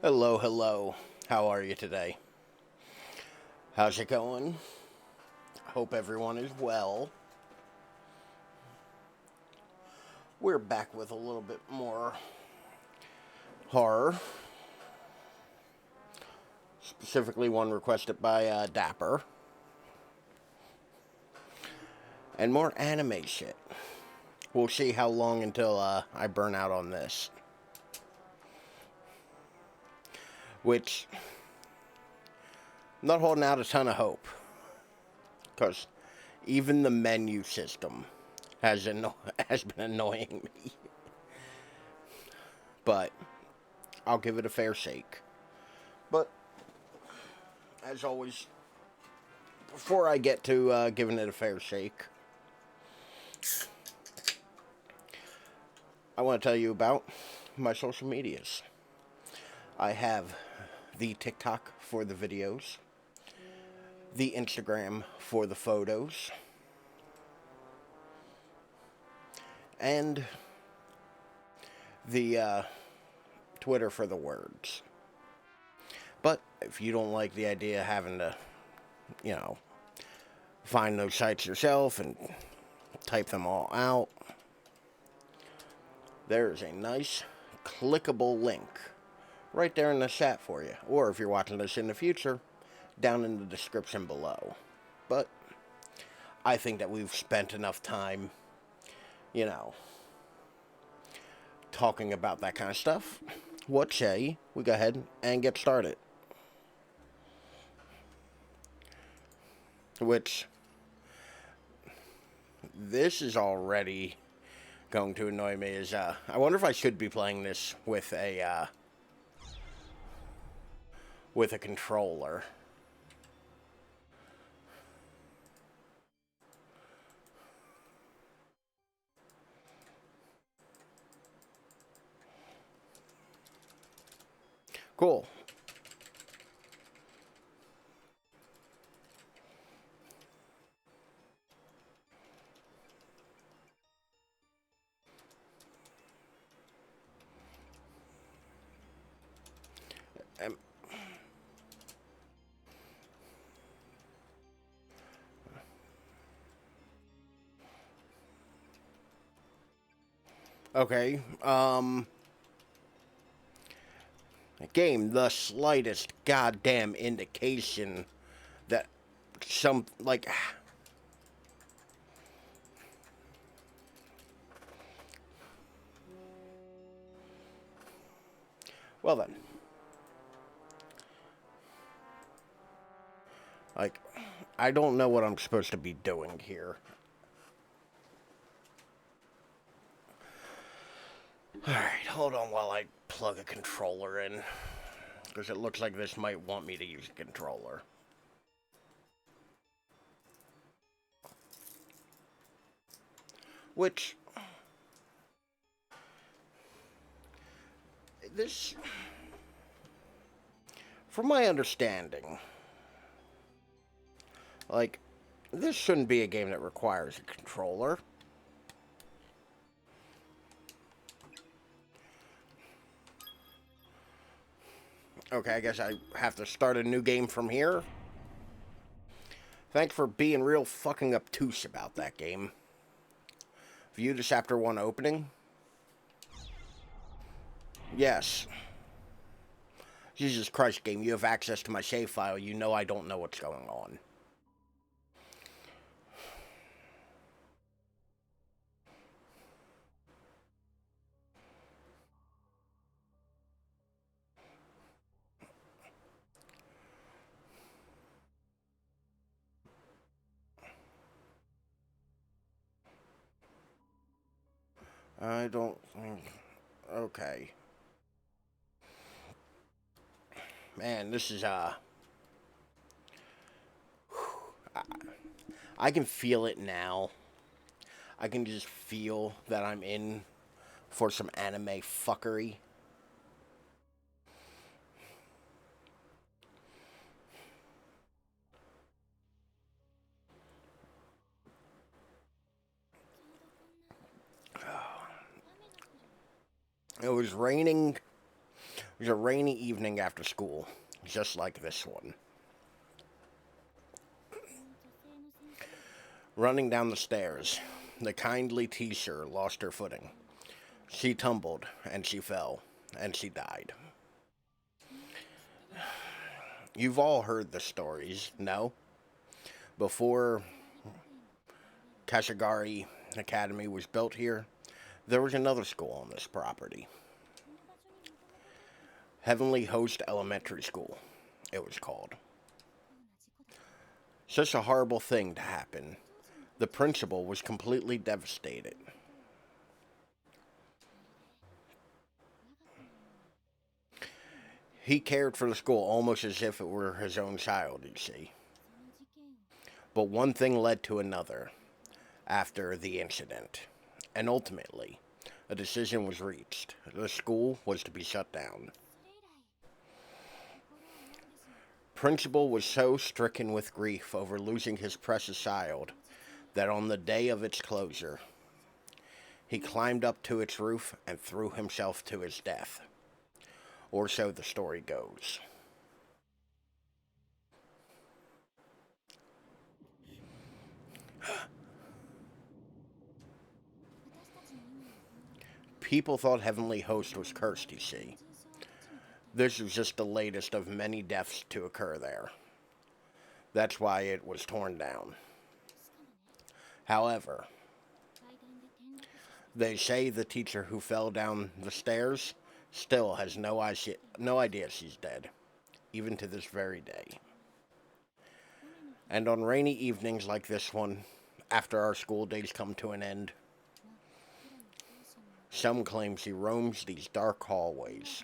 Hello, hello. How are you today? How's it going? Hope everyone is well. We're back with a little bit more horror, specifically one requested by Dapper, and more anime shit. We'll see how long until I burn out on this. Which, I'm not holding out a ton of hope, because even the menu system has been annoying me. But I'll give it a fair shake. But as always, before I get to giving it a fair shake, I want to tell you about my social medias. I have the TikTok for the videos, the Instagram for the photos, and the Twitter for the words. But if you don't like the idea of having to, you know, find those sites yourself and type them all out, there's a nice clickable link right there in the chat for you. Or if you're watching this in the future, down in the description below. But I think that we've spent enough time, you know, talking about that kind of stuff. What say we go ahead and get started? Which, this is already going to annoy me. Is I wonder if I should be playing this with a controller. Cool. Um, okay. Game the slightest goddamn indication that some like. Well then. Like, I don't know what I'm supposed to be doing here. Alright, hold on while I plug a controller in. Because it looks like this might want me to use a controller. Which, this, from my understanding, like, this shouldn't be a game that requires a controller. Okay, I guess I have to start a new game from here. Thanks for being real fucking obtuse about that game. View the Chapter 1 opening. Yes. Jesus Christ, game, you have access to my save file. You know I don't know what's going on. I don't think... Okay. Man, this is, I can feel it now. I can just feel that I'm in for some anime fuckery. It was raining It was a rainy evening after school, just like this one. Running down the stairs, the kindly teacher lost her footing. She tumbled, and she fell, and she died. You've all heard the stories, no? Before Kashigari Academy was built here, there was another school on this property. Heavenly Host Elementary School, it was called. Such a horrible thing to happen. The principal was completely devastated. He cared for the school almost as if it were his own child, you see. But one thing led to another after the incident, and ultimately, a decision was reached. The school was to be shut down. Principal was so stricken with grief over losing his precious child that on the day of its closure, he climbed up to its roof and threw himself to his death. Or so the story goes. People thought Heavenly Host was cursed, you see. This was just the latest of many deaths to occur there. That's why it was torn down. However, they say the teacher who fell down the stairs still has no idea she's dead, even to this very day. And on rainy evenings like this one, after our school days come to an end, some claim she roams these dark hallways,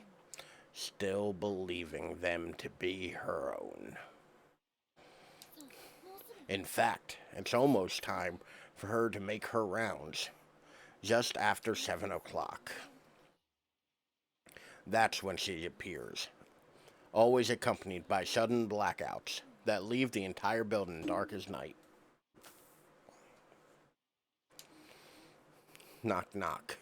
still believing them to be her own. In fact, it's almost time for her to make her rounds, just after 7 o'clock. That's when she appears, always accompanied by sudden blackouts that leave the entire building dark as night. Knock, knock.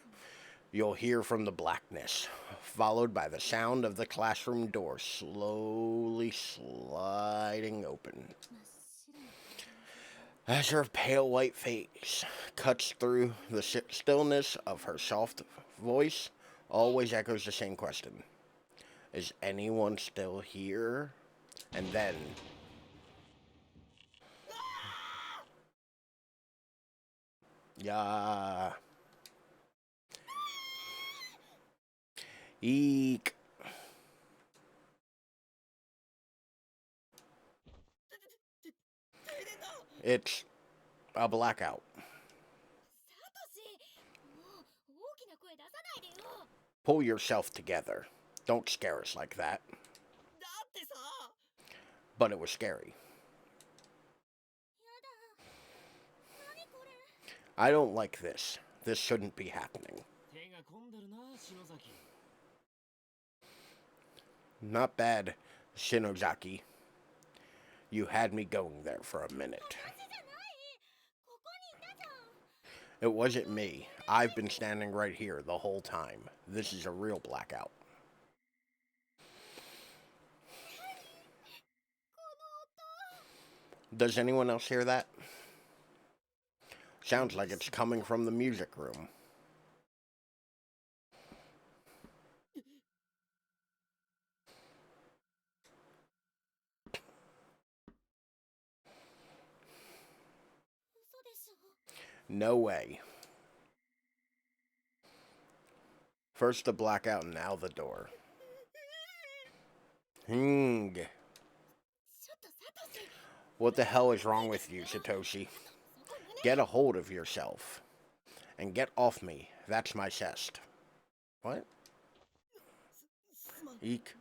You'll hear from the blackness, followed by the sound of the classroom door slowly sliding open. As her pale white face cuts through the stillness of her soft voice, always echoes the same question. Is anyone still here? And then... Yeah. Eek. It's a blackout. Pull yourself together. Don't scare us like that. But it was scary. I don't like this. This shouldn't be happening. Not bad, Shinozaki. You had me going there for a minute. It wasn't me. I've been standing right here the whole time. This is a real blackout. Does anyone else hear that? Sounds like it's coming from the music room. No way. First the blackout, now the door. What the hell is wrong with you, Satoshi? Get a hold of yourself. And get off me. That's my chest. What? Eek.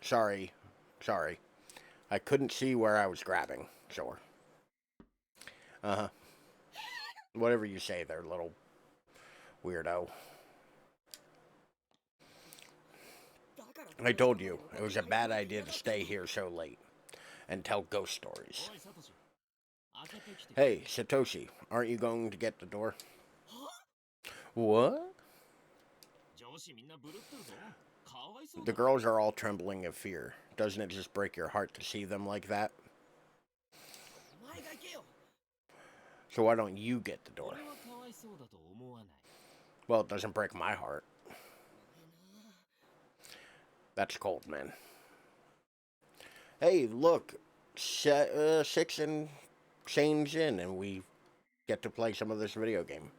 Sorry. I couldn't see where I was grabbing. Sure. Uh-huh. Whatever you say there, little weirdo. I told you, it was a bad idea to stay here so late and tell ghost stories. Hey, Satoshi, aren't you going to get the door? What? The girls are all trembling of fear. Doesn't it just break your heart to see them like that? So why don't you get the door? Well, it doesn't break my heart. That's cold, man. Hey, look. 6 and change in, and we get to play some of this video game.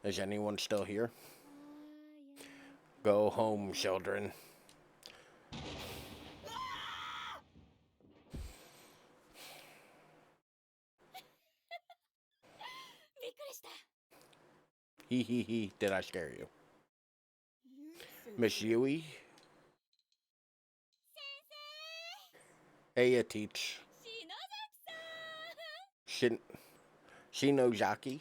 Is anyone still here? Go home, children. Hee hee hee, did I scare you? Miss Yui? Hey, teach. Shinozaki?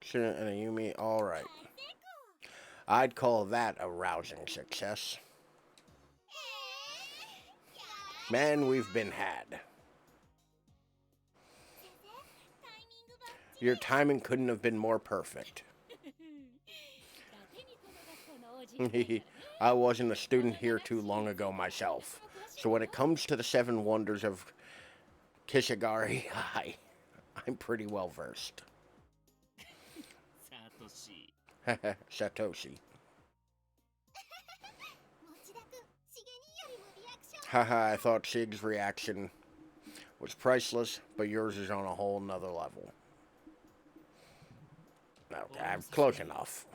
Shinayumi, alright. I'd call that a rousing success. Man, we've been had. Your timing couldn't have been more perfect. I wasn't a student here too long ago myself. So when it comes to the 7 wonders of Kishigari, I'm pretty well versed. Satoshi. Haha, I thought Shig's reaction was priceless, but yours is on a whole nother level. Okay, I'm close enough.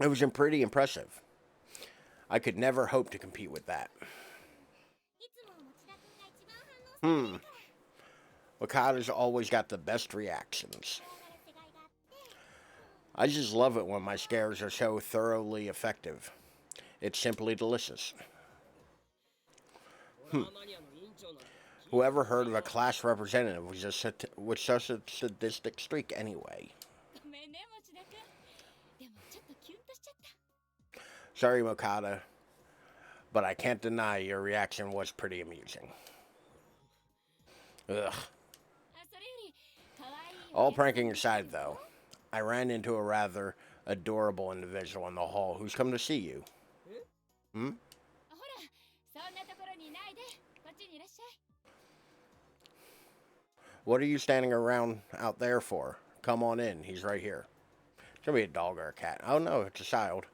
It was pretty impressive. I could never hope to compete with that. Wakata's always got the best reactions. I just love it when my scares are so thoroughly effective. It's simply delicious. Whoever heard of a class representative with such a sadistic streak anyway? Sorry, Mokata, but I can't deny your reaction was pretty amusing. Ugh. All pranking aside, though, I ran into a rather adorable individual in the hall who's come to see you. Hmm? What are you standing around out there for? Come on in, he's right here. It's gonna be a dog or a cat. Oh no, it's a child.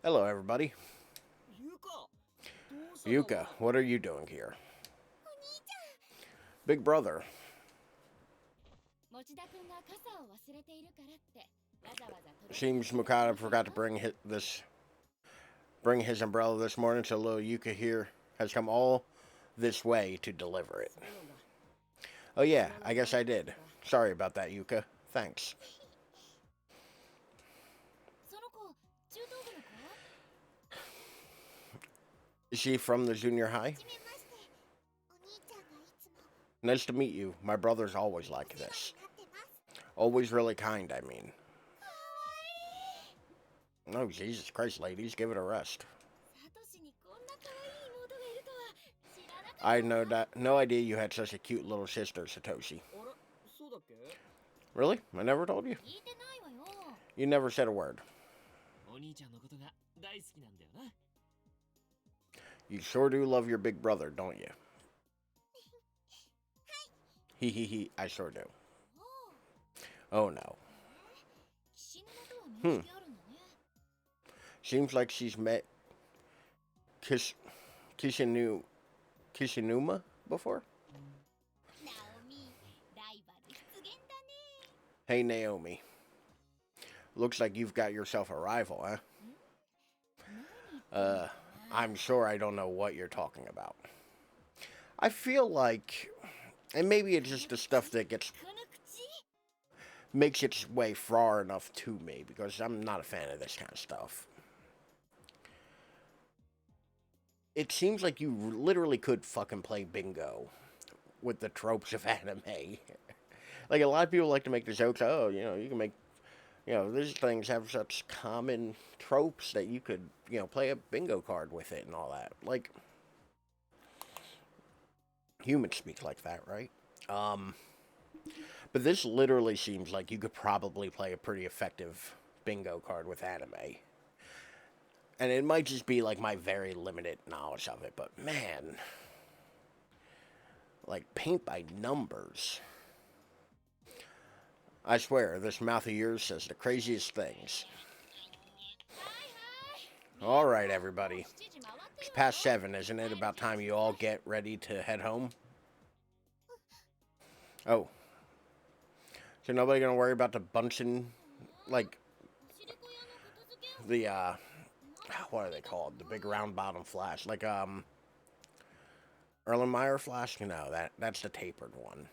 Hello, everybody. Yuka, what are you doing here? Big brother. Seems Mukata forgot to bring his umbrella this morning, so little Yuka here has come all this way to deliver it. Oh yeah, I guess I did. Sorry about that, Yuka. Thanks. Is she from the junior high? Nice to meet you. My brother's always like this. Always really kind, I mean. Oh, Jesus Christ, ladies, give it a rest. I had no idea you had such a cute little sister, Satoshi. Really? I never told you? You never said a word. You sure do love your big brother, don't you? He, I sure do. Oh no. Seems like she's met Kishinuma before? Hey Naomi. Looks like you've got yourself a rival, huh? I'm sure I don't know what you're talking about. I feel like, and maybe it's just the stuff that makes its way far enough to me, because I'm not a fan of this kind of stuff. It seems like you literally could fucking play bingo with the tropes of anime. Like, a lot of people like to make the jokes, oh, you can make, these things have such common tropes that you could, play a bingo card with it and all that. Like, humans speak like that, right? But this literally seems like you could probably play a pretty effective bingo card with anime. And it might just be like my very limited knowledge of it, but man, like paint by numbers. I swear, this mouth of yours says the craziest things. Alright, everybody. It's past 7, isn't it? About time you all get ready to head home? Oh. So nobody gonna worry about the bunching, like, the, what are they called? The big round bottom flask. Like, Erlenmeyer flask? No, that's the tapered one.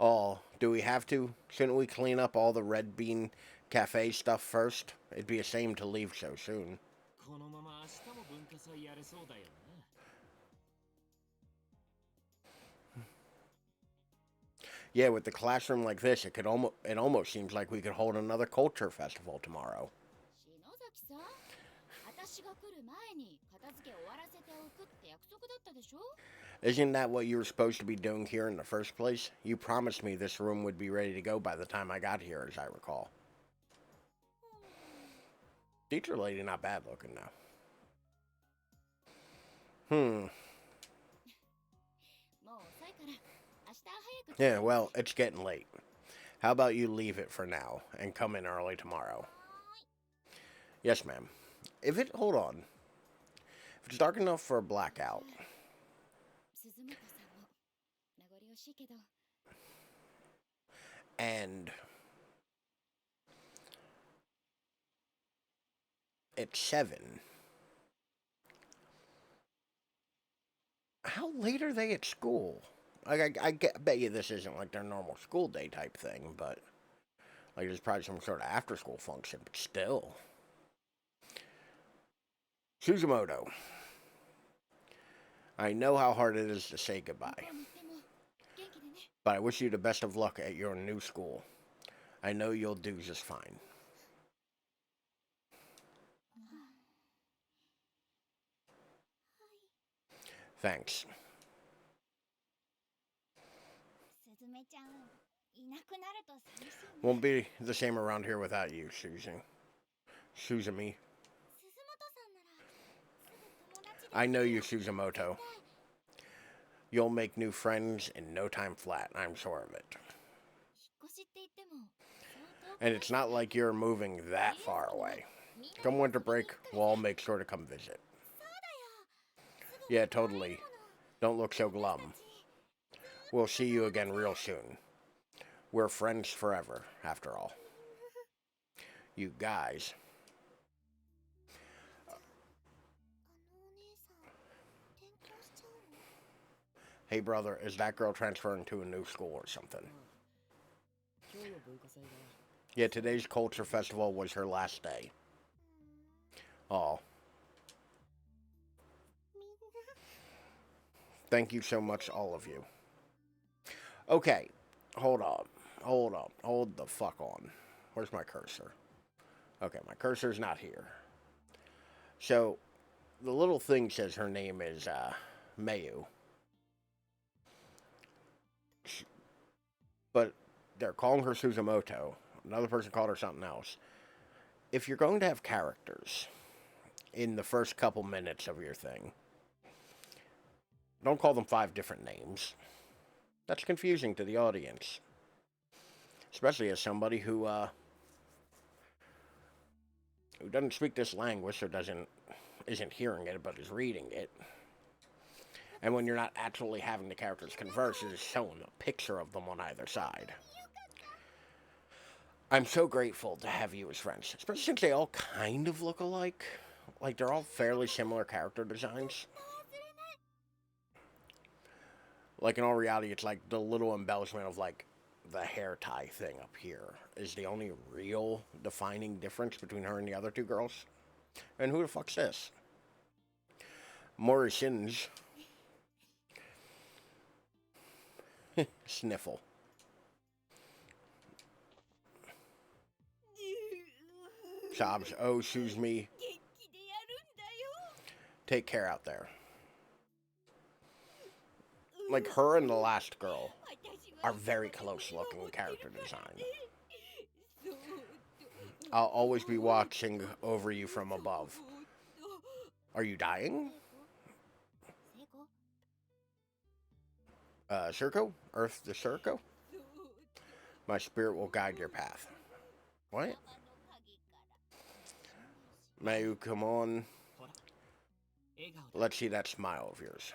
Oh, do we have to? Shouldn't we clean up all the Red Bean Cafe stuff first? It'd be a shame to leave so soon. Yeah, with the classroom like this, it almost seems like we could hold another culture festival tomorrow. Isn't that what you were supposed to be doing here in the first place? You promised me this room would be ready to go by the time I got here, as I recall. Teacher lady, not bad looking now. Yeah, well, it's getting late. How about you leave it for now and come in early tomorrow? Yes, ma'am. Hold on. If it's dark enough for a blackout. And it's 7. How late are they at school? Like, I bet you this isn't like their normal school day type thing, but like there's probably some sort of after school function, but still. Suzumoto. I know how hard it is to say goodbye, but I wish you the best of luck at your new school. I know you'll do just fine. Thanks. Won't be the same around here without you, Suzumi. I know you, Suzumoto. You'll make new friends in no time flat, I'm sure of it. And it's not like you're moving that far away. Come winter break, we'll all make sure to come visit. Yeah, totally. Don't look so glum. We'll see you again real soon. We're friends forever, after all. You guys. Hey brother, is that girl transferring to a new school or something? Yeah, today's culture festival was her last day. Oh. Thank you so much, all of you. Okay, hold on. Hold the fuck on. Where's my cursor? Okay, my cursor's not here. So, the little thing says her name is, Mayu. But they're calling her Suzumoto. Another person called her something else. If you're going to have characters in the first couple minutes of your thing, don't call them 5 different names. That's confusing to the audience. Especially as somebody who doesn't speak this language or isn't hearing it but is reading it. And when you're not actually having the characters converse, it's showing a picture of them on either side. I'm so grateful to have you as friends, especially since they all kind of look alike. Like, they're all fairly similar character designs. Like, in all reality, it's like the little embellishment of, like, the hair tie thing up here is the only real defining difference between her and the other 2 girls. And who the fuck's this? Morrison's. Sniffle. Sobs. Oh, excuse me. Take care out there. Like, her and the last girl are very close looking character design. I'll always be watching over you from above. Are you dying? Circo? Earth to Circo? My spirit will guide your path. What? Mayu, come on. Let's see that smile of yours.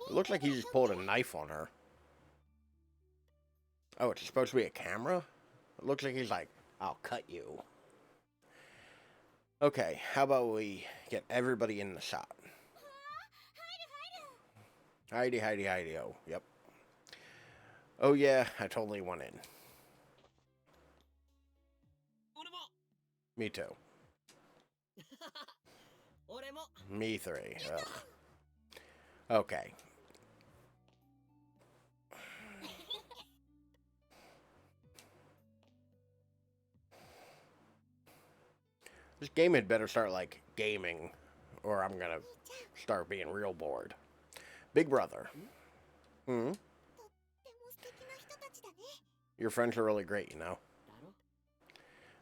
It looks like he just pulled a knife on her. Oh, it's supposed to be a camera? It looks like he's like, I'll cut you. Okay, how about we get everybody in the shot? Heidi, Heidi, Heidi, oh, yep. Oh yeah, I totally went in. Me too. Me three. Ugh. Okay. This game had better start like gaming, or I'm gonna start being real bored. Big brother. Hmm. Your friends are really great, you know.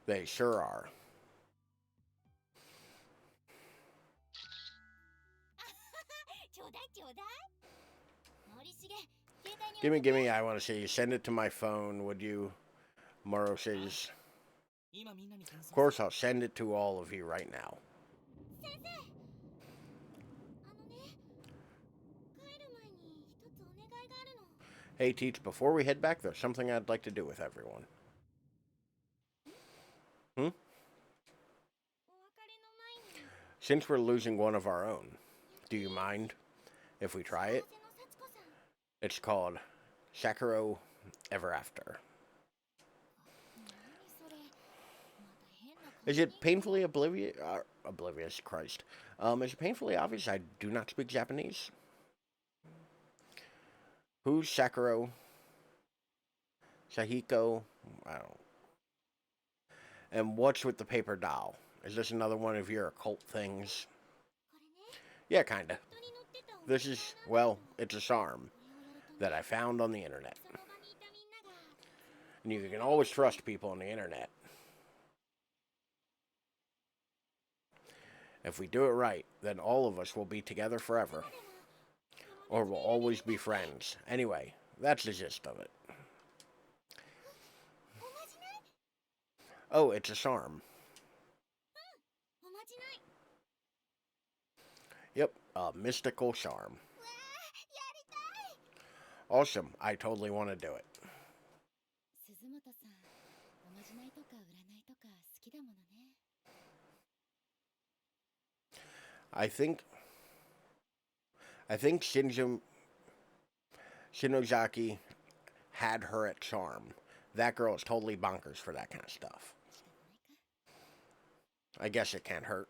They sure are. Gimme, I want to see you. Send it to my phone, would you? Moro says. Of course, I'll send it to all of you right now. Hey, Teach, before we head back, there's something I'd like to do with everyone. Hmm? Since we're losing one of our own, do you mind if we try it? It's called Sakura Ever After. Is it painfully oblivious, Christ. Is it painfully obvious I do not speak Japanese? Who's Sakura? Sahiko? I don't. And what's with the paper doll? Is this another one of your occult things? Yeah, kinda. This is, well, it's a charm that I found on the internet. And you can always trust people on the internet. If we do it right, then all of us will be together forever. Or we'll always be friends. Anyway, that's the gist of it. Oh, it's a charm. Yep, a mystical charm. Awesome, I totally want to do it. I think Shinozaki had her at charm. That girl is totally bonkers for that kind of stuff. I guess it can't hurt.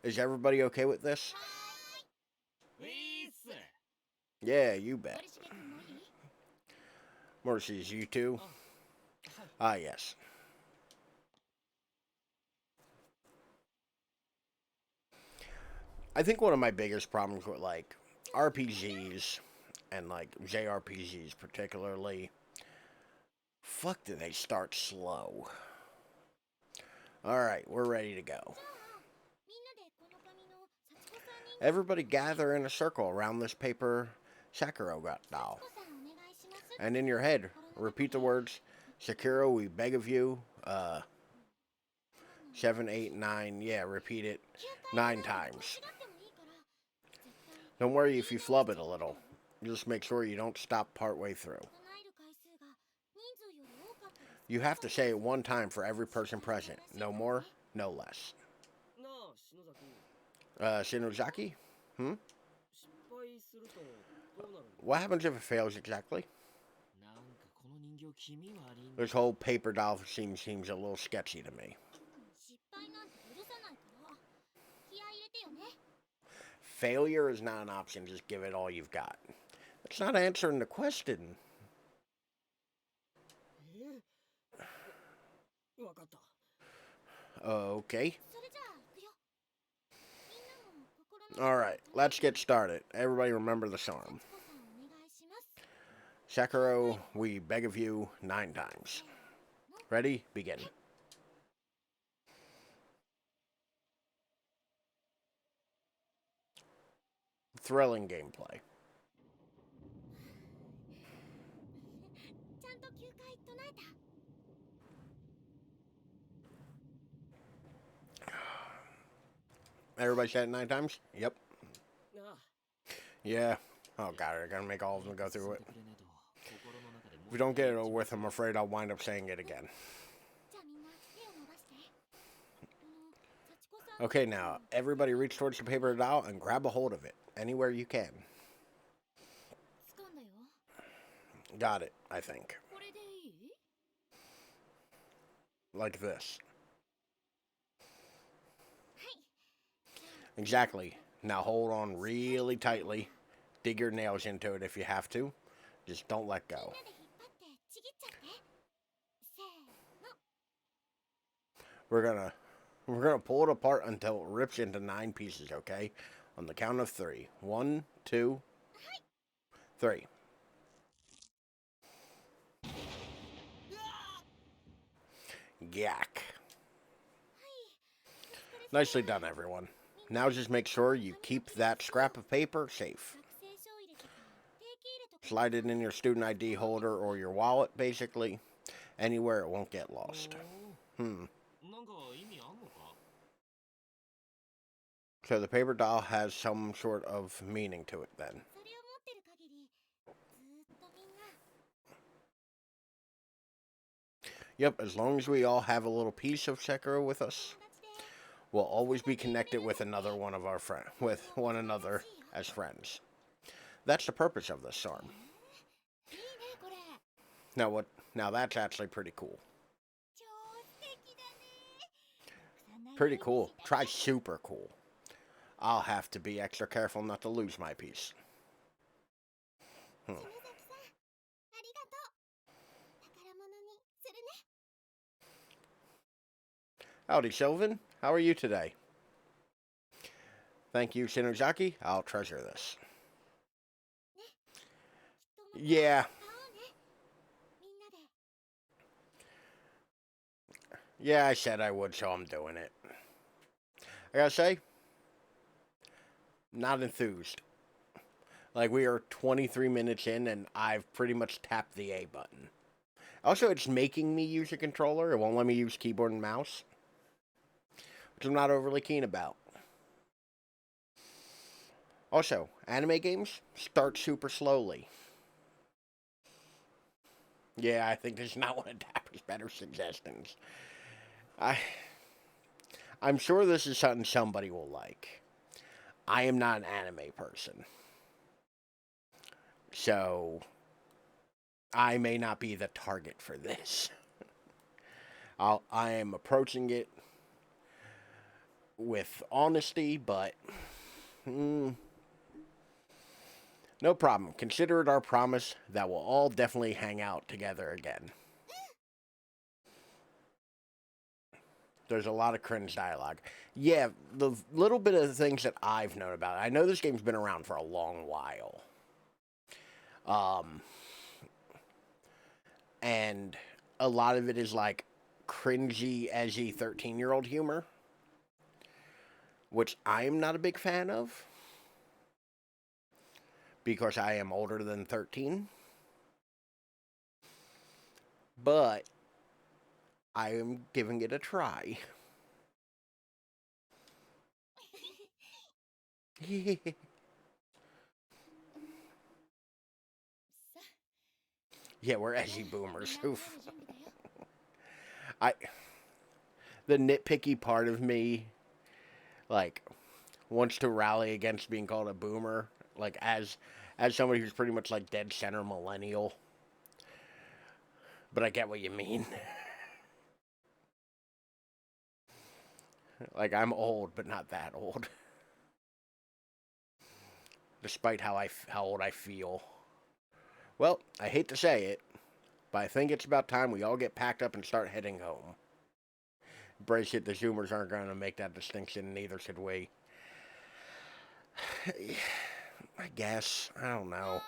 Is everybody okay with this? Yeah, you bet. Mercy's you too? Ah, yes. I think one of my biggest problems with, like, RPGs and, like, JRPGs particularly, fuck, do they start slow. Alright, we're ready to go. Everybody gather in a circle around this paper Sakura doll. And in your head, repeat the words, Sakura, we beg of you. 7, 8, 9, yeah, repeat it 9 times. Don't worry if you flub it a little. Just make sure you don't stop partway through. You have to say it 1 time for every person present. No more, no less. Shinozaki? Hmm? What happens if it fails exactly? This whole paper doll scene seems a little sketchy to me. Failure is not an option, just give it all you've got. That's not answering the question. Okay. Alright, let's get started. Everybody remember the song. Sekiro, we beg of you 9 times. Ready? Begin. Thrilling gameplay. Everybody said it 9 times? Yep. Yeah. Oh god, I gotta make all of them go through it. If we don't get it over with, I'm afraid I'll wind up saying it again. Okay, now, everybody reach towards the paper doll and grab a hold of it. Anywhere you can. Got it, I think. Like this. Exactly. Now hold on really tightly. Dig your nails into it if you have to. Just don't let go. We're gonna pull it apart until it rips into 9 pieces, okay? On the count of 3. 1, 2, 3. Yak. Nicely done, everyone. Now just make sure you keep that scrap of paper safe. Slide it in your student ID holder or your wallet, basically. Anywhere it won't get lost. So the paper doll has some sort of meaning to it then. Yep, as long as we all have a little piece of Sekiro with us, we'll always be connected with another one of our with one another as friends. That's the purpose of this song. Now that's actually pretty cool. Pretty cool. Try super cool. I'll have to be extra careful not to lose my piece. Howdy, Sylvan. How are you today? Thank you, Shinozaki. I'll treasure this. Yeah. Yeah, I said I would, so I'm doing it. I gotta say, not enthused. Like, we are 23 minutes in, and I've pretty much tapped the A button. Also, it's making me use a controller. It won't let me use keyboard and mouse, which I'm not overly keen about. Also, anime games start super slowly. Yeah, I think this is not one of Dapper's better suggestions. I'm sure this is something somebody will like. I am not an anime person. So, I may not be the target for this. I am approaching it with honesty, but no problem. Consider it our promise that we'll all definitely hang out together again. There's a lot of cringe dialogue. Yeah, the little bit of the things that I've known about it. I know this game's been around for a long while. And a lot of it is like cringy, edgy 13-year-old humor, which I am not a big fan of because I am older than 13. But I am giving it a try. Yeah, we're edgy boomers. Oof. The nitpicky part of me, like, wants to rally against being called a boomer, like as somebody who's pretty much like dead center millennial. But I get what you mean. Like, I'm old, but not that old. Despite how old I feel. Well, I hate to say it, but I think it's about time we all get packed up and start heading home. Brace it, the Zoomers aren't going to make that distinction, neither should we. I guess. I don't know.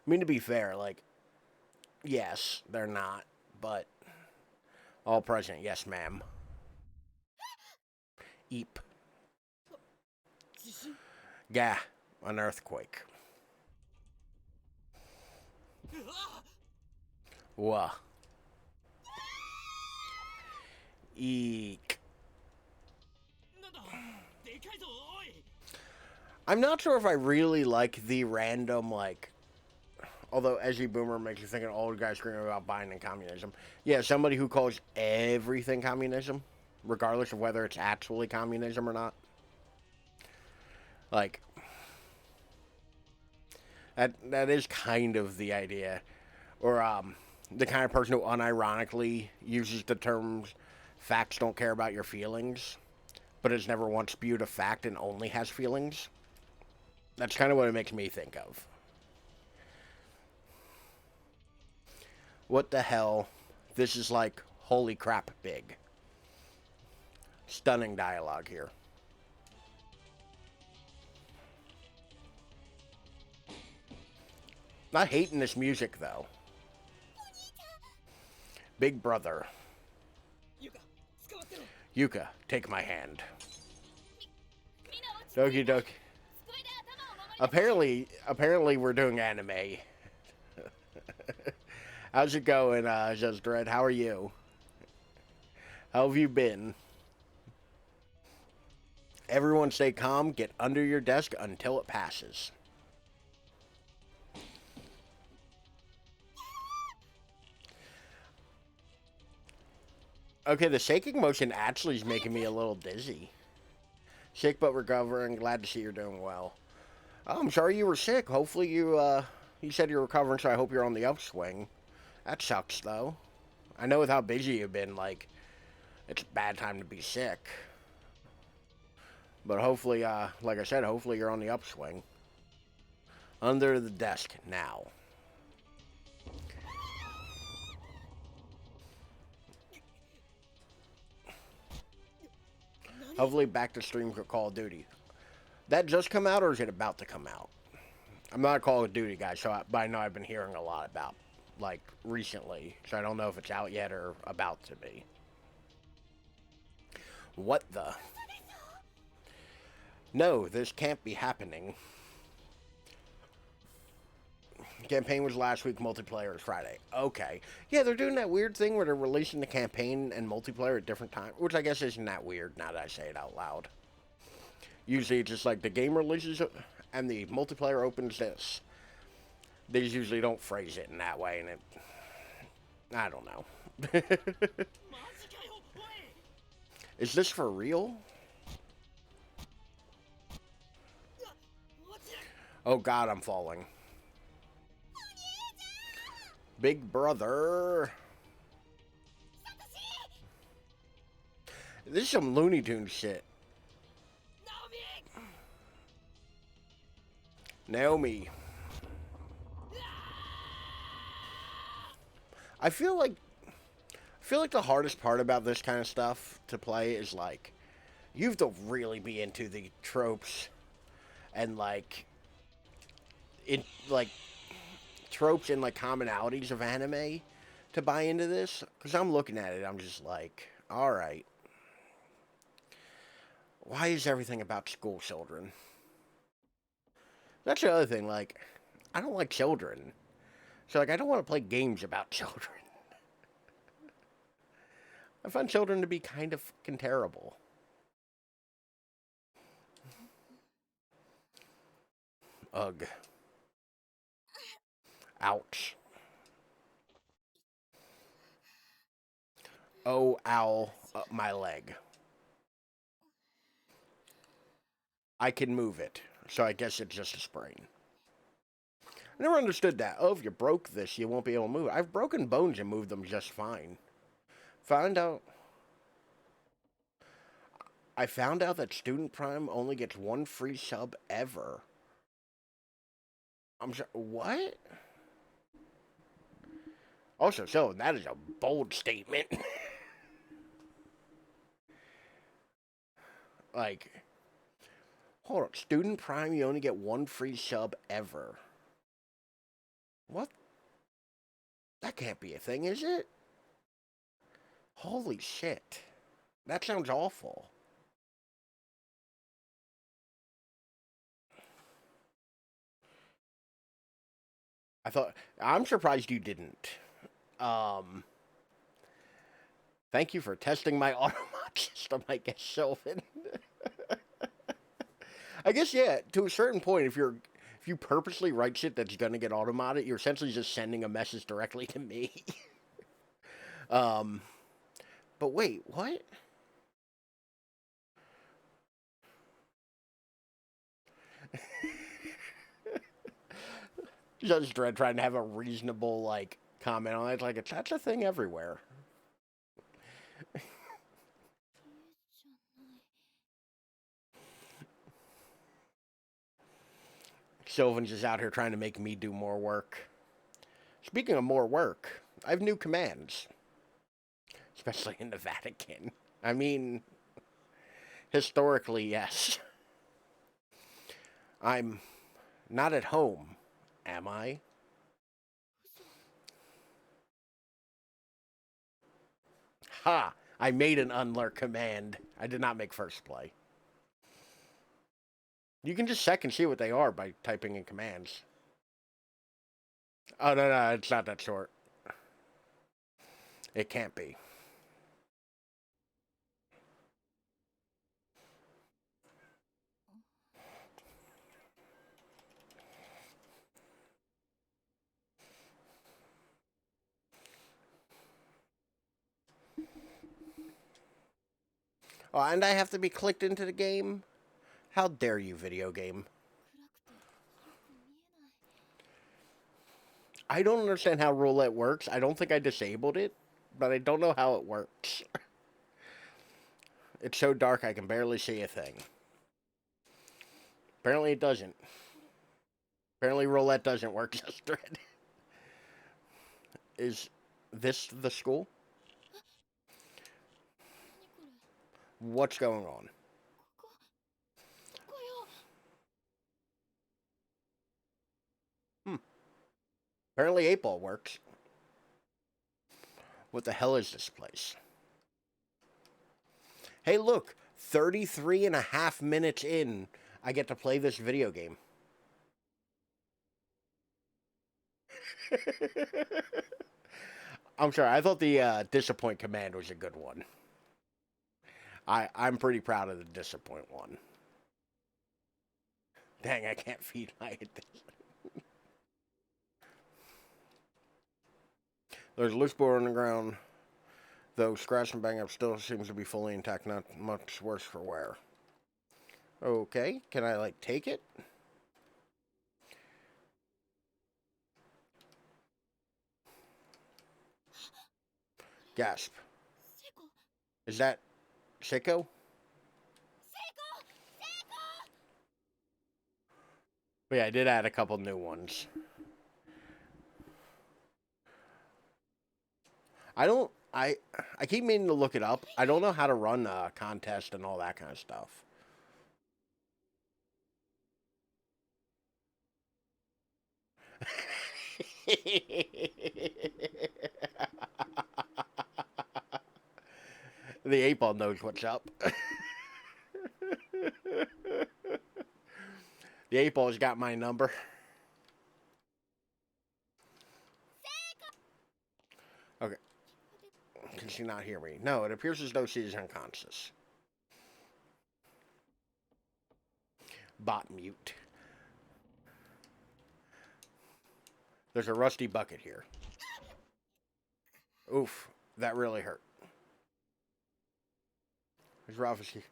I mean, to be fair, like, yes, they're not, but all present, yes, ma'am. Eep. Gah, an earthquake. Wah. Eek. I'm not sure if I really like the random, like, although Ezzy Boomer makes you think an old guy screaming about Biden and communism. Yeah, somebody who calls everything communism, regardless of whether it's actually communism or not. Like, that is kind of the idea. Or, the kind of person who unironically uses the terms facts don't care about your feelings, but has never once spewed a fact and only has feelings. That's kind of what it makes me think of. What the hell? This is like, holy crap, big. Stunning dialogue here. Not hating this music, though. Big brother. Yuka, take my hand. Doki doki. Apparently we're doing anime. How's it going, Just Dread? How are you? How have you been? Everyone stay calm, get under your desk until it passes. Okay, the shaking motion actually is making me a little dizzy. Sick but recovering. Glad to see you're doing well. Oh, I'm sorry you were sick. Hopefully you said you're recovering, so I hope you're on the upswing. That sucks, though. I know with how busy you've been, like, it's a bad time to be sick. But hopefully, like I said, hopefully you're on the upswing. Under the desk now. Hopefully back to stream Call of Duty. That just come out, or is it about to come out? I'm not a Call of Duty guy, but I know I've been hearing a lot about, like, recently. So I don't know if it's out yet or about to be. What the? No, this can't be happening. Campaign was last week, multiplayer is Friday. Okay. Yeah, they're doing that weird thing where they're releasing the campaign and multiplayer at different times, which I guess isn't that weird now that I say it out loud. Usually it's just like the game releases and the multiplayer opens this. They usually don't phrase it in that way, and it... I don't know. Is this for real? Oh god, I'm falling. Big brother. This is some Looney Tunes shit. Naomi. I feel like the hardest part about this kind of stuff to play is like you have to really be into the tropes and like tropes and like commonalities of anime to buy into this, because I'm looking at it, I'm just like, all right, why is everything about school children? That's the other thing, like, I don't like children, so like I don't want to play games about children. I find children to be kind of fucking terrible. Ugh. Ouch. Oh, ow, my leg. I can move it, so I guess it's just a sprain. I never understood that. Oh, if you broke this, you won't be able to move it. I've broken bones and moved them just fine. Found out... I found out that Student Prime only gets one free sub ever. I'm sorry, what? Also, so that is a bold statement. Like, hold on. Student Prime, you only get one free sub ever. What? That can't be a thing, is it? Holy shit. That sounds awful. I'm surprised you didn't. Um, Thank you for testing my automod system, I guess, Sylvan. I guess, yeah, to a certain point, if you purposely write shit that's gonna get automated, you're essentially just sending a message directly to me. um, but wait, what? Judge Dredd trying to have a reasonable like comment on it, like that's a thing everywhere. Sylvan's just out here trying to make me do more work. Speaking of more work, I have new commands, especially in the Vatican. I mean, historically, yes. I'm not at home, am I? Ha! I made an unlurk command. I did not make first play. You can just check and see what they are by typing in commands. Oh, no, no, it's not that short. It can't be. Oh, and I have to be clicked into the game? How dare you, video game? I don't understand how roulette works. I don't think I disabled it, but I don't know how it works. It's so dark I can barely see a thing. Apparently it doesn't. Apparently roulette doesn't work, just Dread. Is this the school? What's going on? Hmm. Apparently 8-ball works. What the hell is this place? Hey, look, 33 and a half minutes in, I get to play this video game. I'm sorry, I thought the disappoint command was a good one. I'm pretty proud of the disappoint one. Dang, I can't feed my. There's loose board on the ground, though scratch and bang up still seems to be fully intact, not much worse for wear. Okay, can I, like, take it? Gasp. Is that Sicko? But yeah, I did add a couple new ones. I don't. I keep meaning to look it up. I don't know how to run a contest and all that kind of stuff. The 8-ball knows what's up. The 8-ball's got my number. Okay. Can she not hear me? No, it appears as though she is unconscious. Bot mute. There's a rusty bucket here. Oof, that really hurt. There's obviously.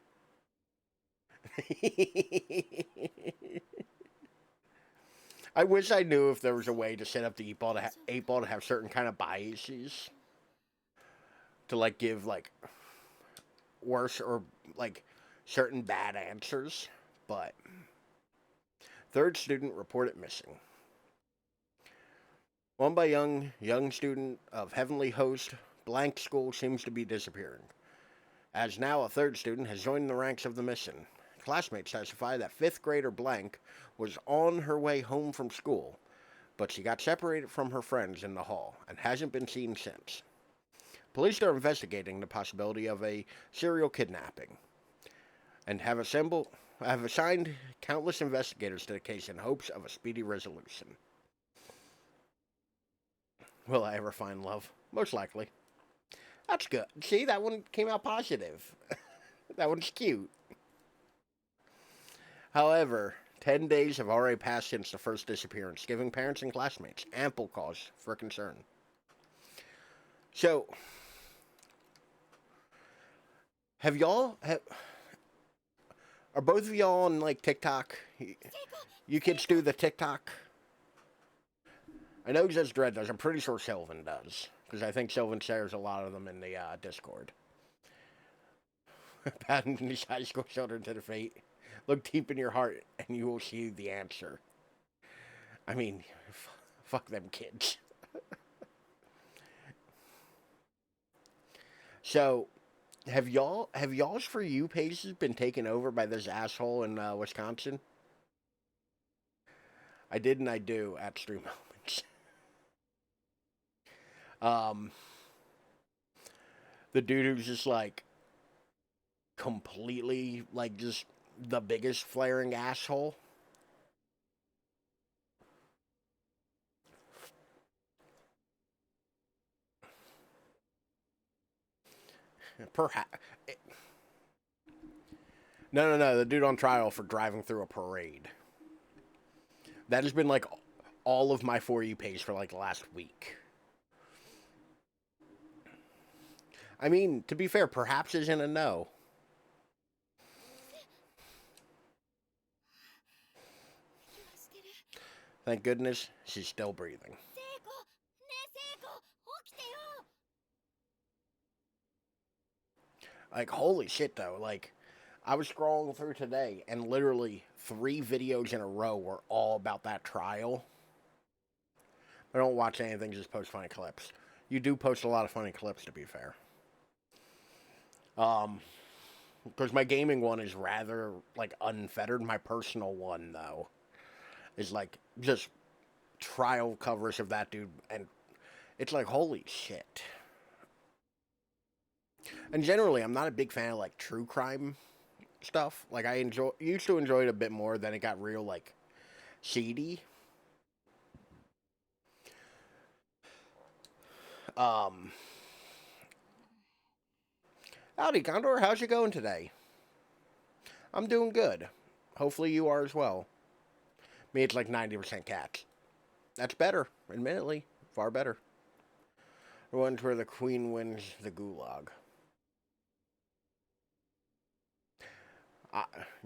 I wish I knew if there was a way to set up the 8-ball to have certain kind of biases to like give like worse or like certain bad answers, but third student reported missing. One by young student of Heavenly Host blank school seems to be disappearing. As now a third student has joined the ranks of the mission. Classmates testify that fifth grader blank was on her way home from school, but she got separated from her friends in the hall and hasn't been seen since. Police are investigating the possibility of a serial kidnapping and have assigned countless investigators to the case in hopes of a speedy resolution. Will I ever find love? Most likely. That's good. See, that one came out positive. That one's cute. However, 10 days have already passed since the first disappearance, giving parents and classmates ample cause for concern. So, are both of y'all on like TikTok? You kids do the TikTok? I know Just Dread does. I'm pretty sure Sylvan does. Because I think Sylvan shares a lot of them in the Discord. Patting these high school children to their fate. Look deep in your heart and you will see the answer. I mean, fuck them kids. So, have y'all's For You pages been taken over by this asshole in Wisconsin? I did and I do at Stream Moments. The dude who's just like completely like just the biggest flaring asshole. Perhaps. No. The dude on trial for driving through a parade. That has been like all of my For You page for like the last week. I mean, to be fair, perhaps isn't a no. Thank goodness she's still breathing. Like, holy shit, though. Like, I was scrolling through today, and literally 3 videos in a row were all about that trial. I don't watch anything, just post funny clips. You do post a lot of funny clips, to be fair. Because my gaming one is rather, like, unfettered. My personal one, though, is, like, just trial coverage of that dude, and it's like, holy shit. And generally, I'm not a big fan of, like, true crime stuff. Like, I used to enjoy it a bit more, then it got real, like, seedy. Howdy, Condor. How's you going today? I'm doing good. Hopefully you are as well. Me, it's like 90% cats. That's better, admittedly. Far better. The ones where the queen wins the gulag.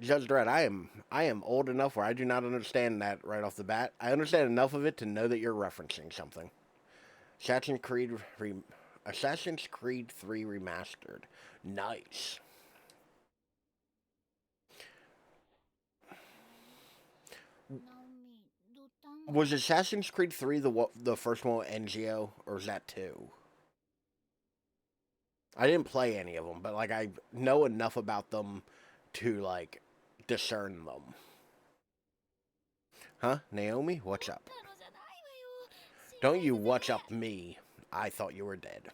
Judge Dredd, I am old enough where I do not understand that right off the bat. I understand enough of it to know that you're referencing something. Assassin's Creed 3 Remastered. Nice. Was Assassin's Creed 3 the first one with NGO, or is that 2? I didn't play any of them, but like I know enough about them to like discern them. Huh? Naomi? What's up? Don't you what's up me. I thought you were dead.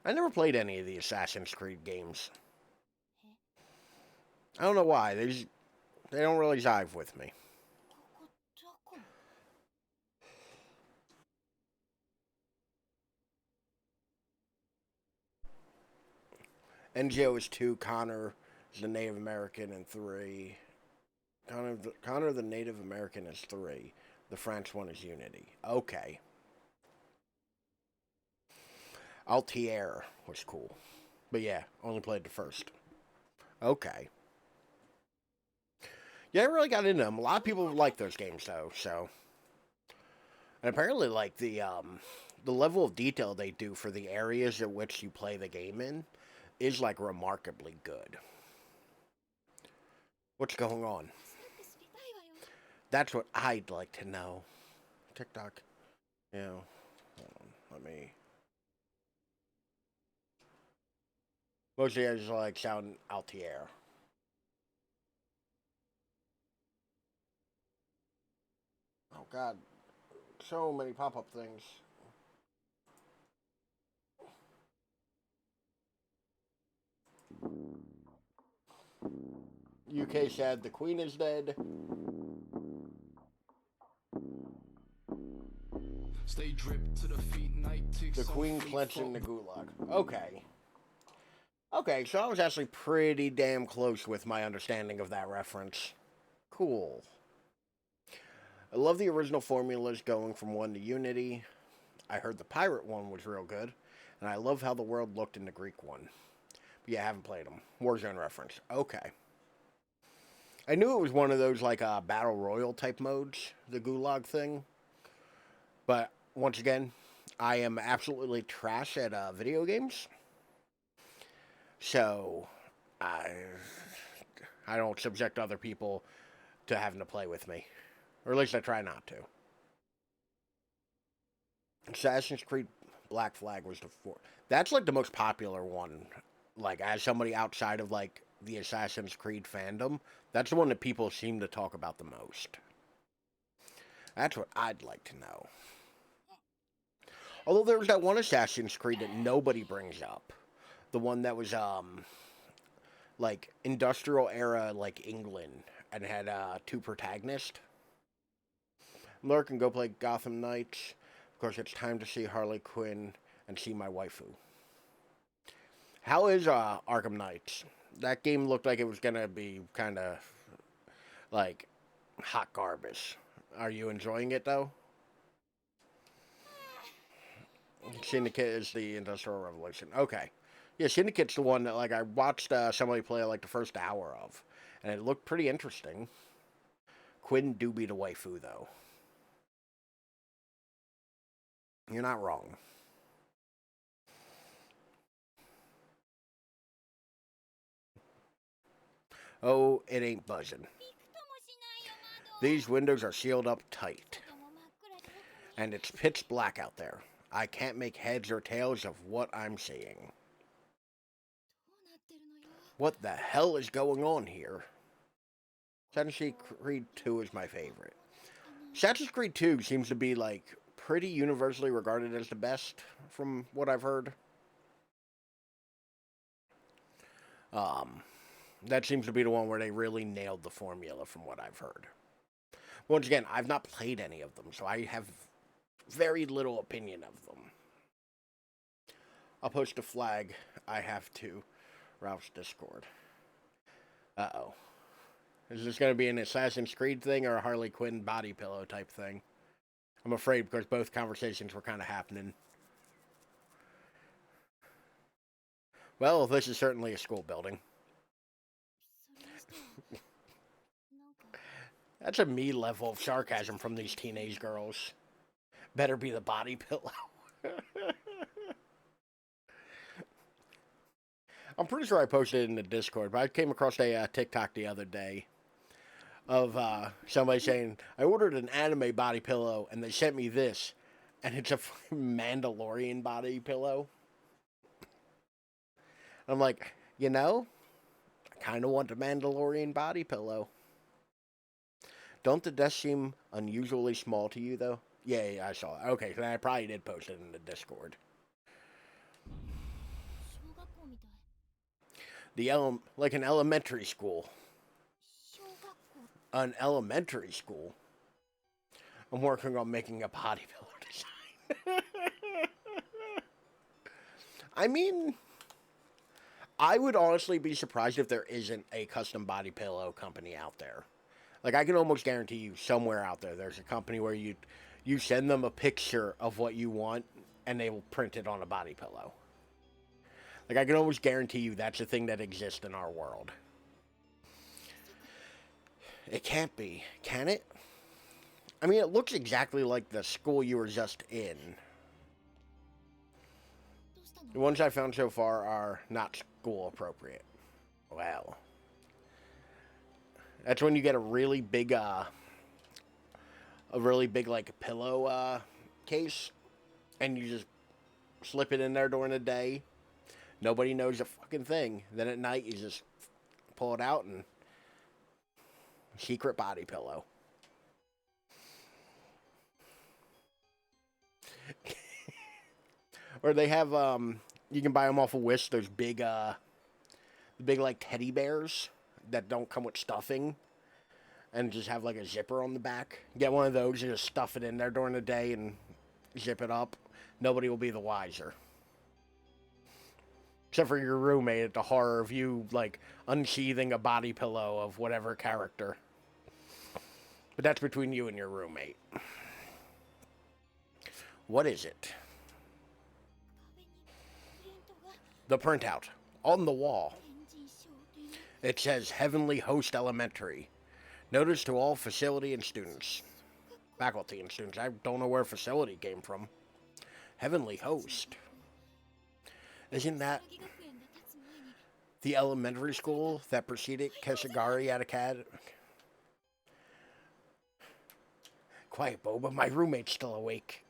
I never played any of the Assassin's Creed games. I don't know why. They don't really jive with me. NGO is 2, Connor is the Native American, and 3. Connor the Native American is 3. The French one is Unity. Okay. Altier was cool. But yeah, only played the first. Okay. Yeah, I really got into them. A lot of people like those games though, so. And apparently like the level of detail they do for the areas at which you play the game in is like remarkably good. What's going on? That's what I'd like to know. TikTok. Yeah. Hold on. Let me. Mostly I just like sound Altier. Oh god, so many pop-up things. UK said the Queen is dead. Stay dripped to the feet, night ticks. The Queen clenching the gulag. Okay. Okay, so I was actually pretty damn close with my understanding of that reference. Cool. I love the original formulas going from 1 to Unity. I heard the pirate one was real good, and I love how the world looked in the Greek one. But yeah, I haven't played them. Warzone reference. Okay. I knew it was one of those like battle royal type modes, the gulag thing. But once again, I am absolutely trash at video games. So I don't subject other people to having to play with me. Or at least I try not to. Assassin's Creed Black Flag was the that's like the most popular one. Like as somebody outside of like the Assassin's Creed fandom, that's the one that people seem to talk about the most. That's what I'd like to know. Although there was that one Assassin's Creed that nobody brings up. The one that was like industrial era like England and had two protagonists. Lurk and go play Gotham Knights. Of course, it's time to see Harley Quinn and see my waifu. How is Arkham Knights? That game looked like it was gonna be kind of like hot garbage. Are you enjoying it though? Syndicate is the Industrial Revolution. Okay. Yeah, Syndicate's the one that like I watched somebody play like the first hour of, and it looked pretty interesting. Quinn do be the waifu though. You're not wrong. Oh, it ain't buzzing. These windows are sealed up tight, and it's pitch black out there. I can't make heads or tails of what I'm seeing. What the hell is going on here? Assassin's Creed 2 is my favorite. Assassin's Creed 2 seems to be like pretty universally regarded as the best from what I've heard. That seems to be the one where they really nailed the formula from what I've heard. Once again, I've not played any of them, so I have very little opinion of them. I'll post a flag. I have to Ralph's Discord. Uh-oh. Is this going to be an Assassin's Creed thing or a Harley Quinn body pillow type thing? I'm afraid because both conversations were kind of happening. Well, this is certainly a school building. That's a me level of sarcasm from these teenage girls. Better be the body pillow. I'm pretty sure I posted it in the Discord, but I came across a TikTok the other day of somebody saying, I ordered an anime body pillow and they sent me this, and it's a Mandalorian body pillow. I'm like, you know, I kind of want a Mandalorian body pillow. Don't the desks seem unusually small to you, though? Yeah, I saw it. Okay, so I probably did post it in the Discord. Like an elementary school. An elementary school? I'm working on making a body pillow design. I mean, I would honestly be surprised if there isn't a custom body pillow company out there. Like, I can almost guarantee you somewhere out there, there's a company where you send them a picture of what you want, and they will print it on a body pillow. Like, I can almost guarantee you that's a thing that exists in our world. It can't be, can it? I mean, it looks exactly like the school you were just in. The ones I found so far are not school appropriate. Well, that's when you get a really big like pillow case, and you just slip it in there during the day. Nobody knows a fucking thing. Then at night, you just pull it out and secret body pillow. Or they have, you can buy them off of Wish. Those big, like teddy bears that don't come with stuffing, and just have like a zipper on the back. Get one of those and just stuff it in there during the day and zip it up. Nobody will be the wiser. Except for your roommate at the horror of you, like, unsheathing a body pillow of whatever character. But that's between you and your roommate. What is it? The printout. On the wall. It says Heavenly Host Elementary. Notice to all facility and students. Faculty and students. I don't know where facility came from. Heavenly Host. Isn't that the elementary school that preceded Keshigari at Acad? Quiet, Boba. My roommate's still awake.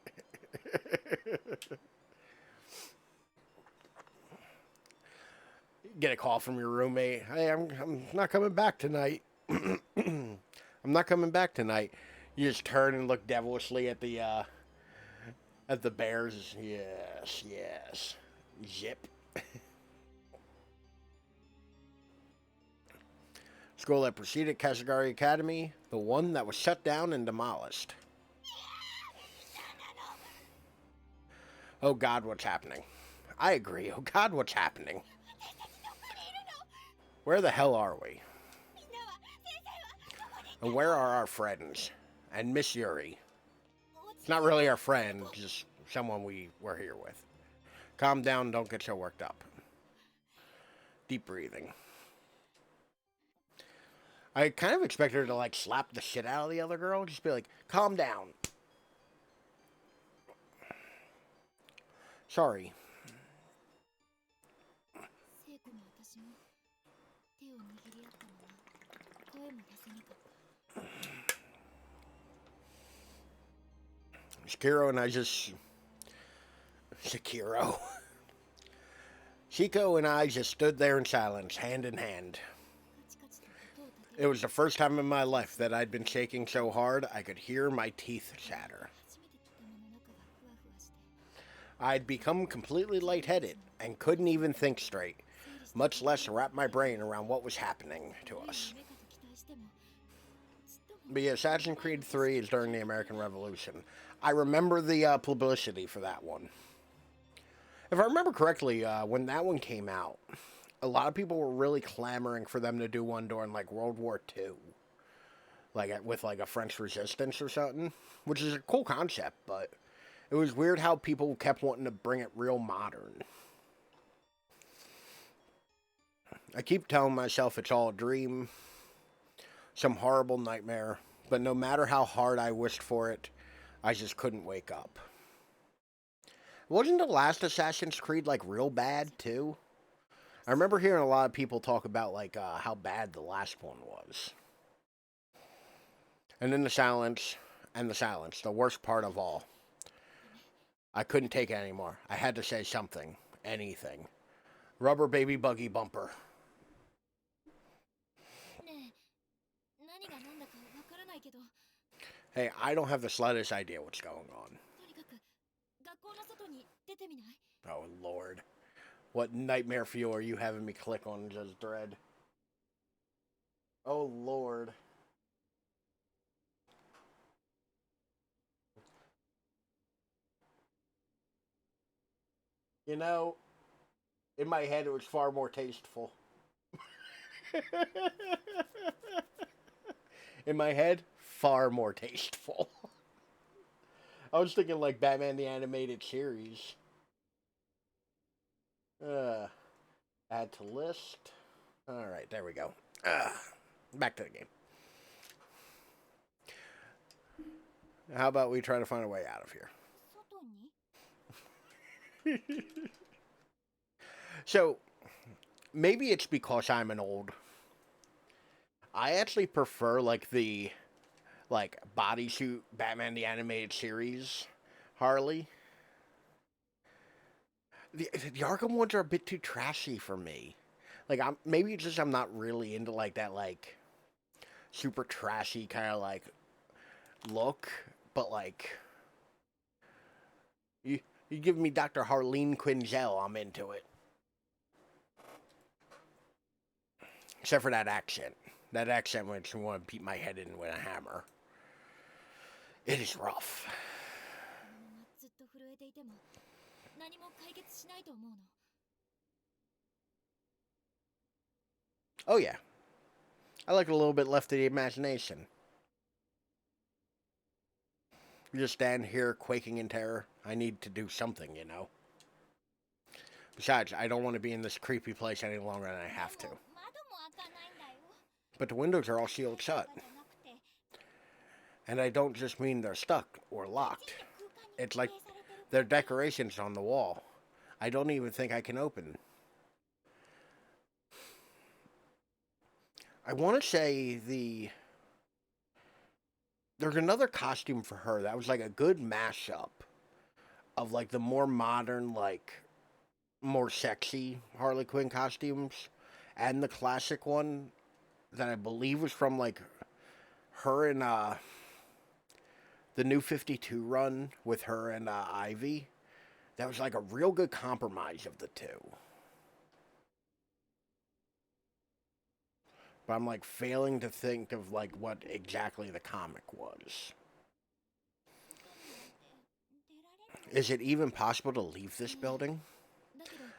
Get a call from your roommate. Hey, I'm not coming back tonight. I'm not coming back tonight. You just turn and look devilishly at the bears. Yes, yes. Zip. School that preceded Kashigari Academy, the one that was shut down and demolished. Oh God, what's happening? I agree. Oh God, what's happening? Where the hell are we? And where are our friends? And Miss Yuri. It's not really our friend, just someone we were here with. Calm down, don't get so worked up. Deep breathing. I kind of expect her to, like, slap the shit out of the other girl. Just be like, calm down. Sorry. Shikiro and I just... Shikiro. Shiko and I just stood there in silence, hand in hand. It was the first time in my life that I'd been shaking so hard I could hear my teeth chatter. I'd become completely lightheaded and couldn't even think straight, much less wrap my brain around what was happening to us. But yeah, Assassin's Creed 3 is during the American Revolution. I remember the publicity for that one. If I remember correctly, when that one came out, a lot of people were really clamoring for them to do one during, like, World War II. Like, with, like, a French resistance or something. Which is a cool concept, but it was weird how people kept wanting to bring it real modern. I keep telling myself it's all a dream. Some horrible nightmare. But no matter how hard I wished for it, I just couldn't wake up. Wasn't the last Assassin's Creed, like, real bad, too? I remember hearing a lot of people talk about, like, how bad the last one was. And then the silence, the worst part of all. I couldn't take it anymore. I had to say something, anything. Rubber baby buggy bumper. Hey, I don't have the slightest idea what's going on. Oh, Lord. What nightmare fuel are you having me click on, just dread? Oh, Lord. You know, in my head it was far more tasteful. In my head, far more tasteful. I was thinking like Batman the Animated Series. Add to list. Alright, there we go. Back to the game. How about we try to find a way out of here? So, maybe it's because I'm an old. I actually prefer, like, the, like, bodysuit Batman the Animated Series Harley. The Arkham ones are a bit too trashy for me. Like maybe it's just I'm not really into like that like super trashy kind of like look, but like you you give me Dr. Harleen Quinzel, I'm into it. Except for that accent. That accent makes me want to beat my head in with a hammer. It is rough. ずっと震えていても何も解決しないと思うの。 Oh yeah, I like a little bit left to the imagination. You just stand here quaking in terror. I need to do something, you know. Besides, I don't want to be in this creepy place any longer than I have to. 窓も開かないんだよ。 But the windows are all sealed shut. じゃなくて、 And I don't just mean they're stuck or locked. 空間に It's like 規定されてる。 they're decorations on the wall. I don't even think I can open. I want to say there's another costume for her that was like a good mashup of like the more modern, like more sexy Harley Quinn costumes and the classic one that I believe was from like her and the new 52 run with her and Ivy. That was like a real good compromise of the two. But I'm like failing to think of like what exactly the comic was. Is it even possible to leave this building?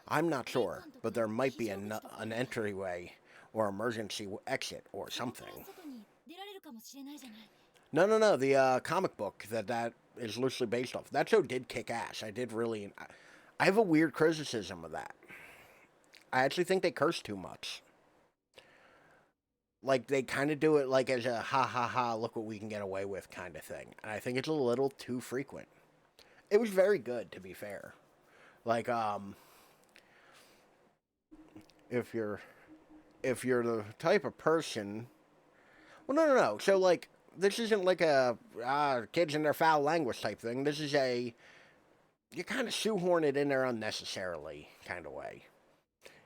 I'm not sure, but there might be an entryway or emergency exit or something. 外に出られるかもしれないじゃない。 No. The comic book that is loosely based off. That show did kick ass. I did really. I have a weird criticism of that. I actually think they curse too much. Like they kind of do it like as a ha ha ha, look what we can get away with kind of thing. And I think it's a little too frequent. It was very good, to be fair. Like if you're the type of person, well, no. So like this isn't like a kids in their foul language type thing. This is you kind of shoehorn it in there unnecessarily kind of way,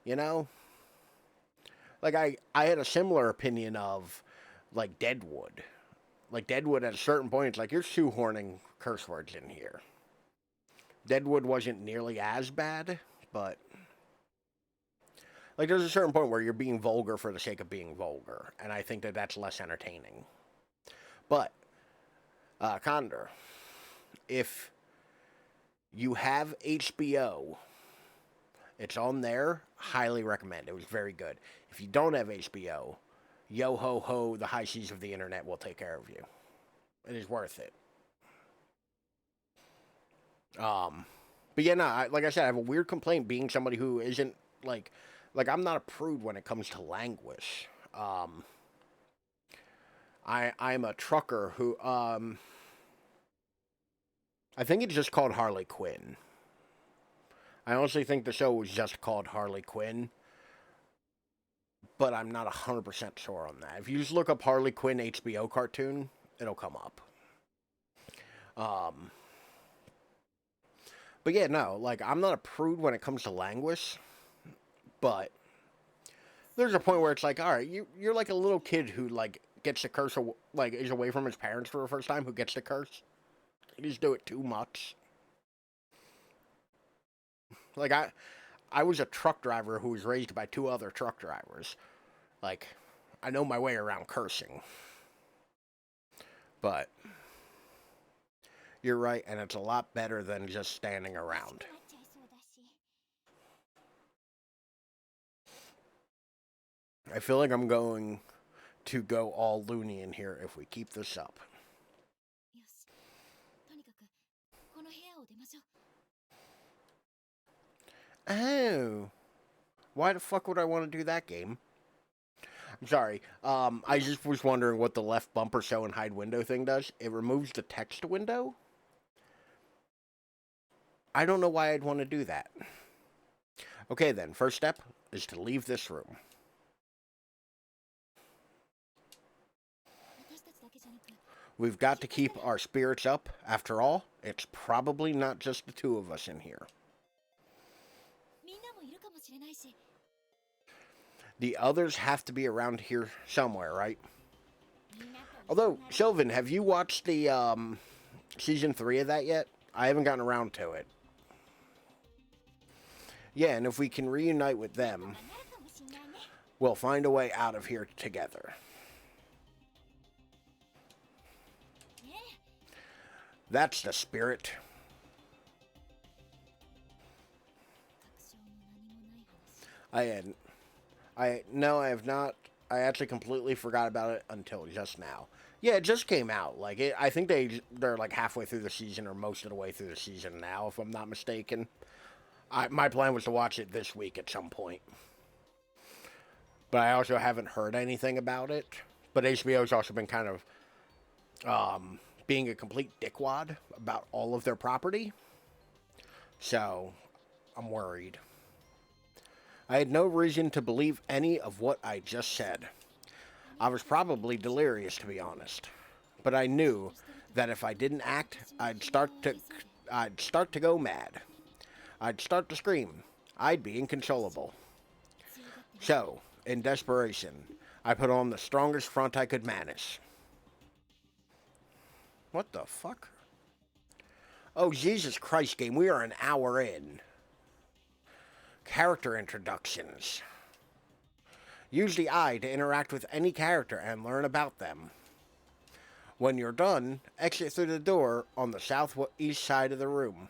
you know. Like I had a similar opinion of like Deadwood. Like Deadwood at a certain point, it's like you're shoehorning curse words in here. Deadwood wasn't nearly as bad, but like there's a certain point where you're being vulgar for the sake of being vulgar, and I think that that's less entertaining. But Condor, if you have HBO, it's on there. Highly recommend. It was very good. If you don't have HBO, yo ho ho, the high seas of the internet will take care of you. It is worth it. But yeah, no, like I said, I have a weird complaint being somebody who isn't like I'm not a prude when it comes to language. I'm a trucker who I think it's just called Harley Quinn. I honestly think the show was just called Harley Quinn, but I'm not 100% sure on that. If you just look up Harley Quinn HBO cartoon, it'll come up. But yeah, no, like I'm not a prude when it comes to language, but there's a point where it's like, all right, you're like a little kid who like gets to curse, like is away from his parents for the first time, who gets to curse. You just do it too much. Like I was a truck driver who was raised by two other truck drivers. Like I know my way around cursing. But you're right, and it's a lot better than just standing around. なっちゃいそうだし。 I feel like I'm going to go all loony in here if we keep this up. よし。とにかくこの部屋を出ましょう。 Oh. Why the fuck would I want to do that game? I'm sorry. I just was wondering what the left bumper show and hide window thing does. It removes the text window? I don't know why I'd want to do that. Okay then, first step is to leave this room. 私たちだけじゃなく、 We've got to keep our spirits up. After all, it's probably not just the two of us in here. The others have to be around here somewhere, right? Although, Sylvan, have you watched the season 3 of that yet? I haven't gotten around to it. Yeah, and if we can reunite with them, we'll find a way out of here together. That's the spirit. No, I have not. I actually completely forgot about it until just now. Yeah, it just came out. I think they're like halfway through the season or most of the way through the season now, if I'm not mistaken. My plan was to watch it this week at some point, but I also haven't heard anything about it. But HBO's also been kind of being a complete dickwad about all of their property, so I'm worried. I had no reason to believe any of what I just said. I was probably delirious, to be honest. But I knew that if I didn't act, I'd start to go mad. I'd start to scream. I'd be inconsolable. So, in desperation, I put on the strongest front I could manage. What the fuck? Oh, Jesus Christ, game. We are an hour in. Character introductions. Use the eye to interact with any character and learn about them. When you're done, exit through the door on the southeast side of the room.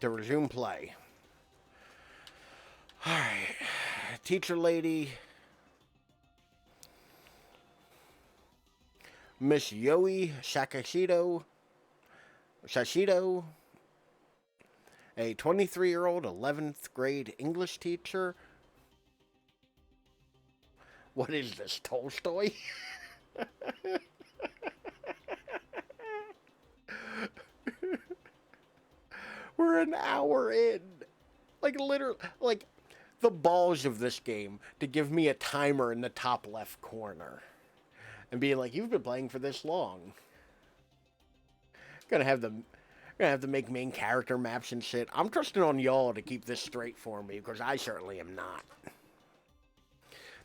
To resume play. Alright. Teacher lady. Miss Yoi Sashido, a 23-year-old 11th grade English teacher. What is this, Tolstoy? We're an hour in. Literally, the balls of this game to give me a timer in the top left corner. And being like, you've been playing for this long. Gonna have to make main character maps and shit. I'm trusting on y'all to keep this straight for me, because I certainly am not.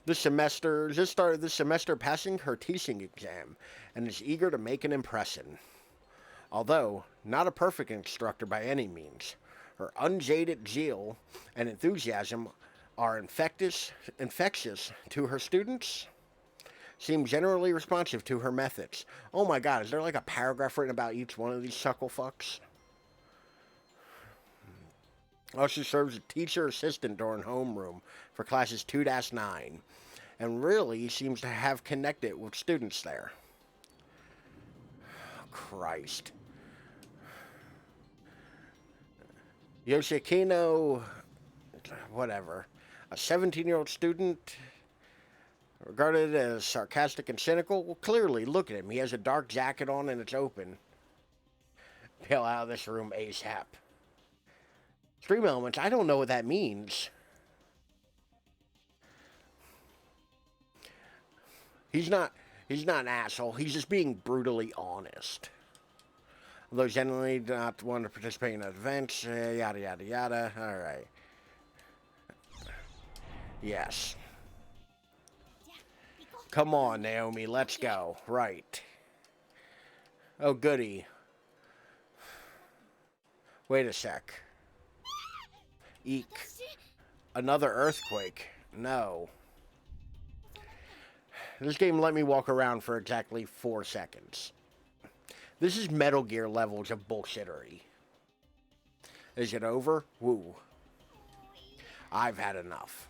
Just started this semester passing her teaching exam, and is eager to make an impression. Although, not a perfect instructor by any means, her unjaded zeal and enthusiasm are infectious to her students. Seem generally responsive to her methods. Oh my god, is there like a paragraph written about each one of these suckle fucks? Also serves as teacher assistant during homeroom for classes 2-9, and really seems to have connected with students there. Christ. Yoshikino, whatever, a 17-year-old student, regarded as sarcastic and cynical. Well, clearly, look at him. He has a dark jacket on and it's open. Bail out of this room ASAP. Stream elements, I don't know what that means. He's not an asshole. He's just being brutally honest. Although generally not want to participate in events, yada yada yada. Alright. Yes. Come on, Naomi, let's go. Right. Oh, goody. Wait a sec. Eek. Another earthquake. No. This game let me walk around for exactly 4 seconds. This is Metal Gear levels of bullshittery. Is it over? Woo. I've had enough.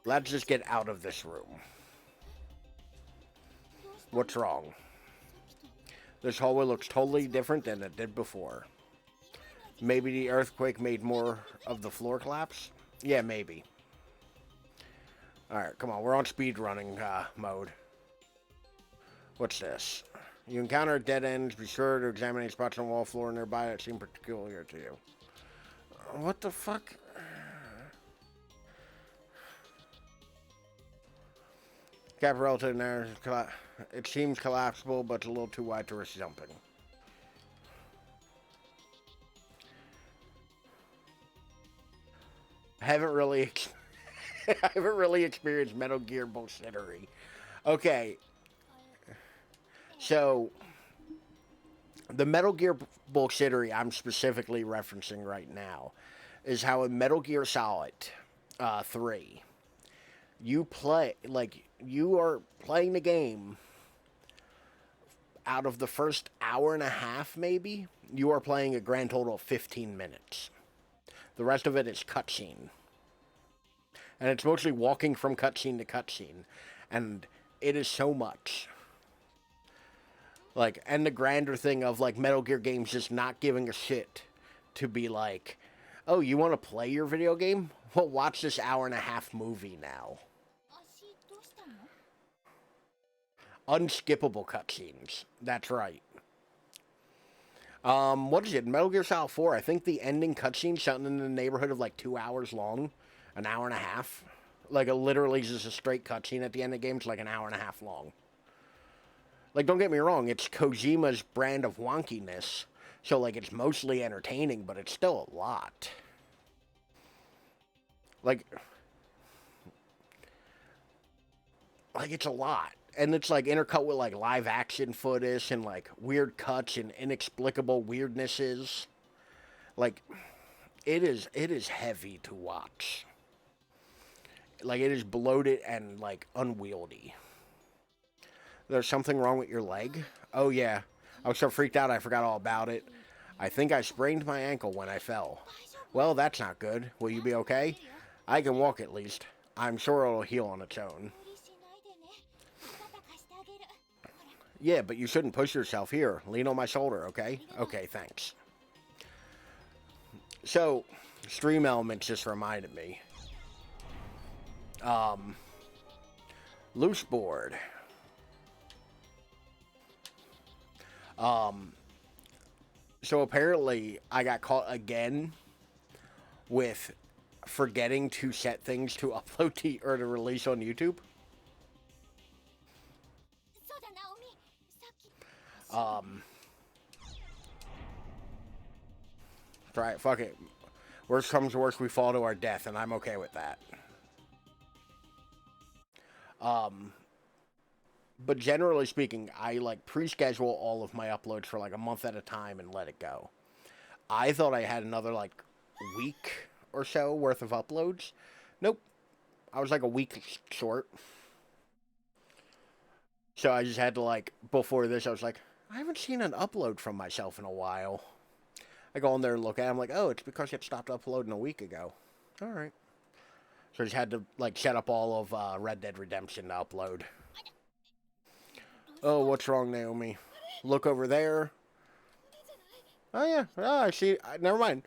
Let's just get out of this room. What's wrong? This hallway looks totally different than it did before. Maybe the earthquake made more of the floor collapse? Yeah, maybe. Alright, come on. We're on speedrunning mode. What's this? You encounter dead ends. Be sure to examine any spots on the wall, floor nearby that seem peculiar to you. What the fuck? Gap relative there. It seems collapsible, but it's a little too wide to risk jumping. haven't really, I haven't really experienced Metal Gear bullshittery. Okay, so the Metal Gear bullshittery I'm specifically referencing right now is how in Metal Gear Solid 3, you are playing the game. Out of the first hour and a half, maybe, you are playing a grand total of 15 minutes. The rest of it is cutscene. And it's mostly walking from cutscene to cutscene. And it is so much. Like, and the grander thing of, like, Metal Gear games just not giving a shit to be like, oh, you want to play your video game? Well, watch this hour and a half movie now. Unskippable cutscenes. That's right. What is it? Metal Gear Solid 4. I think the ending cutscene something in the neighborhood of like 2 hours long, an hour and a half. Like it literally is just a straight cutscene at the end of the game. It's like an hour and a half long. Like, don't get me wrong, it's Kojima's brand of wonkiness, so like it's mostly entertaining, but it's still a lot. Like it's a lot. And it's like intercut with like live action footage and like weird cuts and inexplicable weirdnesses. Like it is heavy to watch. Like it is bloated and like unwieldy. There's something wrong with your leg? Oh yeah. I was so freaked out I forgot all about it. I think I sprained my ankle when I fell. Well, that's not good. Will you be okay? I can walk at least. I'm sure it'll heal on its own. Yeah, but you shouldn't push yourself. Here, lean on my shoulder, okay? Okay, thanks. So, stream elements just reminded me. Loose board. So apparently I got caught again with forgetting to set things to upload or to release on YouTube. Try it. Fuck it. Worst comes to worst, we fall to our death, and I'm okay with that. But generally speaking, I like pre-schedule all of my uploads for like a month at a time and let it go. I thought I had another like week or so worth of uploads. Nope. I was like a week short. So I just had to like, before this, I was like, I haven't seen an upload from myself in a while. I go in there and look at it. I'm like, oh, it's because it stopped uploading a week ago. All right. So I just had to like set up all of Red Dead Redemption to upload. Oh, what's wrong, Naomi? Look over there. Oh, yeah. Oh, I see. Never mind.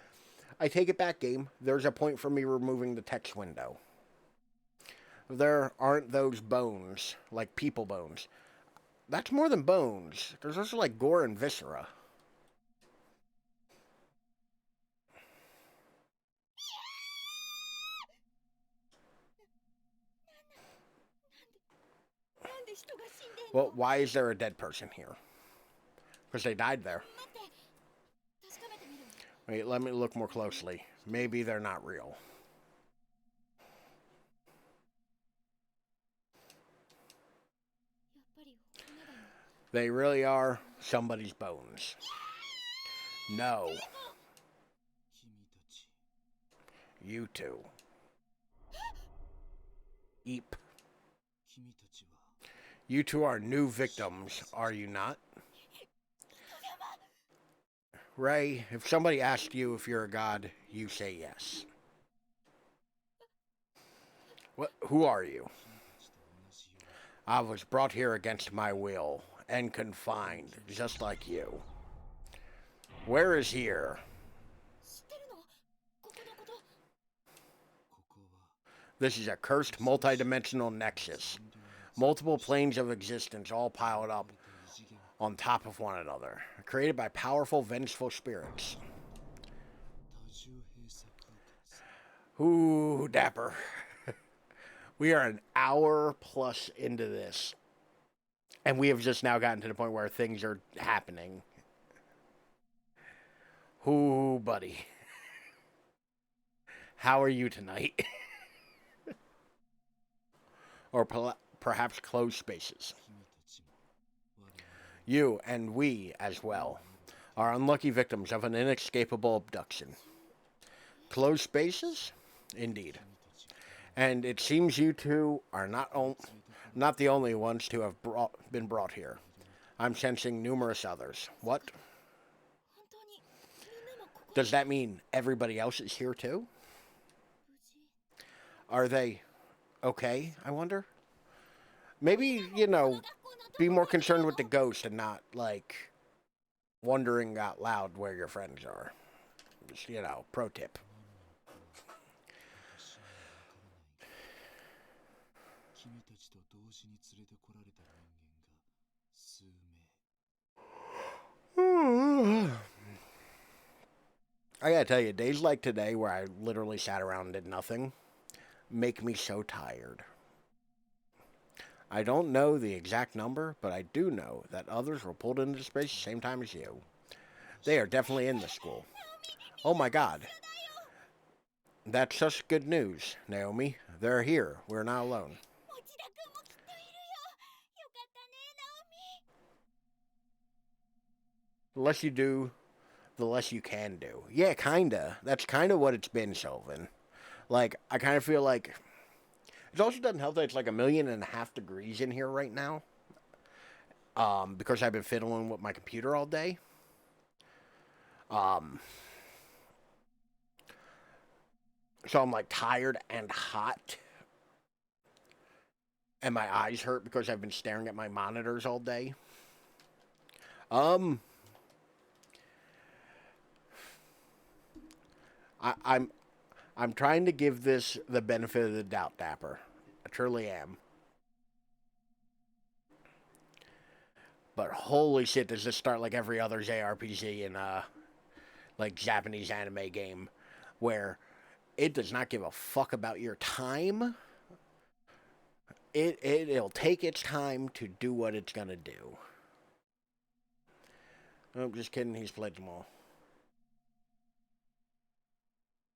I take it back, game. There's a point for me removing the text window. There aren't those bones, like people bones. That's more than bones. There's also like gore and viscera. Well, why is there a dead person here? Because they died there. Wait, let me look more closely. Maybe they're not real. They really are somebody's bones. No. You two. Eep. You two are new victims, are you not? Ray, if somebody asks you if you're a god, you say yes. What? Who are you? I was brought here against my will and confined, just like you. Where is here? This is a cursed multidimensional nexus. Multiple planes of existence all piled up on top of one another, created by powerful, vengeful spirits. Ooh, dapper. We are an hour plus into this, and we have just now gotten to the point where things are happening. Ooh, buddy. How are you tonight? Or perhaps closed spaces. You and we as well are unlucky victims of an inescapable abduction. Closed spaces? Indeed. And it seems you two are not the only ones to have been brought here. I'm sensing numerous others. What? 本当にみんなもここ Does that mean everybody else is here too? 無事 Are they okay, I wonder? Maybe, you この know, 学校のど be こ more から来た concerned の with the ghost and not, like, wondering out loud where your friends are. Just, you know, pro tip. 君たちと同時に連れてこられた人間が数名 I gotta tell you, days like today where I literally sat around and did nothing make me so tired. I don't know the exact number, but I do know that others were pulled into space the same time as you. They are definitely in the school. Oh my god. That's such good news, Naomi. They're here. We're not alone. 持田君もきっといるよよかったねナオミ The less you do, the less you can do. Yeah, kinda. That's kinda what it's been, Sylvan. Like, I kind of feel like... It also doesn't help that it's like 1.5 million degrees in here right now. Because I've been fiddling with my computer all day. So I'm like tired and hot. And my eyes hurt because I've been staring at my monitors all day. I'm trying to give this the benefit of the doubt, Dapper. I truly am. But holy shit, does this start like every other JRPG in like Japanese anime game, where it does not give a fuck about your time. It'll take its time to do what it's gonna do. I'm just kidding. He's played them all.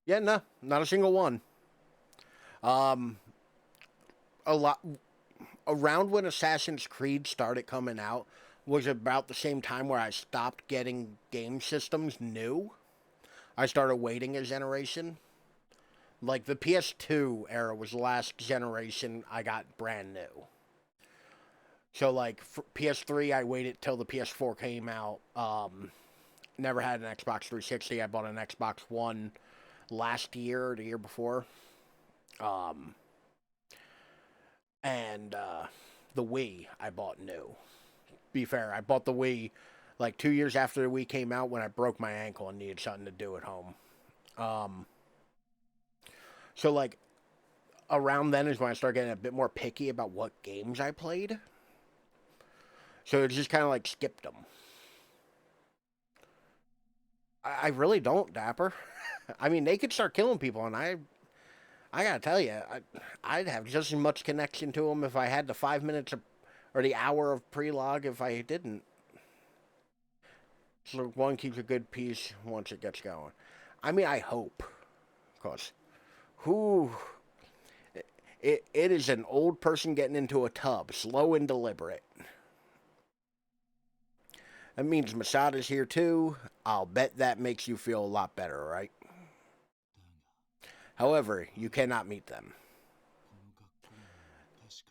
Yeah, no, not a single one. A lot around when Assassin's Creed started coming out was about the same time where I stopped getting game systems new. I started waiting a generation. Like the PS2 era was the last generation I got brand new. So like for PS3, I waited till the PS4 came out. Never had an Xbox 360. I bought an Xbox One last year or the year before. And the Wii I bought new. Be fair, I bought the Wii like 2 years after the Wii came out when I broke my ankle and needed something to do at home. So like around then is when I started getting a bit more picky about what games I played. So it just kind of like skipped them. I really don't, Dapper. I mean, they could start killing people, and I gotta tell you, I'd have just as much connection to them if I had the 5 minutes or the hour of pre-log if I didn't. So one keeps a good piece once it gets going. I mean, I hope, because it is an old person getting into a tub, slow and deliberate. That means Masada's here too. I'll bet that makes you feel a lot better, right? However, you cannot meet them.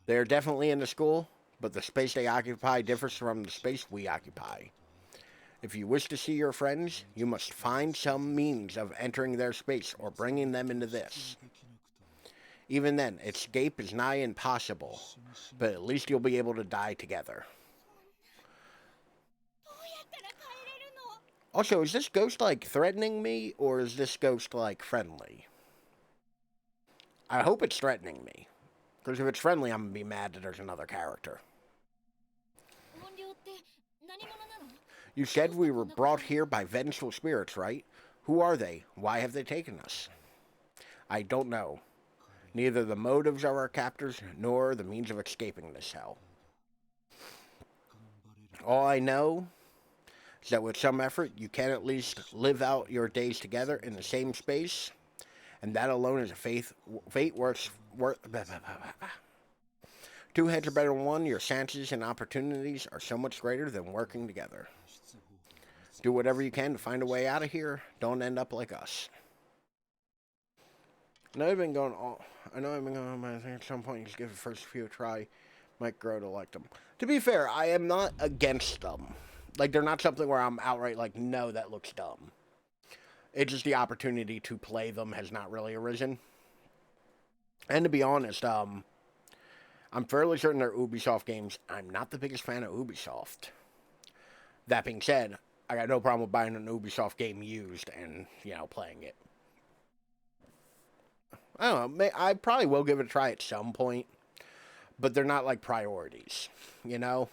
They are definitely in the school, but the space they occupy differs from the space we occupy. If you wish to see your friends, you must find some means of entering their space or bringing them into this. Even then, escape is nigh impossible, but at least you'll be able to die together. どうやったら帰れるの Also, is this ghost, like, threatening me, or is this ghost, like, friendly? I hope it's threatening me. Because if it's friendly, I'm gonna be mad that there's another character. 怨霊って何者なの You said we were brought here by vengeful spirits, right? Who are they? Why have they taken us? I don't know. Neither the motives of our captors, nor the means of escaping this hell. All I know is that with some effort, you can at least live out your days together in the same space, And that alone is a fate worth. Two heads are better than one. Your chances and opportunities are so much greater than working together. Do whatever you can to find a way out of here. Don't end up like us. I know I've been going on, but I think at some point you just give the first few a try. Might grow to like them. To be fair, I am not against them. Like, they're not something where I'm outright like, no, that looks dumb. It's just the opportunity to play them has not really arisen. And to be honest, I'm fairly certain they're Ubisoft games. I'm not the biggest fan of Ubisoft. That being said, I got no problem with buying an Ubisoft game used and, playing it. I don't know. I probably will give it a try at some point. But they're not, like, priorities, Like,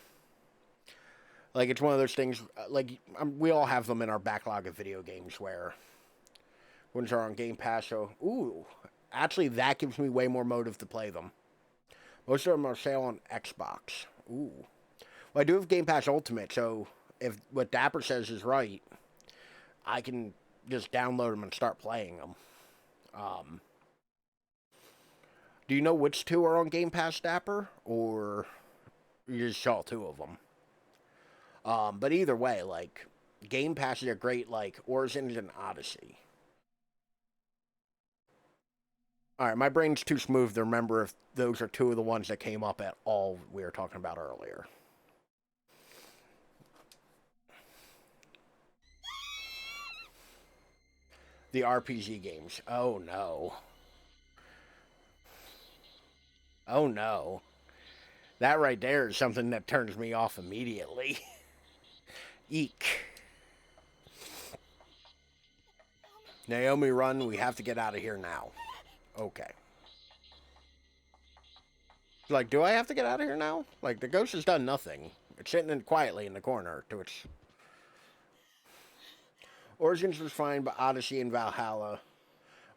it's one of those things, like, we all have them in our backlog of video games where ones are on Game Pass, so, actually, that gives me way more motive to play them. Most of them are sale on Xbox. Well, I do have Game Pass Ultimate, so if what Dapper says is right, I can just download them and start playing them. Do you know which two are on Game Pass, Dapper? Or you just saw two of them? But either way, like, Game Pass is a great, like, Origins and Odyssey. Alright, my brain's too smooth to remember if those are two of the ones that came up at all we were talking about earlier. The RPG games. Oh, no. Oh, no. That right there is something that turns me off immediately. Eek. Naomi, run. We have to get out of here now. Okay. Like, do I have to get out of here now? Like, the ghost has done nothing. It's sitting quietly in the corner to its... Origins was fine, but Odyssey and Valhalla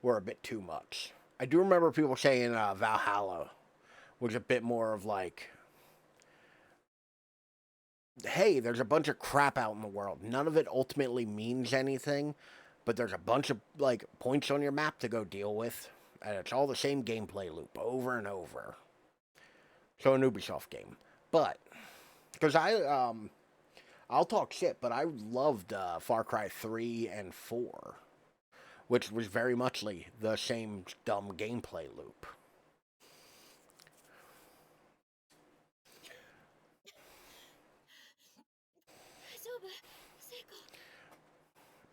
were a bit too much. I do remember people saying Valhalla was a bit more of like, hey, there's a bunch of crap out in the world. None of it ultimately means anything, but there's a bunch of, like, points on your map to go deal with, and it's all the same gameplay loop over and over. So an Ubisoft game. But, because I'll talk shit, but I loved Far Cry 3 and 4, which was very much the same dumb gameplay loop.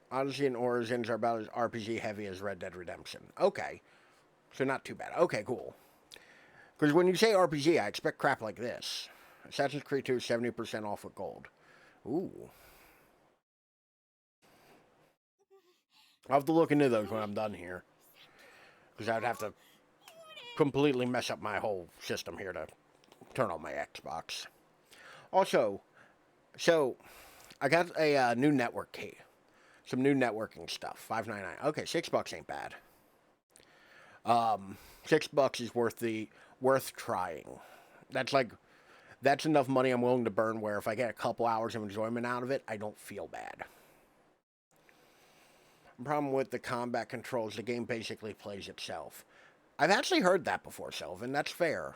Odyssey and Origins are about as RPG heavy as Red Dead Redemption. Okay. So not too bad. Okay, cool. Because when you say RPG, I expect crap like this. Assassin's Creed 2 is 70% off with gold. Ooh. I'll have to look into those when I'm done here. Because I'd have to completely mess up my whole system here to turn on my Xbox. Also, so I got a new network key. Some new networking stuff. $5.99. Okay, $6 ain't bad. $6 is worth trying. That's enough money I'm willing to burn where if I get a couple hours of enjoyment out of it, I don't feel bad. The problem with the combat controls, the game basically plays itself. I've actually heard that before, Sylvan. That's fair.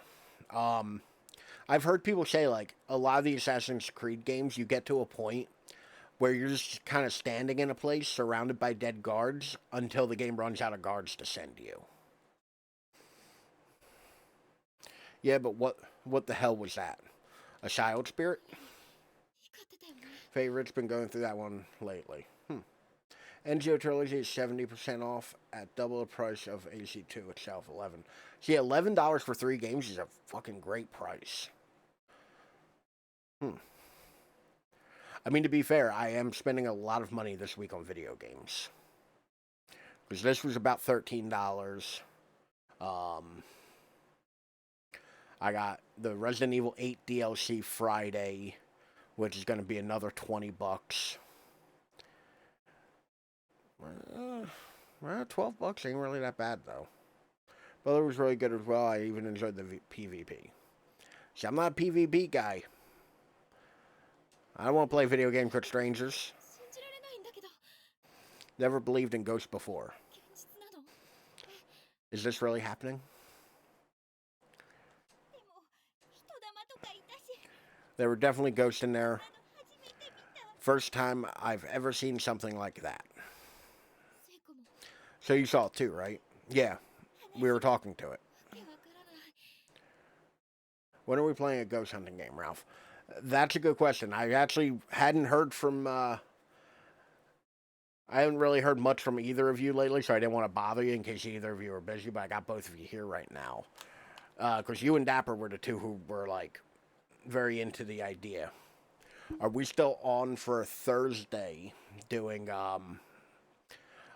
I've heard people say, like, a lot of the Assassin's Creed games, you get to a point where you're just kind of standing in a place surrounded by dead guards until the game runs out of guards to send you. Yeah, but what the hell was that? A child spirit? Favorite's been going through that one lately. NGO Trilogy is 70% off at double the price of AC2 itself, $11. See, $11 for 3 games is a fucking great price. I mean, to be fair, I am spending a lot of money this week on video games. Because this was about $13. I got the Resident Evil 8 DLC Friday, which is going to be another $20. Well, $12 ain't really that bad, though. But it was really good as well. I even enjoyed the PvP. See, I'm not a PvP guy. I don't want to play video games with strangers. Never believed in ghosts before. Is this really happening? でも人玉とかいたし There were definitely ghosts in あ there. の初めて見た First time I've ever seen something like that. 聖子も So you saw it too, right? Yeah, we were talking to it. わけわからない When are we playing a ghost hunting game, Ralph? That's a good question. I actually hadn't heard from. I haven't really heard much from either of you lately, so I didn't want to bother you in case either of you were busy. But I got both of you here right now, because you and Dapper were the two who were like very into the idea. Are we still on for Thursday doing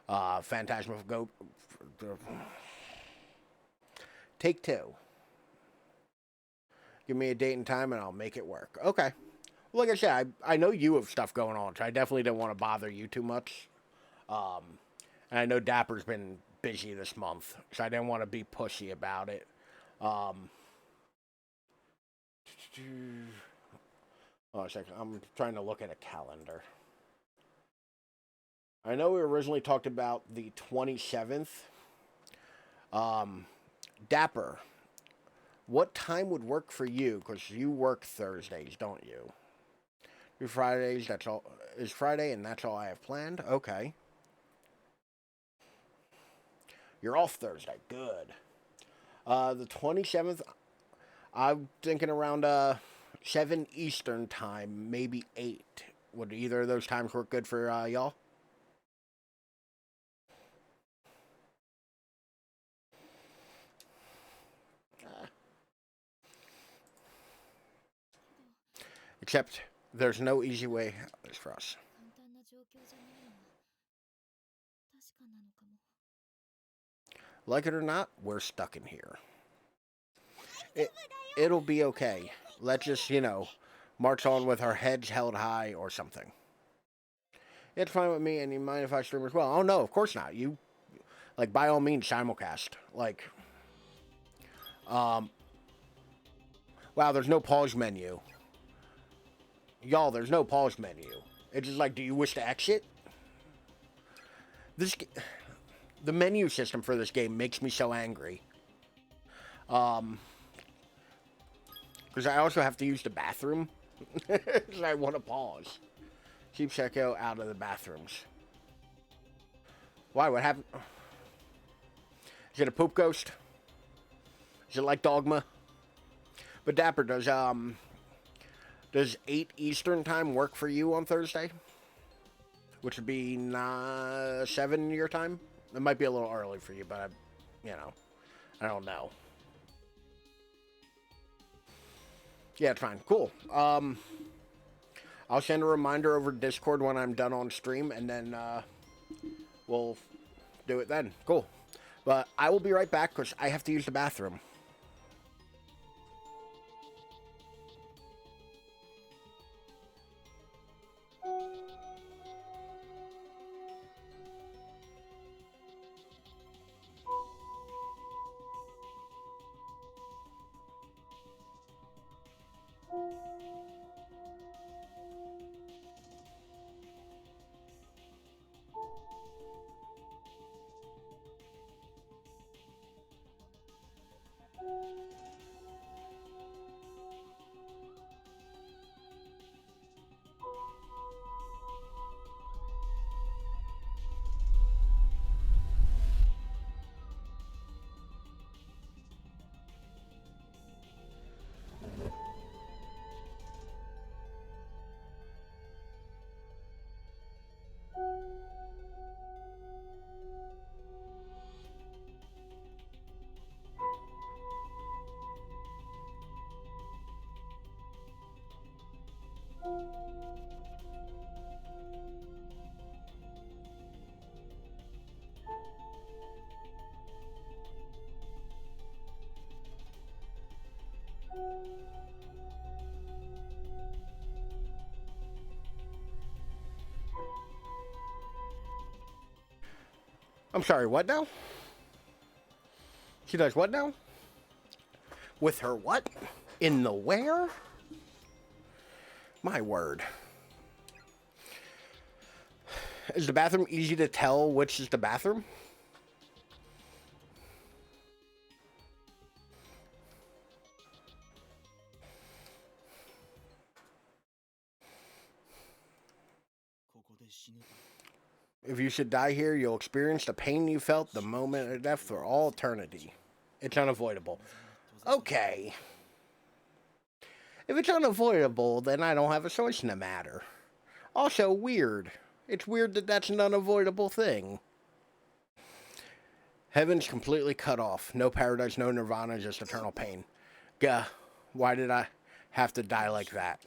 Phantasmal Take Two? Give me a date and time and I'll make it work. Okay. Well, like I said, I know you have stuff going on, so I definitely didn't want to bother you too much. And I know Dapper's been busy this month, so I didn't want to be pushy about it. Oh, a second. I'm trying to look at a calendar. I know we originally talked about the 27th. Dapper, what time would work for you? Because you work Thursdays, don't you? Your Fridays, that's all. Is Friday, and that's all I have planned? Okay. You're off Thursday. Good. The 27th, I'm thinking around 7 Eastern time, maybe 8. Would either of those times work good for y'all? Except there's no easy way out of this for us. 簡単な状況じゃないのは確かなのかも Like it or not, we're stuck in here. It'll be okay. Let's just, march on with our heads held high or something. It's fine with me, and you mind if I stream as well? Oh, no, of course not. You, by all means, simulcast. Wow, there's no pause menu. Y'all, there's no pause menu. It's just do you wish to exit? The menu system for this game makes me so angry. Because I also have to use the bathroom. So I want to pause. Keep Sheko out of the bathrooms. Why? What happened? Is it a poop ghost? Is it like Dogma? But Dapper, does 8 Eastern time work for you on Thursday? Which would be 7 your time? It might be a little early for you, but I don't know. Yeah, it's fine. Cool. I'll send a reminder over Discord when I'm done on stream, and then we'll do it then. Cool. But I will be right back because I have to use the bathroom. I'm sorry, what now? She does what now? With her what? In the where? My word. Is the bathroom easy to tell which is the bathroom? 死ぬと If you should die here, you'll experience the pain you felt the moment of death for all eternity. It's unavoidable. Okay. If it's unavoidable, then I don't have a choice in the matter. Also, weird. It's weird that that's an unavoidable thing. Heaven's completely cut off. No paradise, no nirvana, just eternal pain. Gah, why did I have to die like that?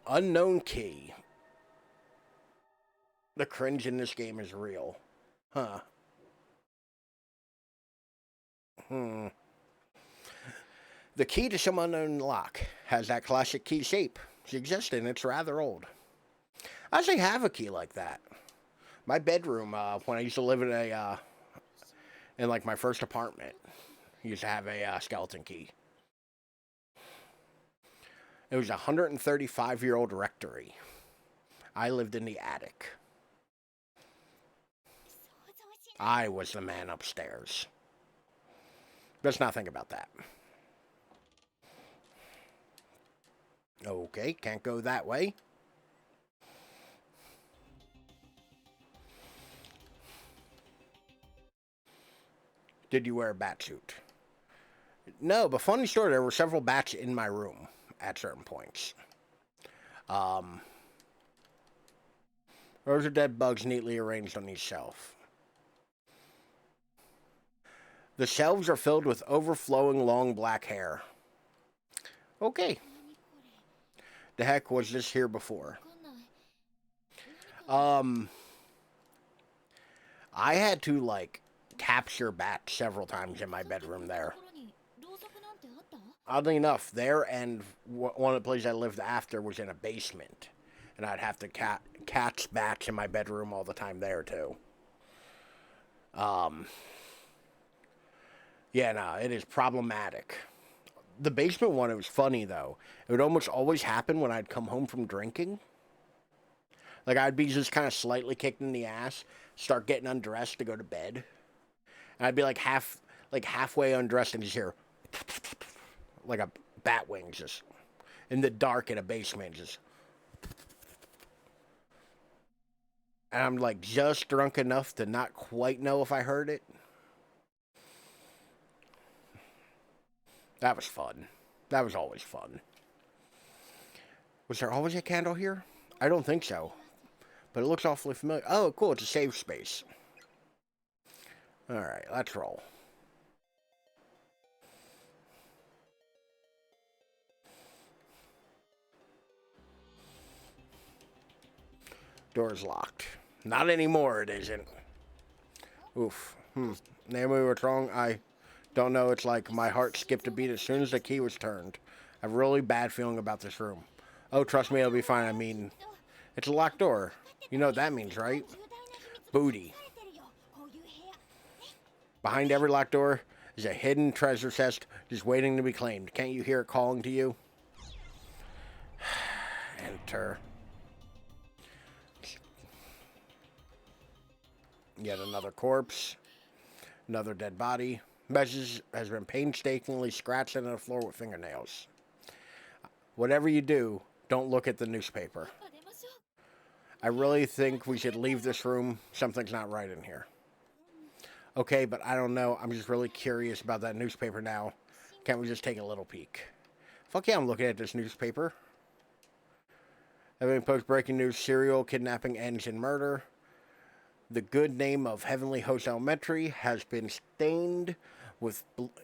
Unknown key. The cringe in this game is real. Huh. The key to some unknown lock has that classic key shape. It's existing. It's rather old. I actually have a key like that. My bedroom, when I used to live in like my first apartment, used to have a skeleton key. It was a 135-year-old rectory. I lived in the attic. I was the man upstairs. Let's not think about that. Okay, can't go that way. Did you wear a bat suit? No, but funny story, there were several bats in my room at certain points. Rows of dead bugs neatly arranged on each shelf. The shelves are filled with overflowing long black hair. Okay. The heck was this here before? I had to, like, capture bats several times in my bedroom there. Oddly enough, there and one of the places I lived after was in a basement. And I'd have to catch bats in my bedroom all the time there, too. Yeah, no, it is problematic. The basement one, it was funny, though. It would almost always happen when I'd come home from drinking. Like, I'd be just kind of slightly kicked in the ass, start getting undressed to go to bed. And I'd be like halfway undressed and just hear like a bat wing just in the dark in a basement just. And I'm like just drunk enough to not quite know if I heard it. That was fun. That was always fun. Was there always a candle here? I don't think so. But it looks awfully familiar. Oh, cool. It's a safe space. Alright, let's roll. Door's locked. Not anymore, it isn't. Oof. Naomi, what's wrong? I don't know. It's like my heart skipped a beat as soon as the key was turned. I have a really bad feeling about this room. Oh, trust me, it'll be fine. I mean, it's a locked door. You know what that means, right? Booty. Behind every locked door is a hidden treasure chest just waiting to be claimed. Can't you hear it calling to you? Enter. Yet another corpse. Another dead body. Message has been painstakingly scratched into the floor with fingernails. Whatever you do, don't look at the newspaper. I really think we should leave this room. Something's not right in here. Okay, but I don't know. I'm just really curious about that newspaper now. Can't we just take a little peek? Fuck yeah, I'm looking at this newspaper. Having post breaking news, serial kidnapping ends in murder. The good name of Heavenly Host Elementary has been stained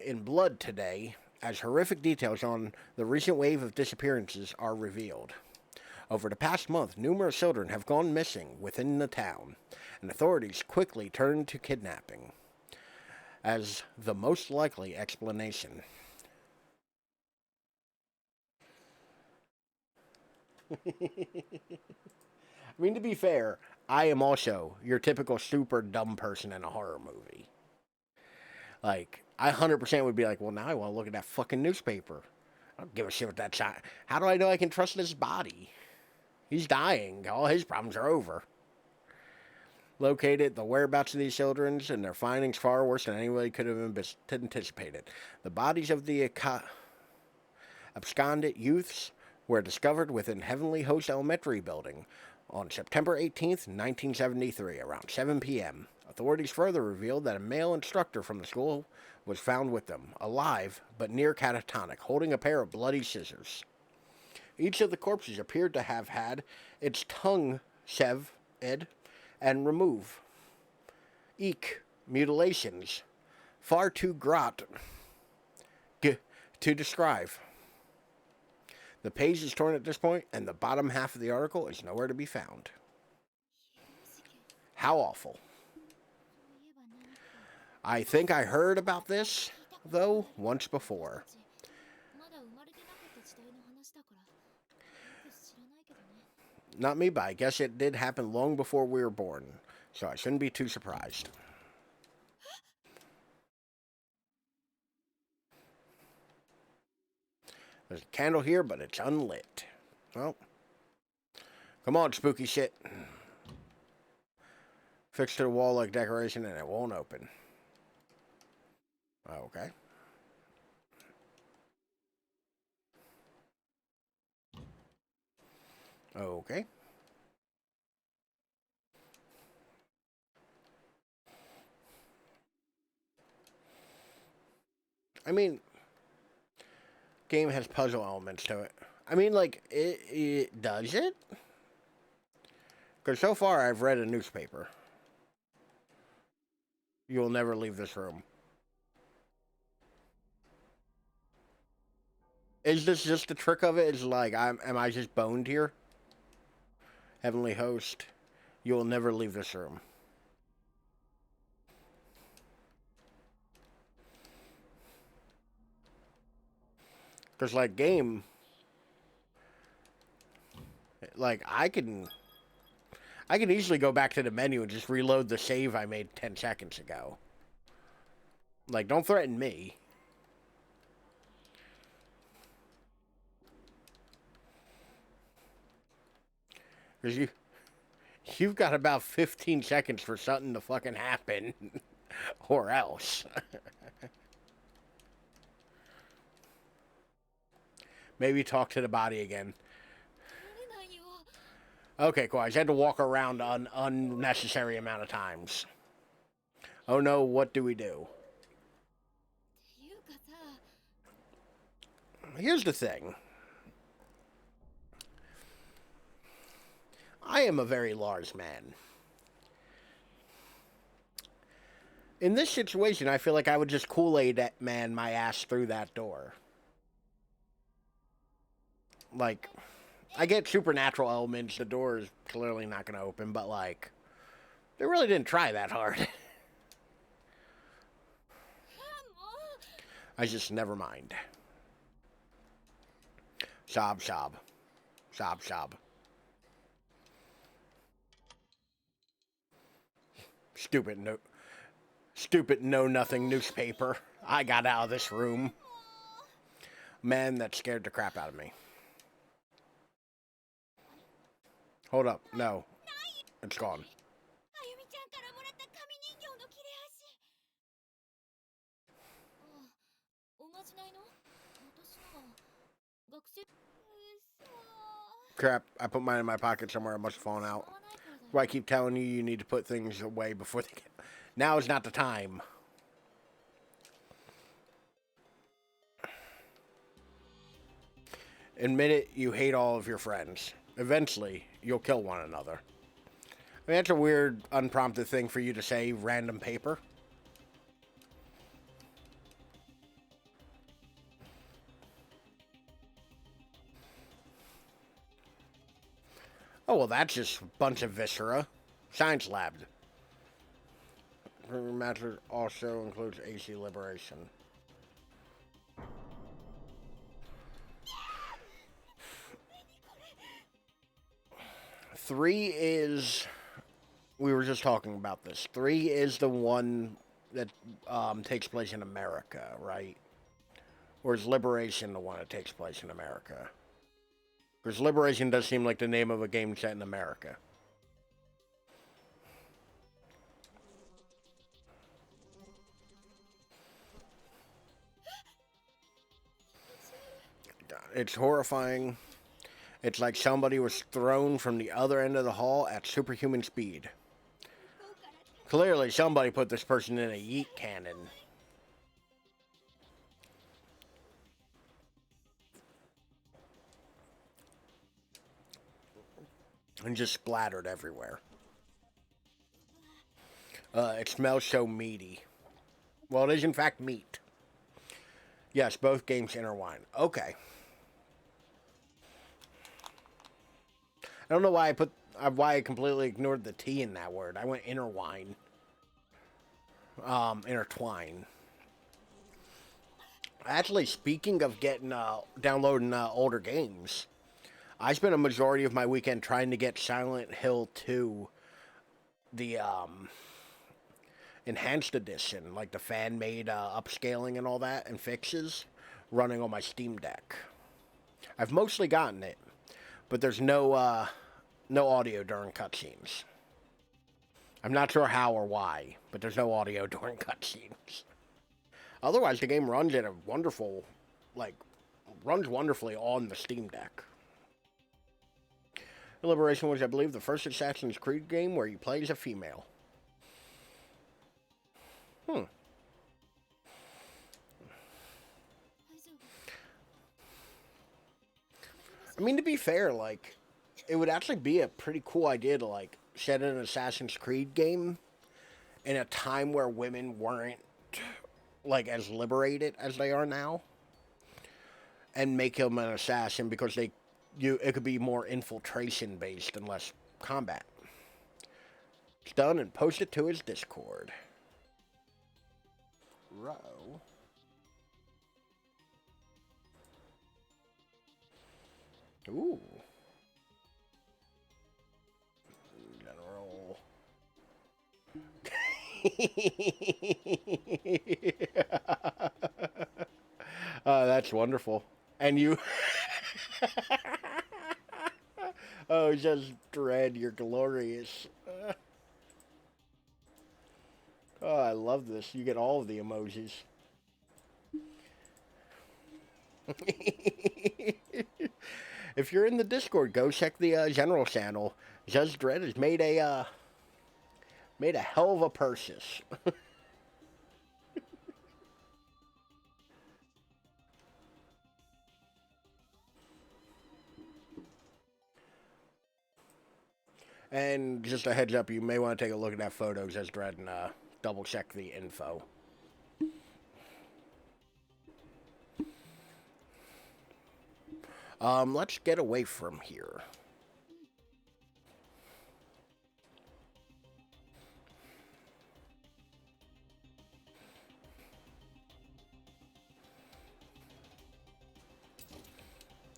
in blood today as horrific details on the recent wave of disappearances are revealed. Over the past month, numerous children have gone missing within the town, and authorities quickly turned to kidnapping as the most likely explanation. I mean, to be fair, I am also your typical super dumb person in a horror movie. Like, I 100% would be like, well, now I want to look at that fucking newspaper. I don't give a shit what that shot. How do I know I can trust this body? He's dying. All his problems are over. Located the whereabouts of these children and their findings far worse than anybody could have anticipated. The bodies of the absconded youths were discovered within Heavenly Host Elementary Building on September 18th, 1973, around 7 p.m. Authorities further revealed that a male instructor from the school was found with them, alive but near catatonic, holding a pair of bloody scissors. Each of the corpses appeared to have had its tongue severed and removed. Eek, mutilations, far too grot to describe. The page is torn at this point, and the bottom half of the article is nowhere to be found. How awful. I think I heard about this, though, once before. Not me, but I guess it did happen long before we were born, so I shouldn't be too surprised. There's a candle here, but it's unlit. Well, come on, spooky shit. Fixed to the wall like decoration, and it won't open. Okay. Okay. I mean, game has puzzle elements to it. I mean, like, it does it? Because so far I've read a newspaper. You will never leave this room. Is this just the trick of it? Is like, am I just boned here? Heavenly Host, you will never leave this room. Because, like, game... Like, I can easily go back to the menu and just reload the save I made 10 seconds ago. Like, don't threaten me. Because you've got about 15 seconds for something to fucking happen. Or else. Maybe talk to the body again. Okay, cool. I just had to walk around an unnecessary amount of times. Oh no, what do we do? Here's the thing. I am a very large man. In this situation, I feel like I would just Kool-Aid man my ass through that door. Like, I get supernatural elements. The door is clearly not going to open, but, like, they really didn't try that hard. I just, never mind. Sob, sob. Sob, sob. Stupid know-nothing newspaper. I got out of this room. Man, that scared the crap out of me. Hold up. No. It's gone. Crap. I put mine in my pocket somewhere. It must have fallen out. Why I keep telling you you need to put things away before they get... Now is not the time. Admit it, you hate all of your friends. Eventually, you'll kill one another. I mean, that's a weird, unprompted thing for you to say, random paper. Oh, well, that's just a bunch of viscera. Science lab. Matter also includes AC liberation. Three is... We were just talking about this. 3 is the one that takes place in America, right? Or is Liberation the one that takes place in America? Because Liberation does seem like the name of a game set in America. It's horrifying. It's like somebody was thrown from the other end of the hall at superhuman speed. Clearly, somebody put this person in a yeet cannon. And just splattered everywhere. It smells so meaty. Well, it is in fact meat. Yes, both games intertwine. Okay. I don't know why I completely ignored the T in that word. I went intertwine. Intertwine. Actually, speaking of downloading older games, I spent a majority of my weekend trying to get Silent Hill 2, the enhanced edition, like the fan-made upscaling and all that, and fixes, running on my Steam Deck. I've mostly gotten it, but there's no audio during cutscenes. I'm not sure how or why, but there's no audio during cutscenes. Otherwise, the game runs at a wonderful, runs wonderfully on the Steam Deck. Liberation was, I believe, the first Assassin's Creed game where you play as a female. I mean, to be fair, it would actually be a pretty cool idea to, set an Assassin's Creed game in a time where women weren't, as liberated as they are now. And make him an assassin because it could be more infiltration based and less combat. It's done and posted to his Discord. Row. Ooh. General. That's wonderful. And you... Oh, just dread, you're glorious. Oh, I love this. You get all of the emojis. If you're in the Discord, go check the general channel. Judge Dredd has made a hell of a purchase. And just a heads up, you may want to take a look at that photo, Judge Dredd, and double check the info. Let's get away from here.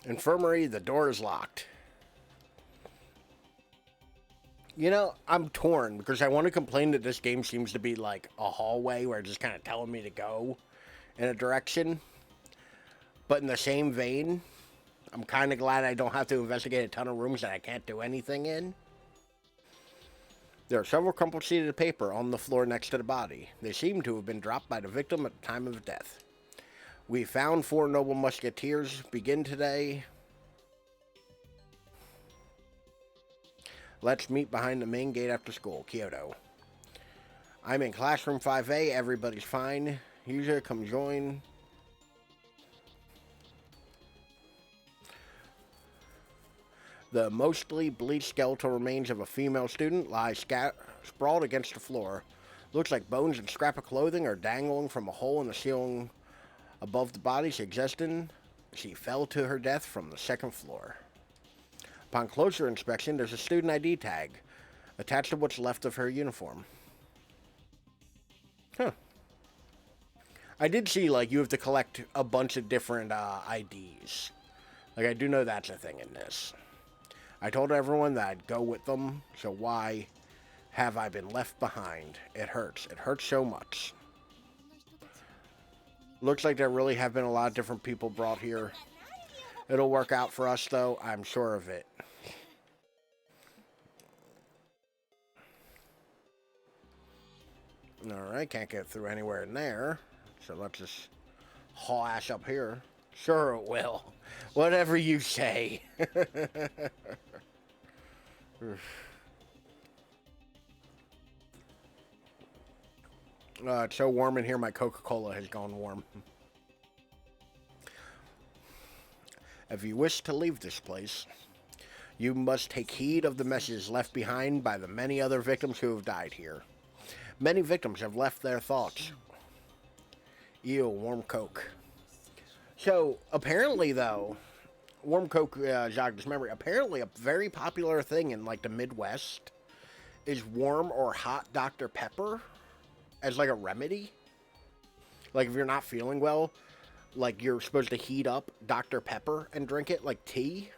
Infirmary, the door is locked. You know, I'm torn because I want to complain that this game seems to be like a hallway where it's just kind of telling me to go in a direction. But in the same vein, I'm kind of glad I don't have to investigate a ton of rooms that I can't do anything in. There are several crumpled sheets of paper on the floor next to the body. They seem to have been dropped by the victim at the time of death. We found 4 noble musketeers begin today. Let's meet behind the main gate after school, Kyoto. I'm in classroom 5A. Everybody's fine. User, come join. The mostly bleached skeletal remains of a female student lie sprawled against the floor. Looks like bones and scrap of clothing are dangling from a hole in the ceiling above the body, suggesting she fell to her death from the 2nd floor. Upon closer inspection, there's a student ID tag attached to what's left of her uniform. Huh. I did see, you have to collect a bunch of different IDs. I do know that's a thing in this. I told everyone that I'd go with them, so why have I been left behind? It hurts. It hurts so much. Looks like there really have been a lot of different people brought here. It'll work out for us, though. I'm sure of it. Alright, can't get through anywhere in there. So let's just haul ass up here. Sure it will. Whatever you say. It's so warm in here, my Coca-Cola has gone warm. If you wish to leave this place, you must take heed of the messages left behind by the many other victims who have died here. Many victims have left their thoughts. Ew, warm Coke. So, apparently, though, warm Coke jogged his memory. Apparently, a very popular thing in, like, the Midwest is warm or hot Dr. Pepper as, like, a remedy. Like, if you're not feeling well, like, you're supposed to heat up Dr. Pepper and drink it like tea.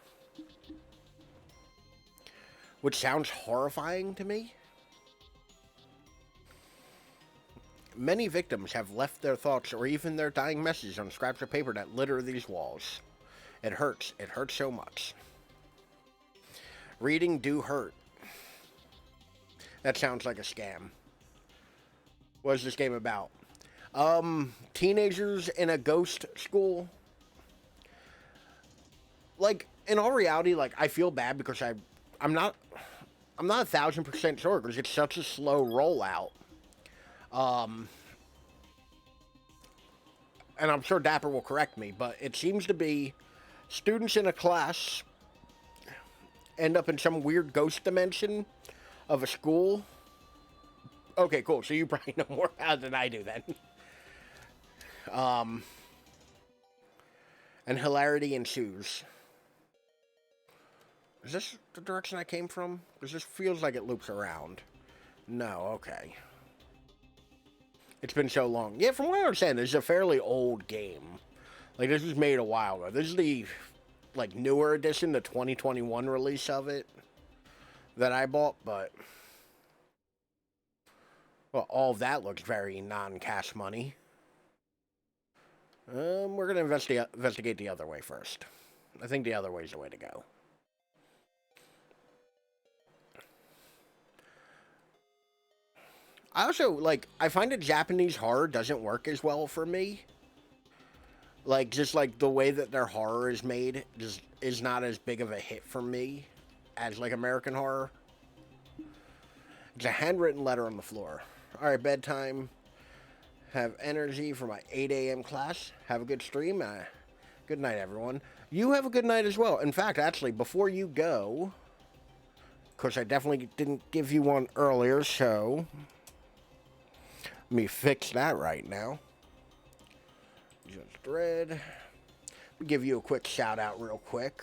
Which sounds horrifying to me. Many victims have left their thoughts or even their dying messages on scraps of paper that litter these walls. It hurts. It hurts so much. Reading do hurt. That sounds like a scam. What is this game about? Teenagers in a ghost school. Like, in all reality, like, I feel bad because I'm not 1,000% sure because it's such a slow rollout. And I'm sure Dapper will correct me, but it seems to be students in a class end up in some weird ghost dimension of a school. Okay, cool. So you probably know more about it than I do then. And hilarity ensues. Is this the direction I came from? Because this feels like it loops around. No, okay. It's been so long. Yeah, from what I understand, this is a fairly old game. Like, this was made a while ago. This is the, like, newer edition, the 2021 release of it that I bought, but... Well, all of that looks very non-cash money. We're going to investigate the other way first. I think the other way is the way to go. I also, like, I find that Japanese horror doesn't work as well for me. Like, just, like, the way that their horror is made just is not as big of a hit for me as, like, American horror. It's a handwritten letter on the floor. Alright, bedtime. Have energy for my 8 a.m. class. Have a good stream. Good night, everyone. You have a good night as well. In fact, actually, before you go, of course, I definitely didn't give you one earlier, so... Let me fix that right now. Judge Dredd. Let me give you a quick shout out real quick.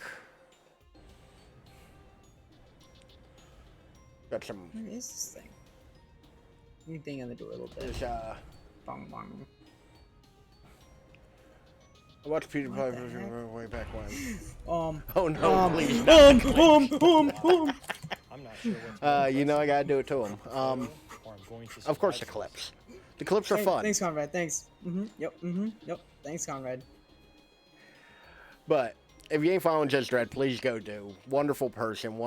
Got some... Where is this thing? Let me bang on the door a little bit. There's, Bong bong. I watched PewDiePie way back when. Oh no, please. I'm not sure what's you know I gotta do it to him. Of course the clips. The clips are fun. Thanks, Conrad. Thanks. Yep. Yep. Thanks, Conrad. But if you ain't following Judge Dredd, please go do. Wonderful person,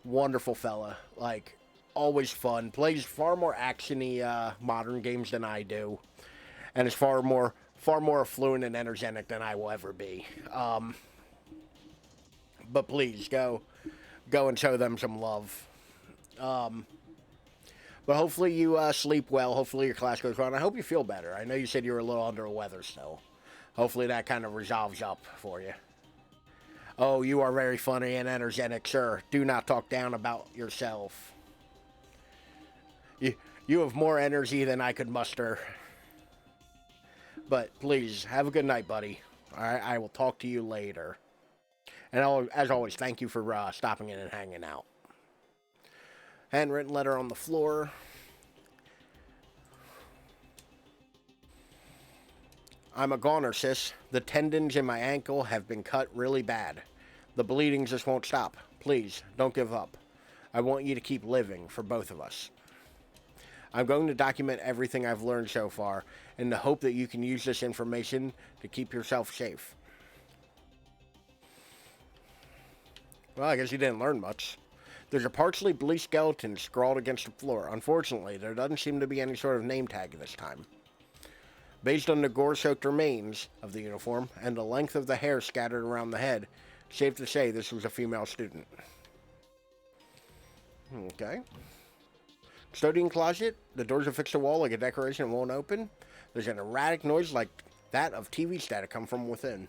wonderful fella. Like, always fun. Plays far more actiony modern games than I do, and is far more affluent and energetic than I will ever be. But please go and show them some love. But hopefully you sleep well. Hopefully your class goes well. And I hope you feel better. I know you said you were a little under the weather still. Hopefully that kind of resolves up for you. Oh, you are very funny and energetic, sir. Do not talk down about yourself. You have more energy than I could muster. But please, have a good night, buddy. All right, I will talk to you later. And as always, thank you for stopping in and hanging out. Handwritten letter on the floor. I'm a goner, sis. The tendons in my ankle have been cut really bad. The bleeding just won't stop. Please, don't give up. I want you to keep living for both of us. I'm going to document everything I've learned so far in the hope that you can use this information to keep yourself safe. Well, I guess you didn't learn much. There's a partially bleached skeleton scrawled against the floor. Unfortunately, there doesn't seem to be any sort of name tag this time. Based on the gore-soaked remains of the uniform and the length of the hair scattered around the head, safe to say this was a female student. Okay. Custodian closet. The doors are fixed to the wall like a decoration and won't open. There's an erratic noise like that of TV static come from within.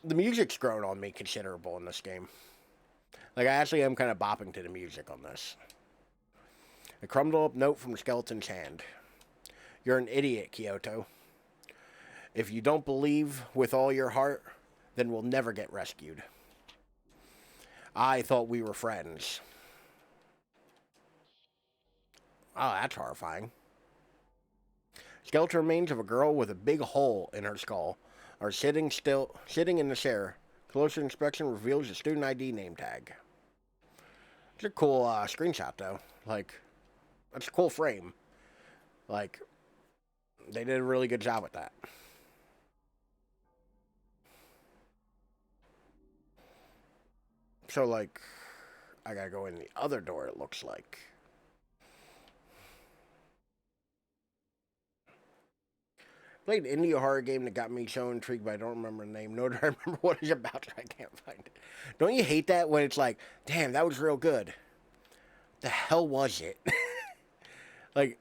The music's grown on me considerable in this game. Like, I actually am kind of bopping to the music on this. A crumbled up note from the skeleton's hand. You're an idiot, Kyoto. If you don't believe with all your heart, then we'll never get rescued. I thought we were friends. Oh, that's horrifying. Skeleton remains of a girl with a big hole in her skull are sitting in the chair. Closer inspection reveals a student ID name tag. It's a cool screenshot, though. Like, that's a cool frame. Like, they did a really good job with that. So, like, I gotta go in the other door, it looks like. Played an indie horror game that got me so intrigued, but I don't remember the name. Nor do I remember what it's about, so I can't find it. Don't you hate that when it's like, damn, that was real good? The hell was it? Like,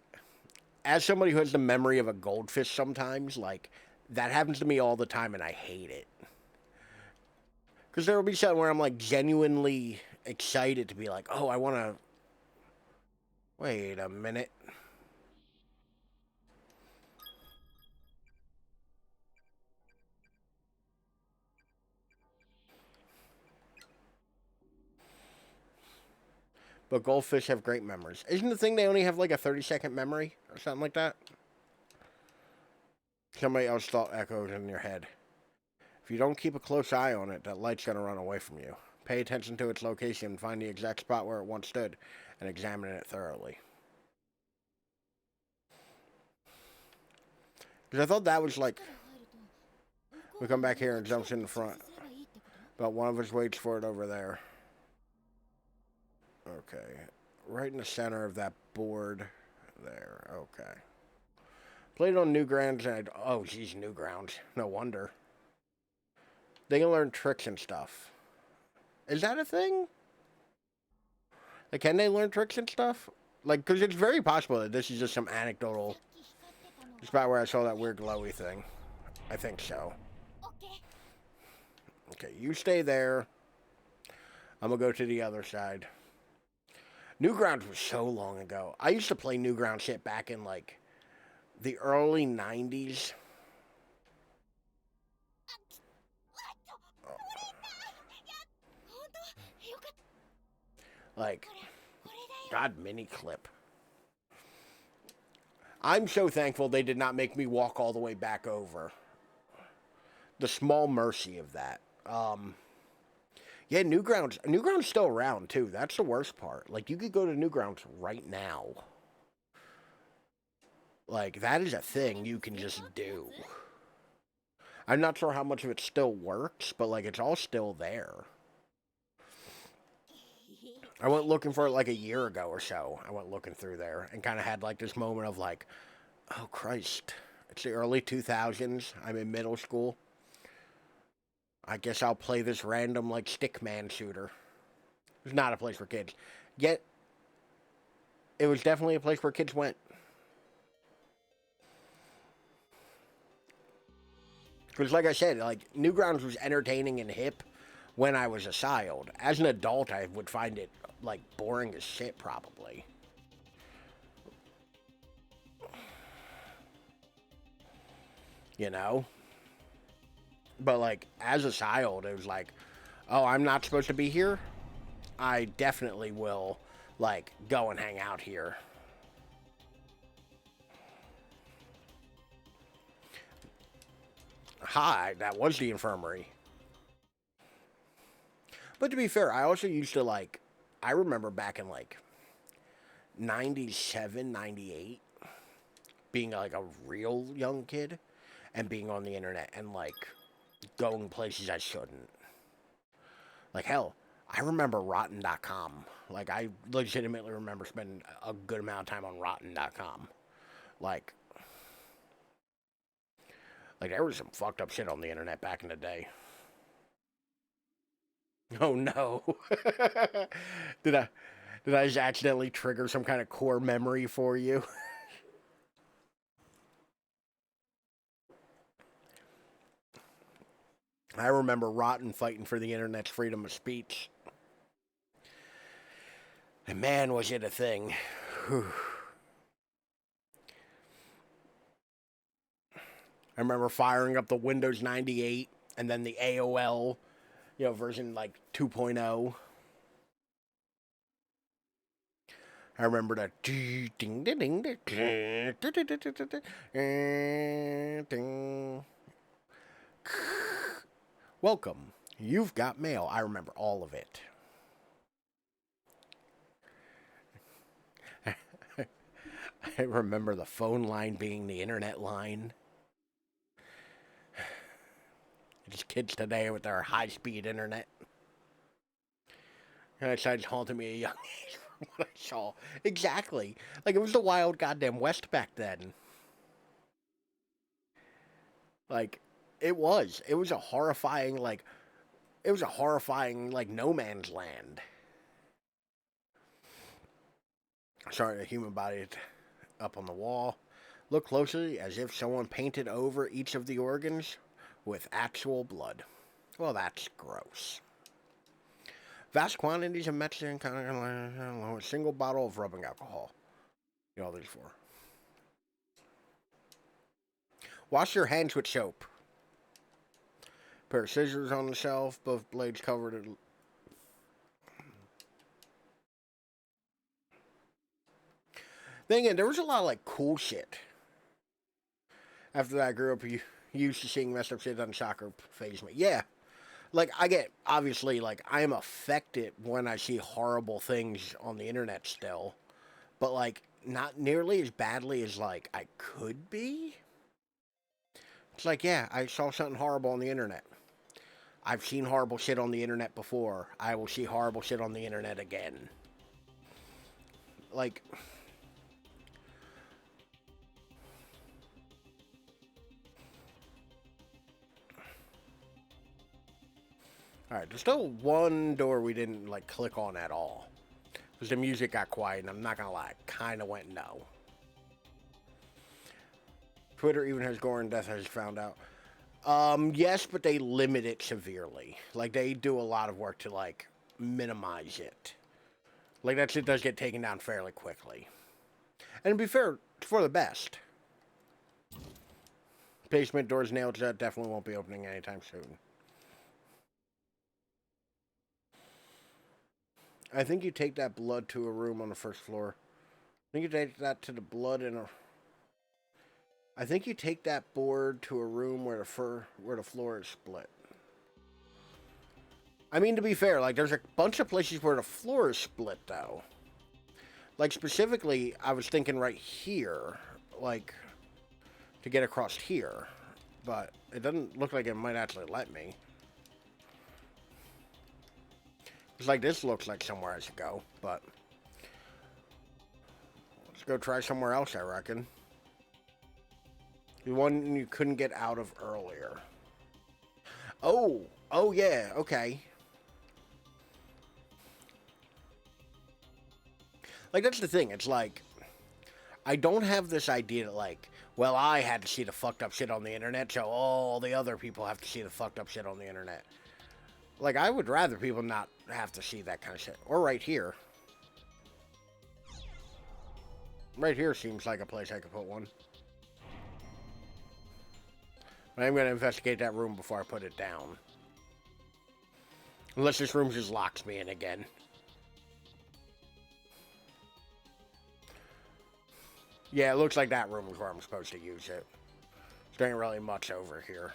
as somebody who has the memory of a goldfish sometimes, like, that happens to me all the time, and I hate it. Because there will be something where I'm, like, genuinely excited to be like, oh, I want to... Wait a minute. But goldfish have great memories. Isn't the thing they only have like a 30-second memory or something like that? Somebody else thought echoes in your head. If you don't keep a close eye on it, that light's going to run away from you. Pay attention to its location, find the exact spot where it once stood, and examine it thoroughly. Because I thought that was like... We come back here and jumps in the front. But one of us waits for it over there. Okay. Right in the center of that board there. Okay. Played on Newgrounds and oh, geez, Newgrounds. No wonder. They can learn tricks and stuff. Is that a thing? Like, can they learn tricks and stuff? Like, because it's very possible that this is just some anecdotal spot where I saw that weird glowy thing. I think so. Okay, you stay there. I'm gonna go to the other side. Newgrounds was so long ago. I used to play Newgrounds shit back in, like, the early 90s. Like, God, mini clip. I'm so thankful they did not make me walk all the way back over. The small mercy of that. Yeah, Newgrounds still around, too. That's the worst part. Like, you could go to Newgrounds right now. Like, that is a thing you can just do. I'm not sure how much of it still works, but, like, it's all still there. I went looking for it, like, a year ago or so. I went looking through there and kind of had, like, this moment of, like, oh, Christ. It's the early 2000s. I'm in middle school. I guess I'll play this random, like, stickman shooter. It's not a place for kids. Yet, it was definitely a place where kids went. Because, like I said, like, Newgrounds was entertaining and hip when I was a child. As an adult, I would find it, like, boring as shit, probably. You know? But, like, as a child, it was like, oh, I'm not supposed to be here? I definitely will, like, go and hang out here. Hi, that was the infirmary. But to be fair, I also used to, like, I remember back in, like, 97, 98, being, like, a real young kid and being on the internet and, like, going places I shouldn't. Like, hell, I remember Rotten.com. Like, I legitimately remember spending a good amount of time on Rotten.com. Like, there was some fucked up shit on the internet back in the day. Oh no. Did I just accidentally trigger some kind of core memory for you? I remember Rotten fighting for the internet's freedom of speech. And man, was it a thing. Whew. I remember firing up the Windows 98 and then the AOL, version like 2.0. I remember that ding ding ding ding. Welcome. You've got mail. I remember all of it. I remember the phone line being the internet line. Just kids today with their high-speed internet. And it started haunting me at a young age from what I saw. Exactly. Like, it was the wild goddamn West back then. Like, it was. It was a horrifying, like, no man's land. Sorry, a human body up on the wall. Look closely, as if someone painted over each of the organs with actual blood. Well, that's gross. Vast quantities of Mexican, a single bottle of rubbing alcohol. All these for. Wash your hands with soap. Pair of scissors on the shelf, both blades covered in. Then again, there was a lot of like cool shit. After that, I grew up used to seeing messed up shit on soccer phase me. Yeah. Like, I get, obviously, like, I am affected when I see horrible things on the internet still. But, like, not nearly as badly as, like, I could be. It's like, yeah, I saw something horrible on the internet. I've seen horrible shit on the internet before. I will see horrible shit on the internet again. Like... Alright, there's still one door we didn't, like, click on at all. Because the music got quiet, and I'm not gonna lie, kinda went no. Twitter even has gore and death, as found out. Yes, but they limit it severely. Like, they do a lot of work to, like, minimize it. Like, that shit does get taken down fairly quickly. And to be fair, it's for the best. Basement doors nailed shut, definitely won't be opening anytime soon. I think you take that blood to a room on the first floor. I think you take that to the blood in a... I think you take that board to a room where the floor is split. I mean, to be fair, like, there's a bunch of places where the floor is split, though. Like, specifically, I was thinking right here, like, to get across here. But it doesn't look like it might actually let me. It's like, this looks like somewhere I should go, but... Let's go try somewhere else, I reckon. The one you couldn't get out of earlier. Oh! Oh, yeah, okay. Like, that's the thing, it's like... I don't have this idea that, like... Well, I had to see the fucked up shit on the internet, so all the other people have to see the fucked up shit on the internet. Like, I would rather people not have to see that kind of shit. Or right here. Right here seems like a place I could put one. But I'm going to investigate that room before I put it down. Unless this room just locks me in again. Yeah, it looks like that room is where I'm supposed to use it. There ain't really much over here.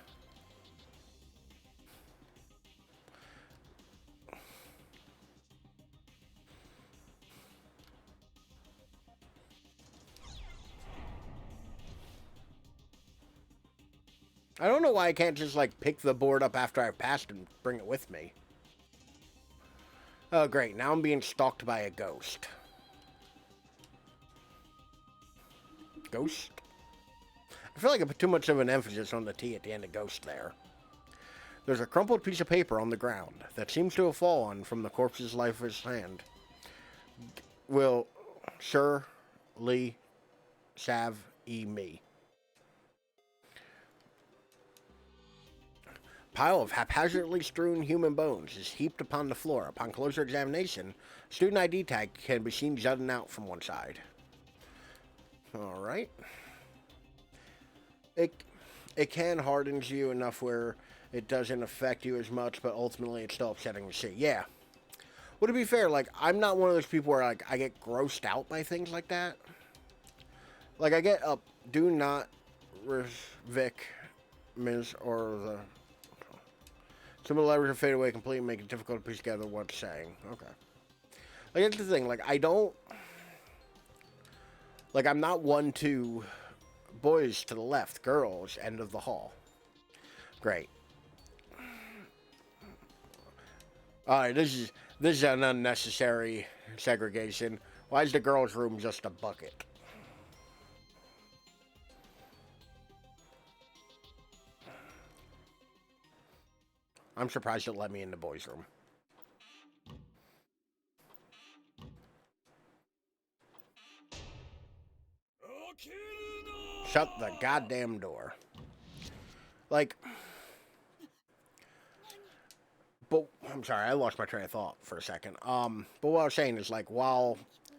I don't know why I can't just, like, pick the board up after I've passed and bring it with me. Oh, great. Now I'm being stalked by a ghost. Ghost? I feel like I put too much of an emphasis on the T at the end of ghost there. There's a crumpled piece of paper on the ground that seems to have fallen from the corpse's lifeless hand. Will Sir Lee Sav E me. Pile of haphazardly strewn human bones is heaped upon the floor. Upon closer examination, student ID tag can be seen jutting out from one side. Alright. It can harden you enough where it doesn't affect you as much, but ultimately it's still upsetting to see. Yeah. Well, to be fair, like, I'm not one of those people where, like, I get grossed out by things like that. Like, I get up, do not Vic, Ms. or the... Some of the letters are fade away completely, making it difficult to piece together what it's saying. Okay. Like, that's the thing. Like, I don't... Like, I'm not one to... Boys to the left, girls, end of the hall. Great. Alright, this is an unnecessary segregation. Why is the girls' room just a bucket? I'm surprised it let me in the boys' room. Shut the goddamn door. Like... But, I'm sorry, I lost my train of thought for a second. But what I was saying is, like, while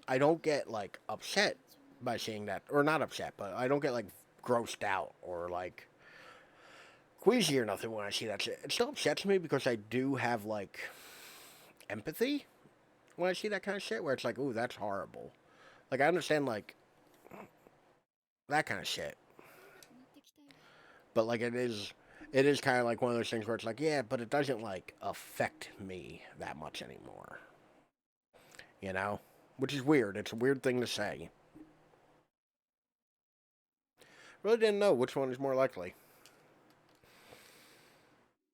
I don't get, like, upset by seeing that, or not upset, but I don't get, like, grossed out, or, like, queasy or nothing when I see that shit. It still upsets me because I do have, like, empathy when I see that kind of shit, where it's like, ooh, that's horrible. Like, I understand, like, that kind of shit. But, like, it is kind of like one of those things where it's like, yeah, but it doesn't, like, affect me that much anymore. You know? Which is weird. It's a weird thing to say. Really didn't know which one is more likely.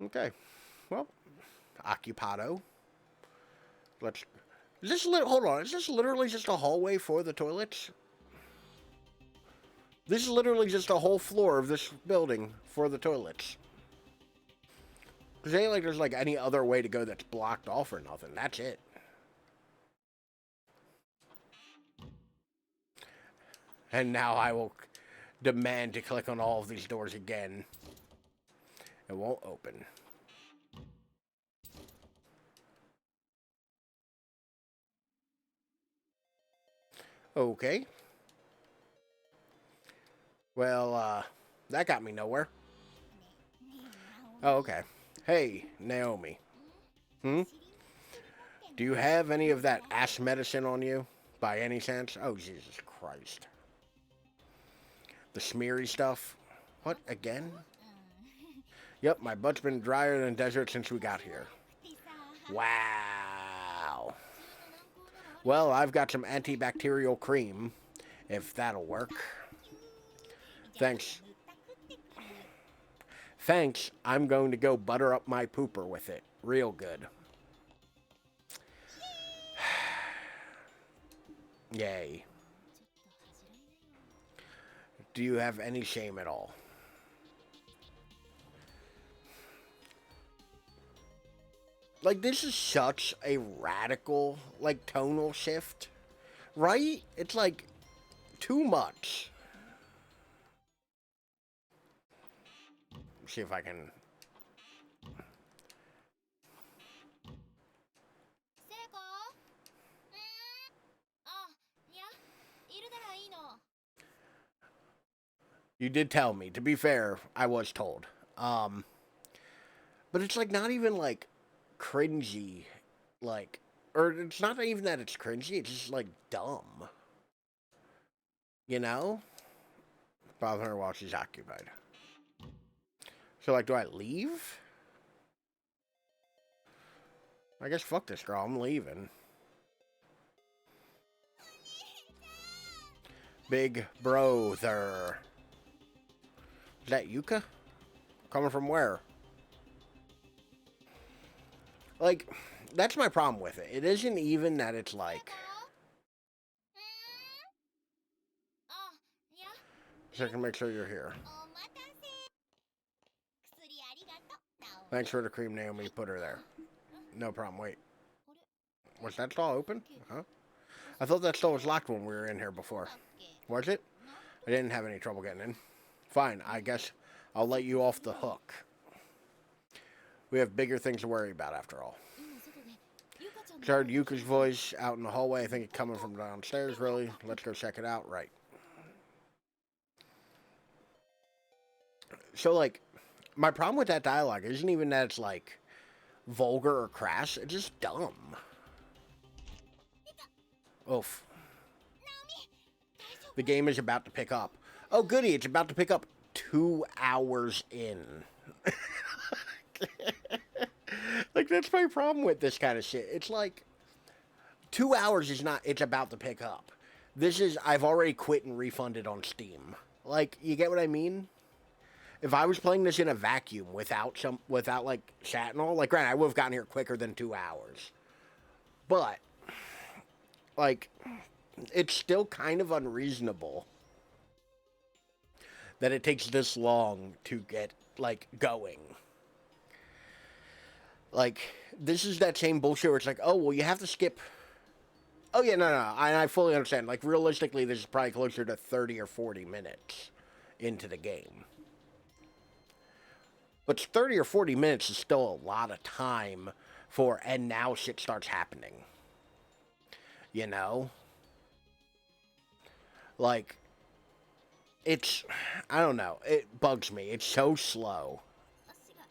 Okay. Well, occupado. Let's... hold on. Is this literally just a hallway for the toilets? This is literally just a whole floor of this building for the toilets. Because it ain't like there's, like, any other way to go that's blocked off or nothing. That's it. And now I will demand to click on all of these doors again. It won't open. Okay. Well, that got me nowhere. Oh, okay. Hey, Naomi. Do you have any of that ass medicine on you? By any chance? Oh, Jesus Christ. The smeary stuff? What, again? Yep, my butt's been drier than desert since we got here. Wow. Well, I've got some antibacterial cream, if that'll work. Thanks. Thanks, I'm going to go butter up my pooper with it. Real good. Yay. Do you have any shame at all? Like, this is such a radical, like, tonal shift. Right? It's, like, too much. See if I can... You did tell me. To be fair, I was told. But it's, like, not even, like, cringy. Like, or it's not even that it's cringy. It's just, like, dumb. You know? Bother her while she's occupied. So, like, do I leave? I guess fuck this girl. I'm leaving. Big brother. Is that Yuka? Coming from where? Like, that's my problem with it. It isn't even that it's like. あ、いや、 So I can make sure you're here. お待たせ。薬ありがとう。 Thanks for the cream, Naomi. Put her there. No problem. Wait. あれ Was that stall open? Huh? I thought that stall was locked when we were in here before. Was it? I didn't have any trouble getting in. Fine. I guess I'll let you off the hook. We have bigger things to worry about after all. 今外でゆかちゃんの Heard Yuka's voice out in the hallway. I think it's coming from downstairs, really. Let's go check it out. Right. So, like, my problem with that dialogue isn't even that it's, like, vulgar or crass. It's just dumb. Oof. The game is about to pick up. Oh, goody. It's about to pick up 2 hours in. Like, that's my problem with this kind of shit. It's like, 2 hours is not, it's about to pick up. This is, I've already quit and refunded on Steam. Like, you get what I mean? If I was playing this in a vacuum without like, chat and all, like, granted, I would have gotten here quicker than 2 hours. But, like, it's still kind of unreasonable that it takes this long to get, like, going. Like, this is that same bullshit where it's like, oh, well, you have to skip. Oh, yeah, no. I fully understand. Like, realistically, this is probably closer to 30 or 40 minutes into the game. But 30 or 40 minutes is still a lot of time for, and now shit starts happening. You know? Like, it's, I don't know. It bugs me. It's so slow. 足が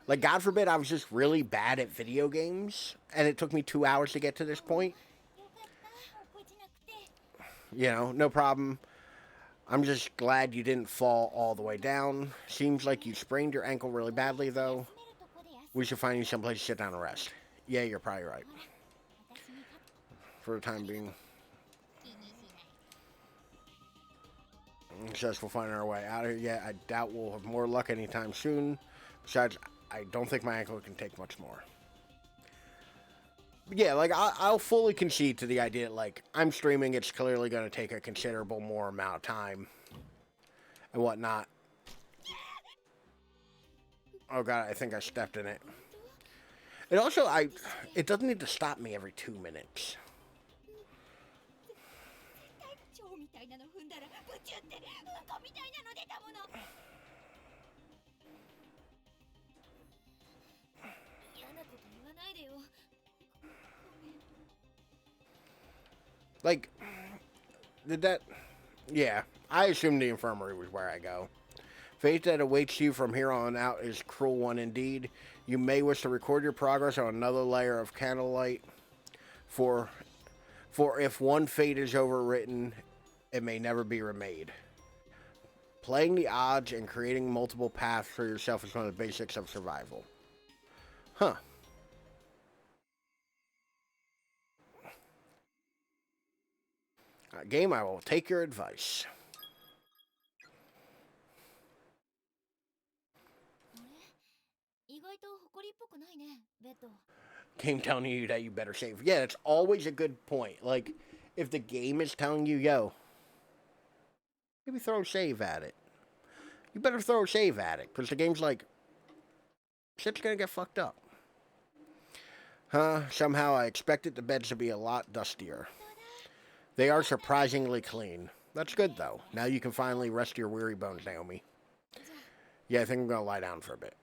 Like, God forbid I was just really bad at video games, and it took me 2 hours to get to this point. よかった落っこちなくて You know, no problem. I'm just glad you didn't fall all the way down. Seems like you sprained your ankle really badly, though. 休めるとこで休 We should find you someplace to sit down and rest. Yeah, you're probably right. 私に勝 For the time being. 気にしない It says we'll find our way out of here. Yeah, I doubt we'll have more luck anytime soon. Besides, I don't think my ankle can take much more. But yeah, like, I'll fully concede to the idea that, like, I'm streaming, it's clearly going to take a considerable more amount of time and whatnot. Oh god, I think I stepped in it. It also, it doesn't need to stop me every 2 minutes. 絶対蝶みたいなの踏んだらブチュってうんこみたいなの出たもの嫌なこと言わないでよ Like, did that... Yeah, I assumed the infirmary was where I go. Fate that awaits you from here on out is cruel one indeed. You may wish to record your progress on another layer of candlelight. For if one fate is overwritten, it may never be remade. Playing the odds and creating multiple paths for yourself is one of the basics of survival. Huh. Game, I will take your advice. あれ意外と誇りっぽくないねベッド Game telling you that you better save. Yeah, that's always a good point. Like, if the game is telling you, yo, maybe throw a save at it. You better throw a save at it. Because the game's like, shit's gonna get fucked up. Huh? Somehow I expected the beds to be a lot dustier. They are surprisingly clean. That's good, though. Now you can finally rest your weary bones, Naomi. Yeah, I think I'm gonna lie down for a bit.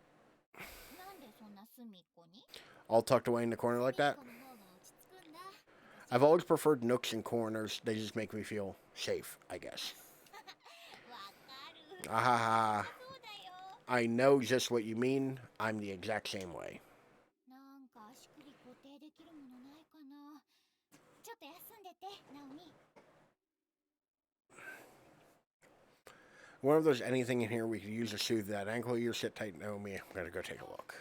なんでそんな隅っこに All tucked away in the corner like that? この方が落ち着くんだ I've always preferred nooks and corners. They just make me feel safe, I guess. わかる Ah, そうだよ I know just what you mean. I'm the exact same way. なんか足首固定できるものないかなちょっと休んでてナオミ One of those anything in here we could use to soothe that ankle. You sit tight, Naomi. I'm gonna go take a look.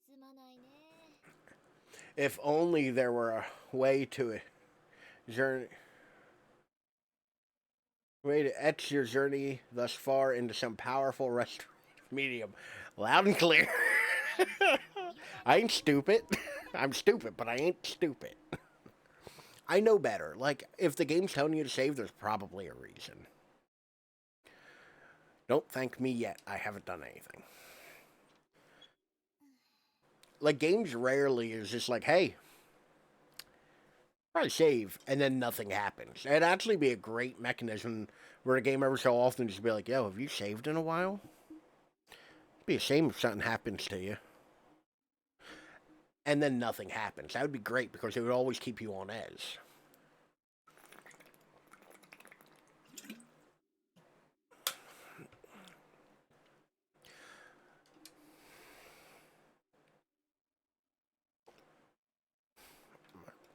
すまないね If only there were a way to journey, way to etch your journey thus far into some powerful restorative medium, loud and clear. I ain't stupid. I'm stupid, but I ain't stupid. I know better. Like, if the game's telling you to save, there's probably a reason. Don't thank me yet. I haven't done anything. Like, games rarely is just like, hey, probably save, and then nothing happens. It'd actually be a great mechanism where a game ever so often just be like, yo, have you saved in a while? It'd be a shame if something happens to you. And then nothing happens. That would be great because it would always keep you on edge.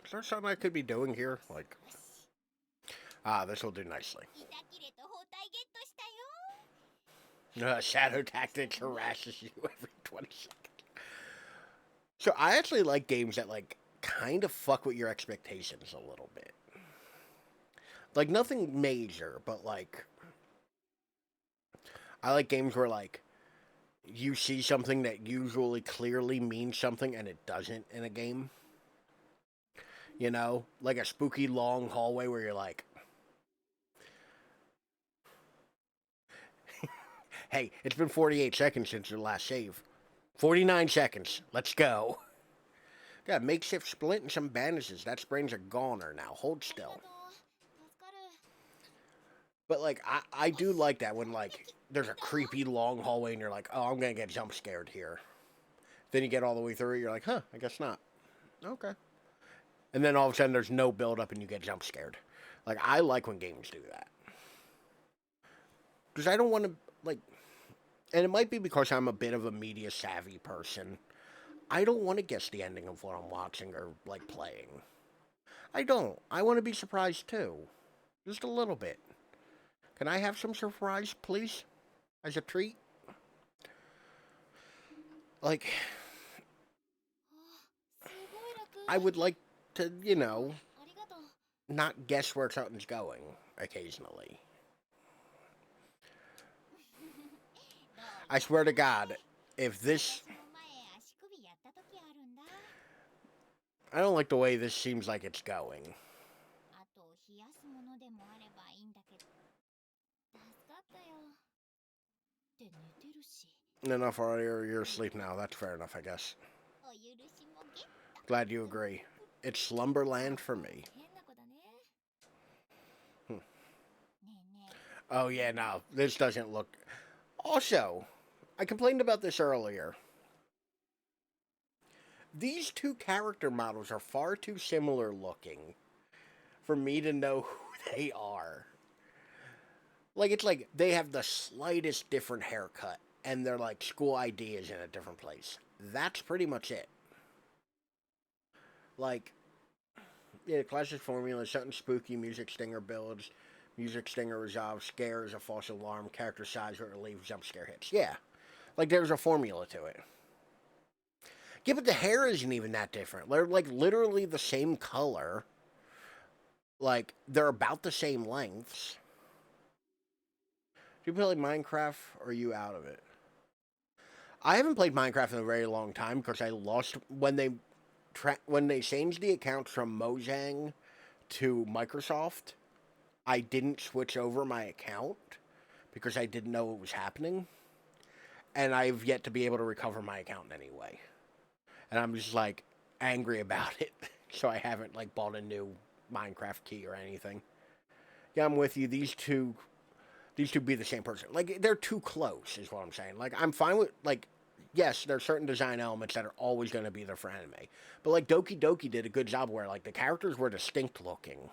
Is there something I could be doing here? Like, this will do nicely. 板切れと包帯ゲットしたよ。 Shadow Tactics harasses you every 20 seconds. So I actually like games that, like, kind of fuck with your expectations a little bit. Like, nothing major, but, like, I like games where, like, you see something that usually clearly means something and it doesn't in a game. You know? Like a spooky long hallway where you're like, hey, it's been 48 seconds since your last save. 49 seconds. Let's go. Got a makeshift splint and some bandages. That sprain's a goner now. Hold あり still. がとう。助かる。 But, like, I do like that when, like, there's a creepy long hallway and you're like, oh, I'm going to get jump scared here. Then you get all the way through it, you're like, huh, I guess not. Okay. And then all of a sudden there's no build up and you get jump scared. Like, I like when games do that. Because I don't want to, like, and it might be because I'm a bit of a media savvy person. I don't want to guess the ending of what I'm watching or, like, playing. I don't. I want to be surprised too. Just a little bit. Can I have some surprise, please? As a treat? Like, あ、すごい楽。 I would like to, you know, ありがとう。 not guess where something's going occasionally. I swear to God, if this... 私も前足首やった時あるんだ。 I don't like the way this seems like it's going. あと冷やすものでもあればいいんだけど。助かったよ。って寝てるし。 Enough already, or you're asleep now. That's fair enough, I guess. お許しもゲット。 Glad you agree. It's slumberland for me. 変な子だね。Hmm. ねえねえ。 Oh, yeah, no. This doesn't look... Also, I complained about this earlier. These two character models are far too similar looking for me to know who they are. Like, it's like they have the slightest different haircut, and their, like, school ID is in a different place. That's pretty much it. Like, yeah, classic formula, something spooky, music stinger builds, music stinger resolves, scares, a false alarm, character size, or relief, jump scare hits. Yeah. Like, there's a formula to it. Yeah, but the hair isn't even that different. They're, like, literally the same color. Like, they're about the same lengths. Do you play Minecraft, or are you out of it? I haven't played Minecraft in a very long time, because I lost... When they changed the accounts from Mojang to Microsoft, I didn't switch over my account, because I didn't know what was happening. And I've yet to be able to recover my account anyway. And I'm just, like, angry about it. So I haven't, like, bought a new Minecraft key or anything. Yeah, I'm with you. These two be the same person. Like, they're too close, is what I'm saying. Like, I'm fine with, like, yes, there are certain design elements that are always going to be there for anime. But, like, Doki Doki did a good job where, like, the characters were distinct looking.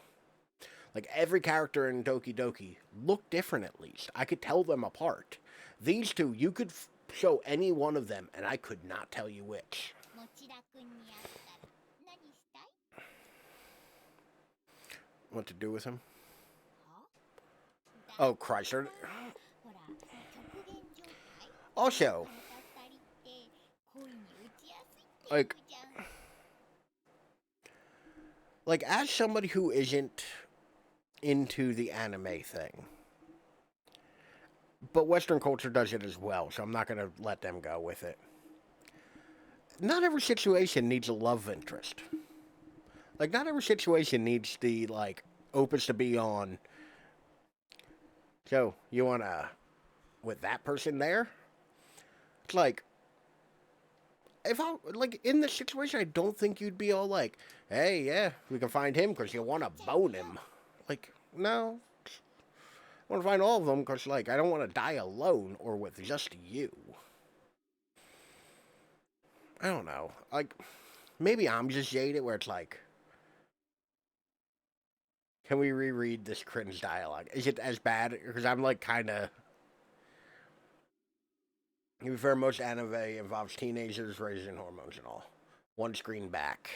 Like, every character in Doki Doki looked different, at least. I could tell them apart. These two, you could show any one of them, and I could not tell you which. 持田君に会ったら何したい？ What to do with him? は？ Oh, Christ. ほら、極限状態。 Also, また二人って恋に打ちやすいって言う like, じゃん。 like, as somebody who isn't into the anime thing, but Western culture does it as well, so I'm not going to let them go with it. not every situation needs a love interest. Like, not every situation needs the, like, opus to be on. So, you wanna, with that person there? It's like, if I, like, in this situation, I don't think you'd be all like, hey, yeah, we can find him because you wanna bone him. Like, no. I wanna find all of them because, like, I don't wanna die alone or with just you. I don't know. Like, maybe I'm just jaded where it's like, can we reread this cringe dialogue? Is it as bad? Because I'm like kind of. To be fair, most anime involves teenagers raising hormones and all. One screen back.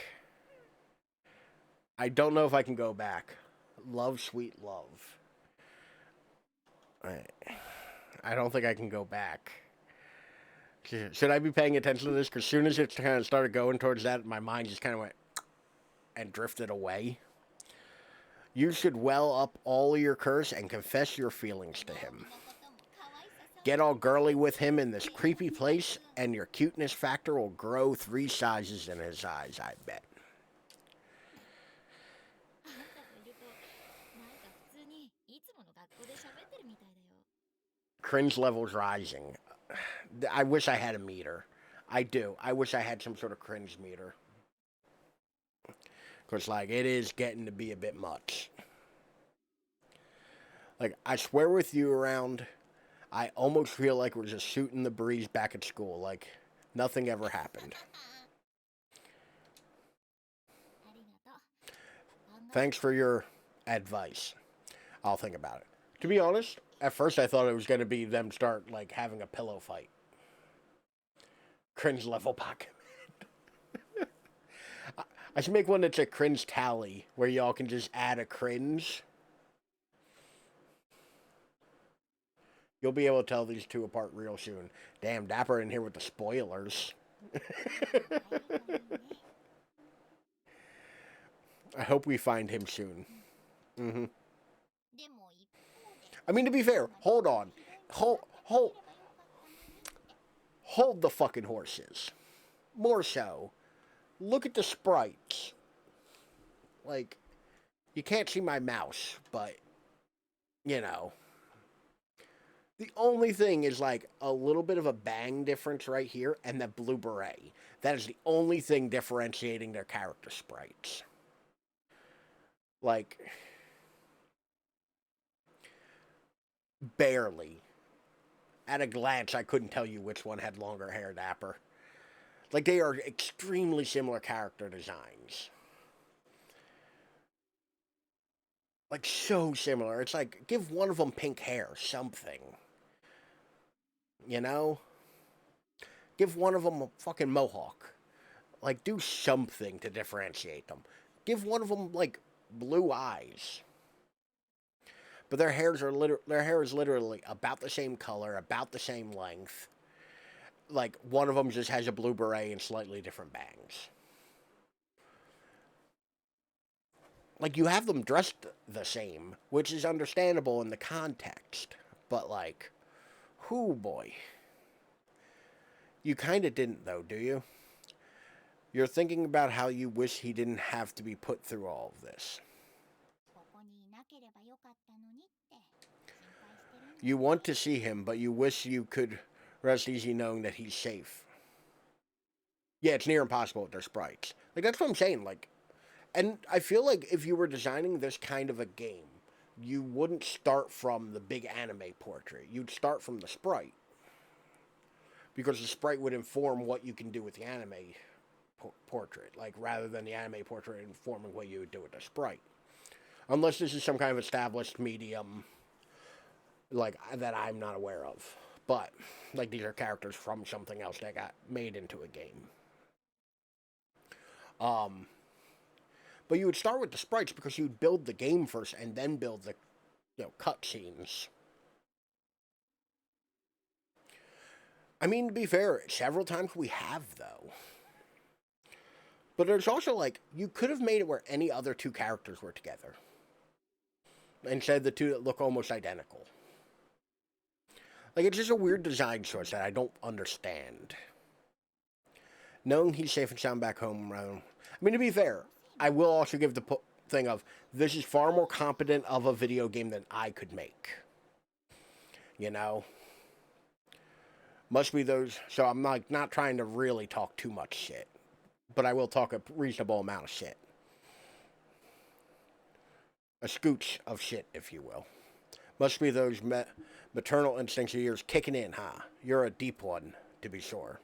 I don't know if I can go back. Love, sweet love. I don't think I can go back. Should I be paying attention to this? Because as soon as it kind of started going towards that, my mind just kind of went and drifted away. You should well up all your curse and confess your feelings to him. Get all girly with him in this creepy place, and your cuteness factor will grow 3 sizes in his eyes, I bet. あなたといるとなんか普通にいつもの学校で喋ってるみたいだよ。 Cringe levels rising. I wish I had a meter. I do. I wish I had some sort of cringe meter. Because, like, it is getting to be a bit much. Like, I swear with you around, I almost feel like we're just shooting the breeze back at school. Like, nothing ever happened. ありがとう。 Thanks for your advice. I'll think about it. To be honest, at first I thought it was going to be them start, like, having a pillow fight. Cringe level pocket. I should make one that's a cringe tally, where y'all can just add a cringe. You'll be able to tell these two apart real soon. Damn, Dapper in here with the spoilers. I hope we find him soon. Mm-hmm. でも一方で I mean, to be fair, hold on. Hold the fucking horses. More so, look at the sprites. Like, you can't see my mouse, but, you know. The only thing is, like, a little bit of a bang difference right here and the blue beret. That is the only thing differentiating their character sprites. Like, barely. At a glance, I couldn't tell you which one had longer hair, Dapper. Like, they are extremely similar character designs. Like, so similar. It's like, give one of them pink hair, something. You know? Give one of them a fucking mohawk. Like, do something to differentiate them. Give one of them, like, blue eyes. But their hair is literally about the same color, about the same length. Like, one of them just has a blue beret and slightly different bangs. Like, you have them dressed the same, which is understandable in the context. But, like, whoo boy. You kind of didn't, though, do you? You're thinking about how you wish he didn't have to be put through all of this. ここにいなければよかったのにって心配してるんだ。 You want to see him, but you wish you could rest easy knowing that he's safe. Yeah, it's near impossible with their sprites. Like, that's what I'm saying, like... And I feel like if you were designing this kind of a game, you wouldn't start from the big anime portrait. You'd start from the sprite. Because the sprite would inform what you can do with the anime portrait. Like, rather than the anime portrait informing what you would do with the sprite. Unless this is some kind of established medium, like, that I'm not aware of. But, like, these are characters from something else that got made into a game. But you would start with the sprites because you'd build the game first and then build the, cutscenes. I mean, to be fair, several times we have, though. But there's also, like, you could have made it where any other two characters were together. Instead, the two that look almost identical. Like, it's just a weird design choice that I don't understand. Knowing he's safe and sound back home, I mean, to be fair, I will also give the thing of this is far more competent of a video game than I could make. You know? Must be those. So I'm like not trying to really talk too much shit, but I will talk a reasonable amount of shit. A scooch of shit, if you will. Must be those maternal instincts of yours kicking in, huh? You're a deep one, to be sure.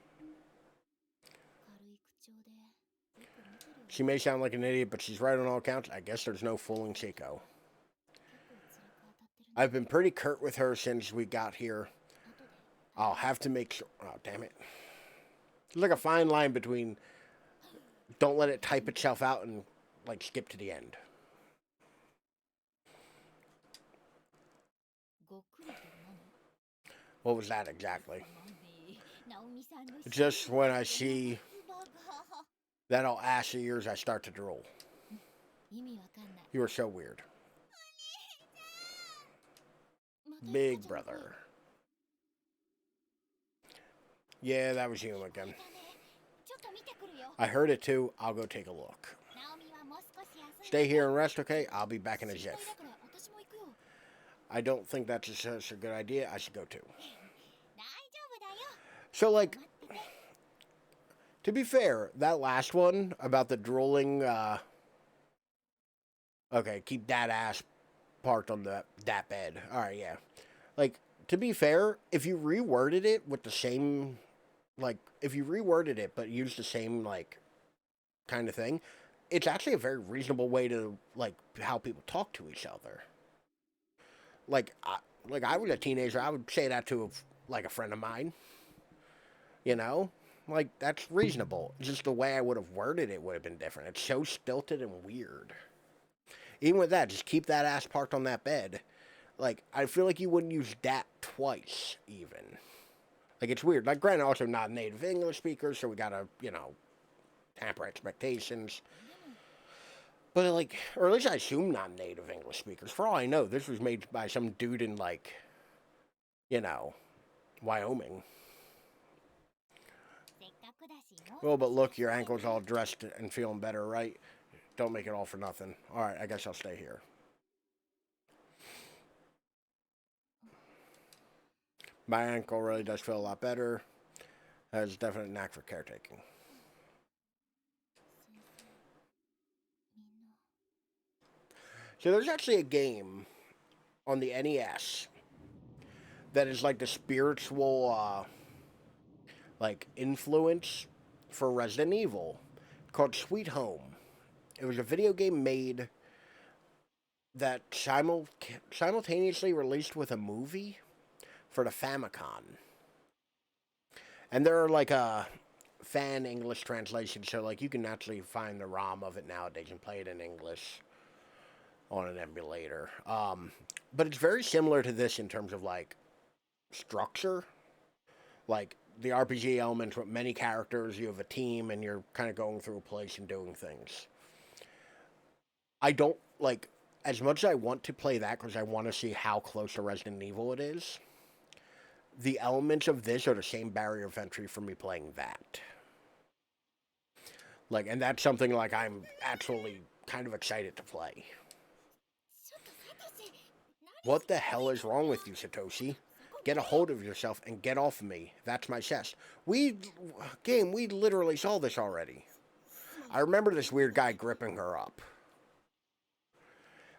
軽い口調でよく見てるよ。 She may sound like an idiot, but she's right on all accounts. I guess there's no fooling Chico. 結構辛く当たってるね。 I've been pretty curt with her since we got here. 後で I'll have to make sure. Oh, damn it. There's like a fine line between don't let it type itself out and like skip to the end. ごっくりって何？ What was that exactly? マミー、ナオミさんの Just when I see バカ。 that all ass of yours, I start to drool. 意味わかんない。 You are so weird. また Big ゆかちゃんの声。 brother. Yeah, that was you again. だね。ちょっと見てくるよ。 I heard it too. I'll go take a look. ナオミはもう少し休んで。 Stay here and rest, okay? I'll be back in a 心 jiff. 配だから私も行くよ。 I don't think that's such a good idea. I should go too. 大丈夫だよ。 So, like, 待ってて。 to be fair, that last one about the drooling, okay, keep that ass parked on that bed. Alright, yeah. Like, to be fair, if you reworded it with the same, like, if you reworded it but used the same, like, kind of thing, it's actually a very reasonable way to, like, how people talk to each other. Like, I was a teenager, I would say that to, like, a friend of mine. You know? Like, that's reasonable. Just the way I would have worded it would have been different. It's so stilted and weird. Even with that, just keep that ass parked on that bed. Like, I feel like you wouldn't use that twice, even. Like, it's weird. Like, granted, also not native English speakers, so we gotta, you know, tamper expectations. But, like, or at least I assume not native English speakers. For all I know, this was made by some dude in, like, you know, Wyoming. せっかくだし、もう Well, but look, your ankle's all dressed and feeling better, right? Don't make it all for nothing. Alright, I guess I'll stay here. My ankle really does feel a lot better. Has a definite knack for caretaking. みんな So there's actually a game on the NES that is like the spiritual, like, influence for Resident Evil called Sweet Home. It was a video game made that simultaneously released with a movie for the Famicom. And there are like a fan English translation, so like you can actually find the ROM of it nowadays and play it in English on an emulator. But it's very similar to this in terms of like structure. Like the RPG elements with many characters, you have a team and you're kind of going through a place and doing things. I don't, like, as much as I want to play that because I want to see how close to Resident Evil it is, the elements of this are the same barrier of entry for me playing that. Like, and that's something, like, I'm actually kind of excited to play. ちょっとサトシ、何 What the hell is wrong with you, Satoshi? Get a hold of yourself and get off of me. That's my chest. We literally saw this already. I remember this weird guy gripping her up.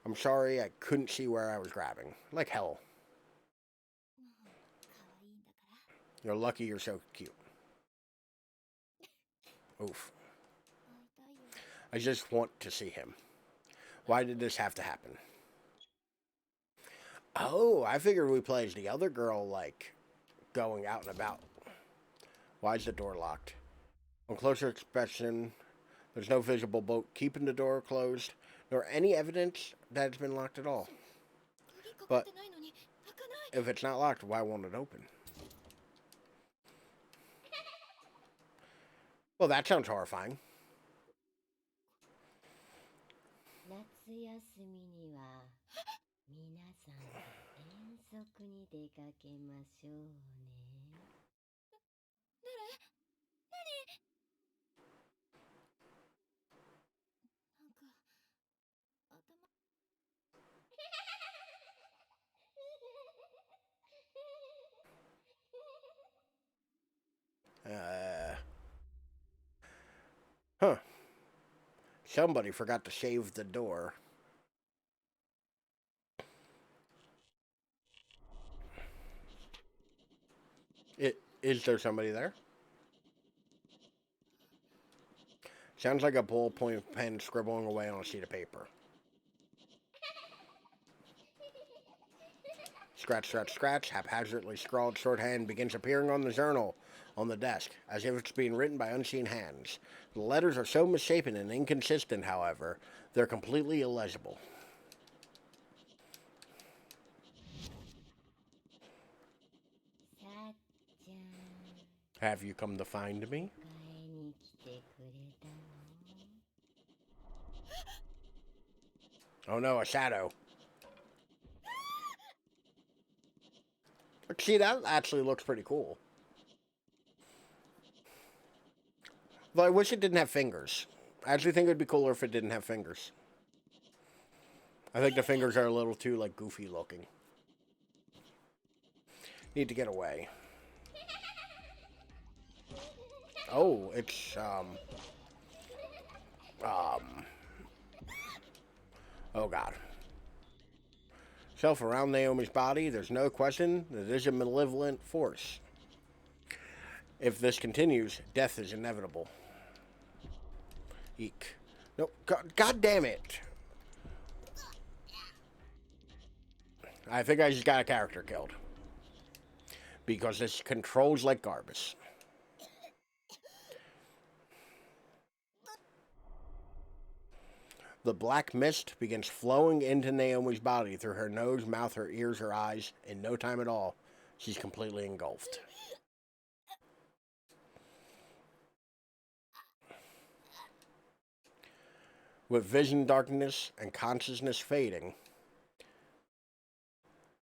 I'm sorry, I couldn't see where I was grabbing. Like hell. 可愛いんだから。 You're lucky you're so cute. Oof. 会いたいよ。 I just want to see him. Why did this have to happen? Oh, I figured we played as the other girl, like, going out and about. Why is the door locked? On closer inspection, there's no visible bolt keeping the door closed, nor any evidence that it's been locked at all. 鍵かかってないのに開かない。 If it's not locked, why won't it open? Well, that sounds horrifying. 夏休みには皆さんで遠足に出かけましょうね。誰？何？ Somebody forgot to shave the door. Is there somebody there? Sounds like a ballpoint pen scribbling away on a sheet of paper. Scratch, scratch, scratch. Haphazardly scrawled shorthand begins appearing on the journal on the desk, as if it's being written by unseen hands. The letters are so misshapen and inconsistent, however, they're completely illegible. Have you come to find me? Oh no, a shadow. See, that actually looks pretty cool. Though I wish it didn't have fingers. I actually think it would be cooler if it didn't have fingers. I think the fingers are a little too, like, goofy looking. Need to get away. Oh, it's, oh god. Self around Naomi's body, there's no question that it is a malevolent force. If this continues, death is inevitable. Eek. No, god damn it. I think I just got a character killed. Because this controls like garbage. The black mist begins flowing into Naomi's body through her nose, mouth, her ears, her eyes. In no time at all, she's completely engulfed. With vision darkness and consciousness fading,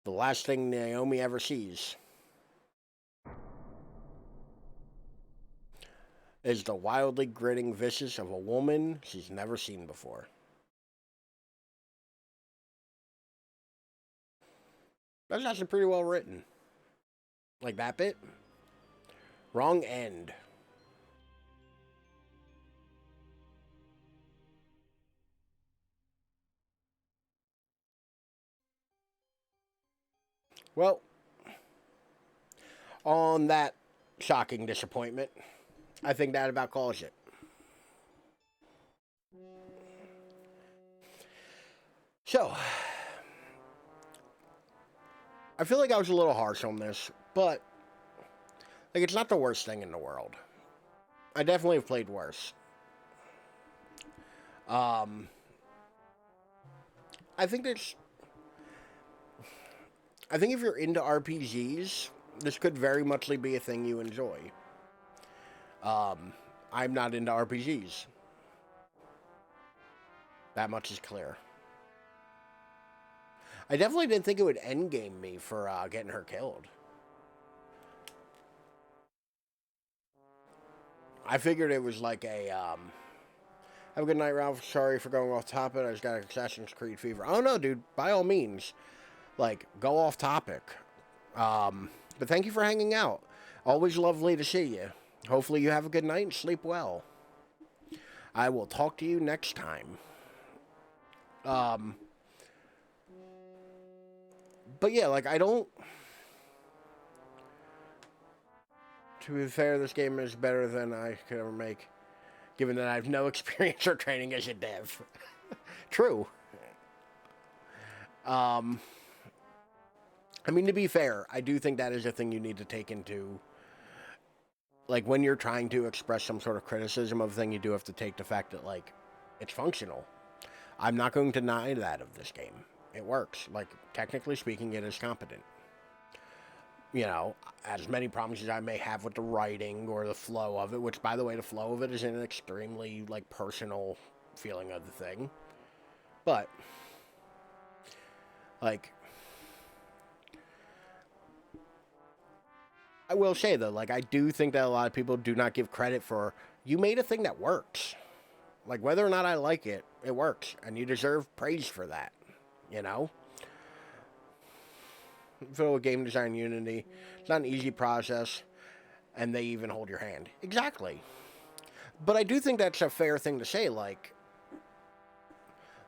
the last thing Naomi ever sees is the wildly grinning visage of a woman she's never seen before. That's actually pretty well written. Like that bit. Wrong end. Well, on that shocking disappointment, I think that about calls it. So, I feel like I was a little harsh on this, but like it's not the worst thing in the world. I definitely have played worse. I think that's. I think if you're into RPGs, this could very muchly be a thing you enjoy. I'm not into RPGs. That much is clear. I definitely didn't think it would endgame me for getting her killed. I figured it was like a, have a good night, Ralph. Sorry for going off topic. I just got Assassin's Creed fever. Oh, no, dude. By all means. Like, go off topic. But thank you for hanging out. Always lovely to see you. Hopefully you have a good night and sleep well. I will talk to you next time. But yeah, like, I don't... To be fair, this game is better than I could ever make, given that I have no experience or training as a dev. True. I mean, to be fair, I do think that is a thing you need to take into... Like, when you're trying to express some sort of criticism of a thing, you do have to take the fact that, like, it's functional. I'm not going to deny that of this game. It works. Like, technically speaking, it is competent. You know, as many problems as I may have with the writing or the flow of it, which, by the way, the flow of it is an extremely, like, personal feeling of the thing. But, like, I will say, though, like, I do think that a lot of people do not give credit for, you made a thing that works. Like, whether or not I like it, it works. And you deserve praise for that, you know? Fiddle with game design Unity. It's not an easy process, and they even hold your hand. Exactly. But I do think that's a fair thing to say, like,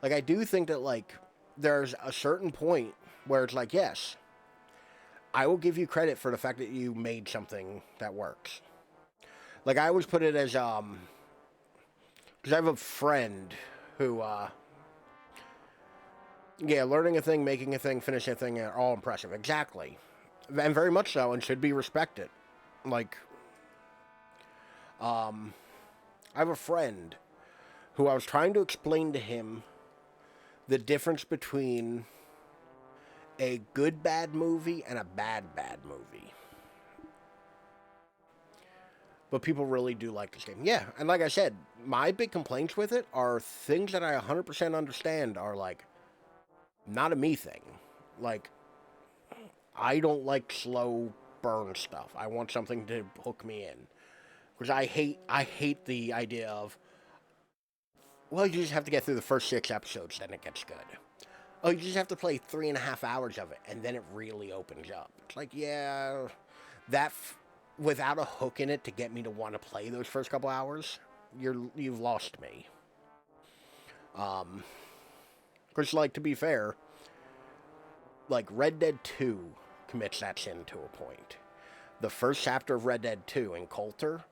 Like, I do think that, like, there's a certain point where it's like, yes, I will give you credit for the fact that you made something that works. Like, I always put it as, because I have a friend who, yeah, learning a thing, making a thing, finishing a thing are all impressive. Exactly. And very much so, and should be respected. Like, I have a friend who I was trying to explain to him the difference between a good bad movie and a bad movie. But people really do like this game. Yeah, and like I said, my big complaints with it are things that I 100% understand are like not a me thing. Like, I don't like slow burn stuff. I want something to hook me in. Because I hate the idea of, well, you just have to get through the first 6 episodes, then it gets good. Oh, you just have to play 3.5 hours of it, and then it really opens up. It's like, yeah, without a hook in it to get me to want to play those first couple hours, you've lost me. Because, like, to be fair, like, Red Dead 2 commits that sin to a point. The first chapter of Red Dead 2 in Coulter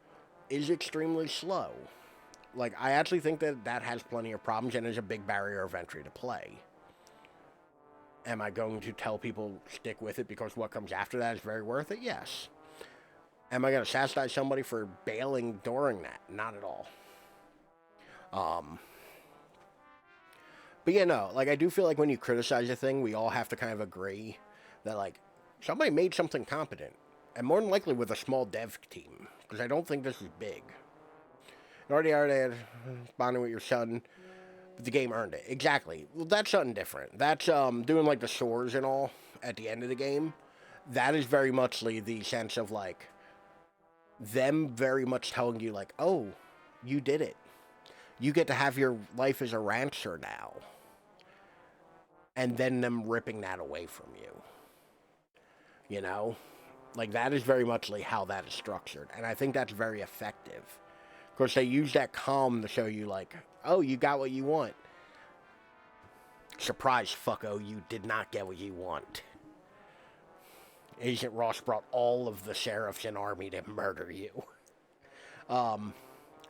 is extremely slow. Like, I actually think that has plenty of problems and is a big barrier of entry to play. Am I going to tell people stick with it because what comes after that is very worth it? Yes. Am I going to chastise somebody for bailing during that? Not at all. But yeah, no, like, I do feel like when you criticize a thing, we all have to kind of agree that, like, somebody made something competent. And more than likely with a small dev team. Because I don't think this is big. You already had bonding with your son. But the game earned it. Exactly. Well, that's something different. That's doing, like, the chores and all at the end of the game. That is very much the sense of, like, them very much telling you, like, oh, you did it. You get to have your life as a rancher now. And then them ripping that away from you. You know? Like, that is very much how that is structured. And I think that's very effective. Of course, they use that calm to show you, like, oh, you got what you want. Surprise, fucko, you did not get what you want. Agent Ross brought all of the sheriffs and army to murder you.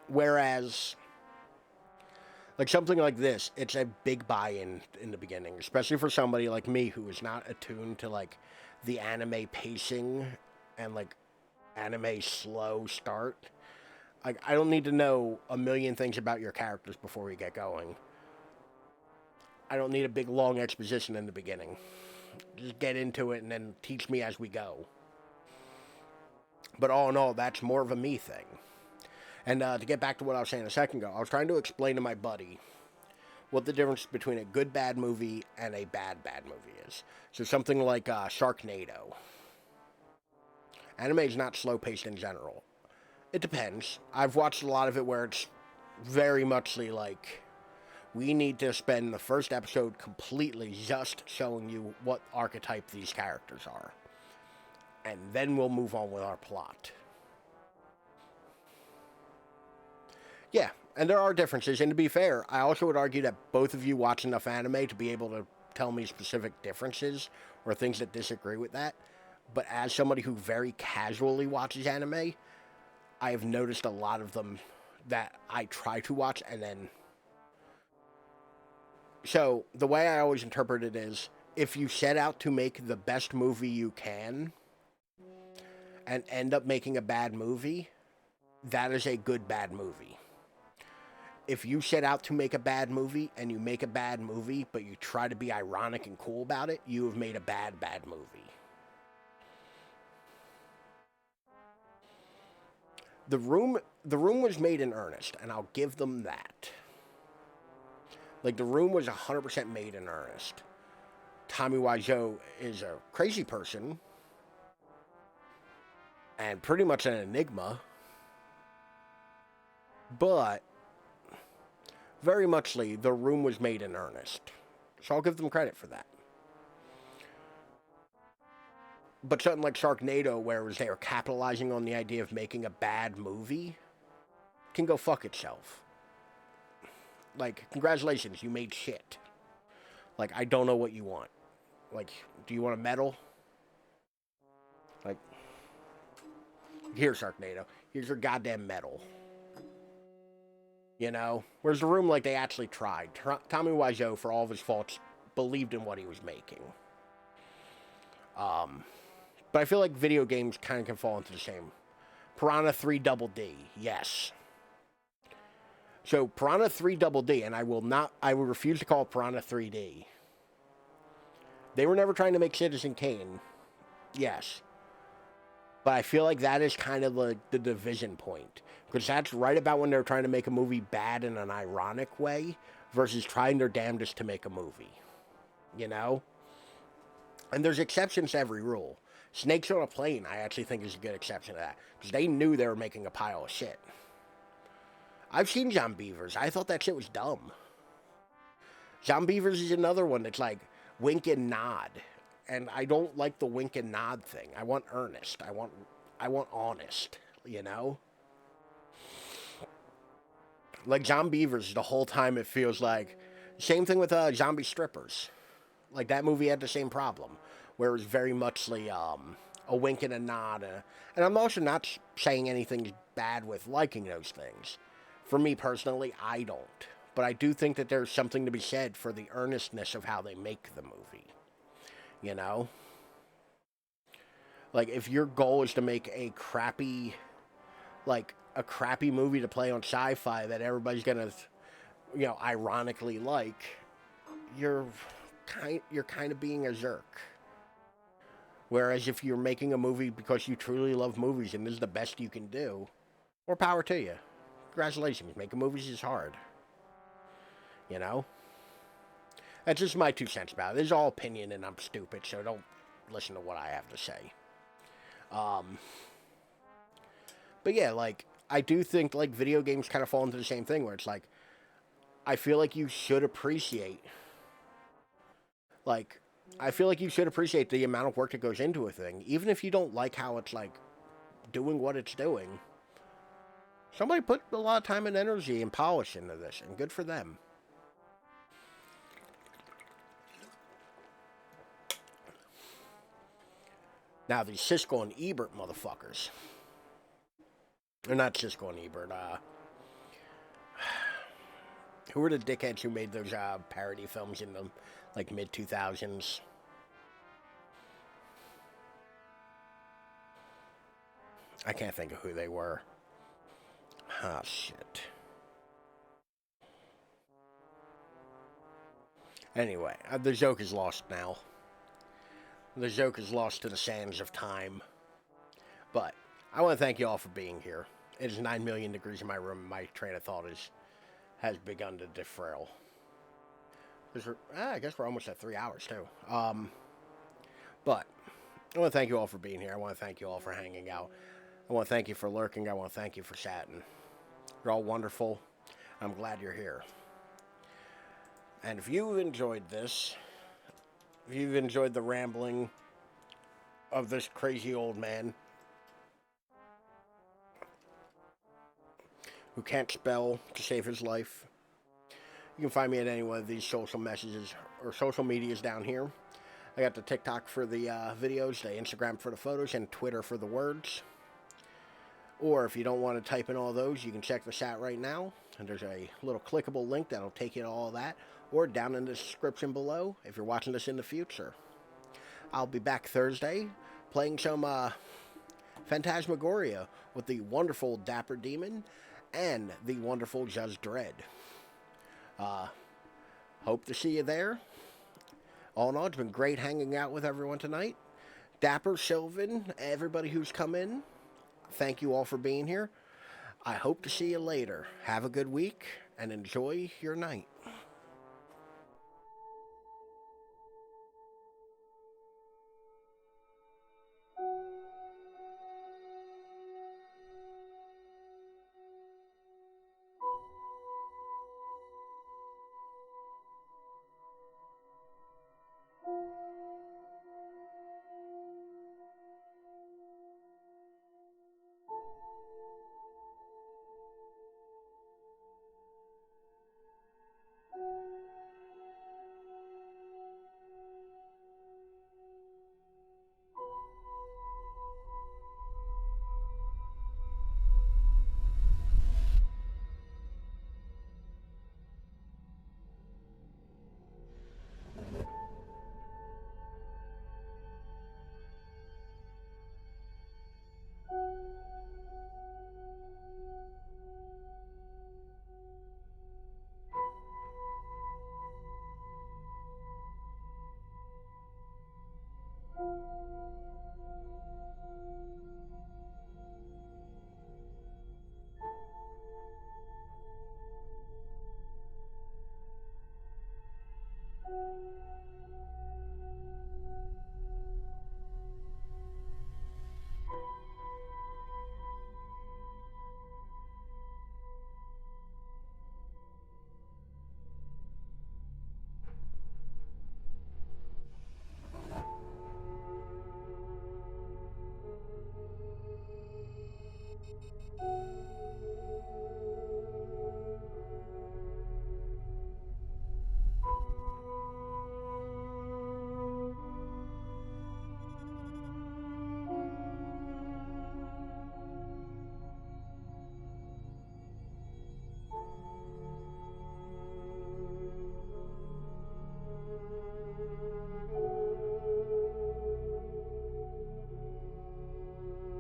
Whereas, like, something like this, it's a big buy-in in the beginning, especially for somebody like me who is not attuned to, like, the anime pacing and, like, anime slow start. Like, I don't need to know a million things about your characters before we get going. I don't need a big long exposition in the beginning. Just get into it and then teach me as we go. But all in all, that's more of a me thing. And to get back to what I was saying a second ago, I was trying to explain to my buddy what the difference between a good bad movie and a bad movie is. So something like Sharknado. Anime is not slow-paced in general. It depends. I've watched a lot of it where it's very muchly like, we need to spend the first episode completely just showing you what archetype these characters are. And then we'll move on with our plot. Yeah, and there are differences. And to be fair, I also would argue that both of you watch enough anime to be able to tell me specific differences or things that disagree with that. But as somebody who very casually watches anime, I have noticed a lot of them that I try to watch and then... So, the way I always interpret it is, if you set out to make the best movie you can and end up making a bad movie, that is a good bad movie. If you set out to make a bad movie and you make a bad movie, but you try to be ironic and cool about it, you have made a bad movie. The Room was made in earnest, and I'll give them that. Like, The Room was 100% made in earnest. Tommy Wiseau is a crazy person and pretty much an enigma, but very muchly The Room was made in earnest. So I'll give them credit for that. But something like Sharknado, where they were capitalizing on the idea of making a bad movie, can go fuck itself. Like, congratulations, you made shit. Like, I don't know what you want. Like, do you want a medal? Like, here, Sharknado. Here's your goddamn medal. You know? Where's the room like they actually tried? Tommy Wiseau, for all of his faults, believed in what he was making. But I feel like video games kind of can fall into the same. Piranha 3 Double D, yes. So Piranha 3 Double D, and I will refuse to call it Piranha 3D. They were never trying to make Citizen Kane, yes. But I feel like that is kind of like the division point. Because that's right about when they're trying to make a movie bad in an ironic way versus trying their damnedest to make a movie. You know? And there's exceptions to every rule. Snakes on a Plane, I actually think is a good exception to that. Because they knew they were making a pile of shit. I've seen John Beavers. I thought that shit was dumb. John Beavers is another one that's like wink and nod. And I don't like the wink and nod thing. I want earnest. I want honest, you know? Like John Beavers, the whole time it feels like... Same thing with Zombie Strippers. Like that movie had the same problem. Where it was very much like a wink and a nod. And I'm also not saying anything bad with liking those things. For me personally, I don't. But I do think that there's something to be said for the earnestness of how they make the movie. You know? Like, if your goal is to make a crappy movie to play on sci-fi that everybody's gonna, you know, ironically like, you're kind of being a zerk. Whereas if you're making a movie because you truly love movies and this is the best you can do, more power to you. Congratulations, making movies is hard. You know? That's just my 2 cents about it. This is all opinion and I'm stupid, so don't listen to what I have to say. But yeah, like, I do think, like, video games kind of fall into the same thing where it's like, I feel like you should appreciate, the amount of work that goes into a thing. Even if you don't like how it's, like, doing what it's doing. Somebody put a lot of time and energy and polish into this, and good for them. Now, these Siskel and Ebert motherfuckers. They're not Siskel and Ebert, who were the dickheads who made those parody films in the, like, mid-2000s? I can't think of who they were. Ah, shit. Anyway, the joke is lost now. The joke is lost to the sands of time. But I want to thank you all for being here. It is 9 million degrees in my room, and my train of thought has begun to defrail. I guess we're almost at 3 hours, too. But I want to thank you all for being here. I want to thank you all for hanging out. I want to thank you for lurking. I want to thank you for chatting. You're all wonderful. I'm glad you're here. And if you've enjoyed this, if you've enjoyed the rambling of this crazy old man who can't spell to save his life, you can find me at any one of these social messages or social medias down here. I got the TikTok for the videos, the Instagram for the photos, and Twitter for the words. Or if you don't want to type in all those, you can check the chat right now. And there's a little clickable link that'll take you to all that. Or down in the description below if you're watching this in the future. I'll be back Thursday playing some Phantasmagoria with the wonderful Dapper Demon and the wonderful Judge Dredd. Hope to see you there. All in all, it's been great hanging out with everyone tonight. Dapper, Sylvan, everybody who's come in, thank you all for being here. I hope to see you later. Have a good week and enjoy your night.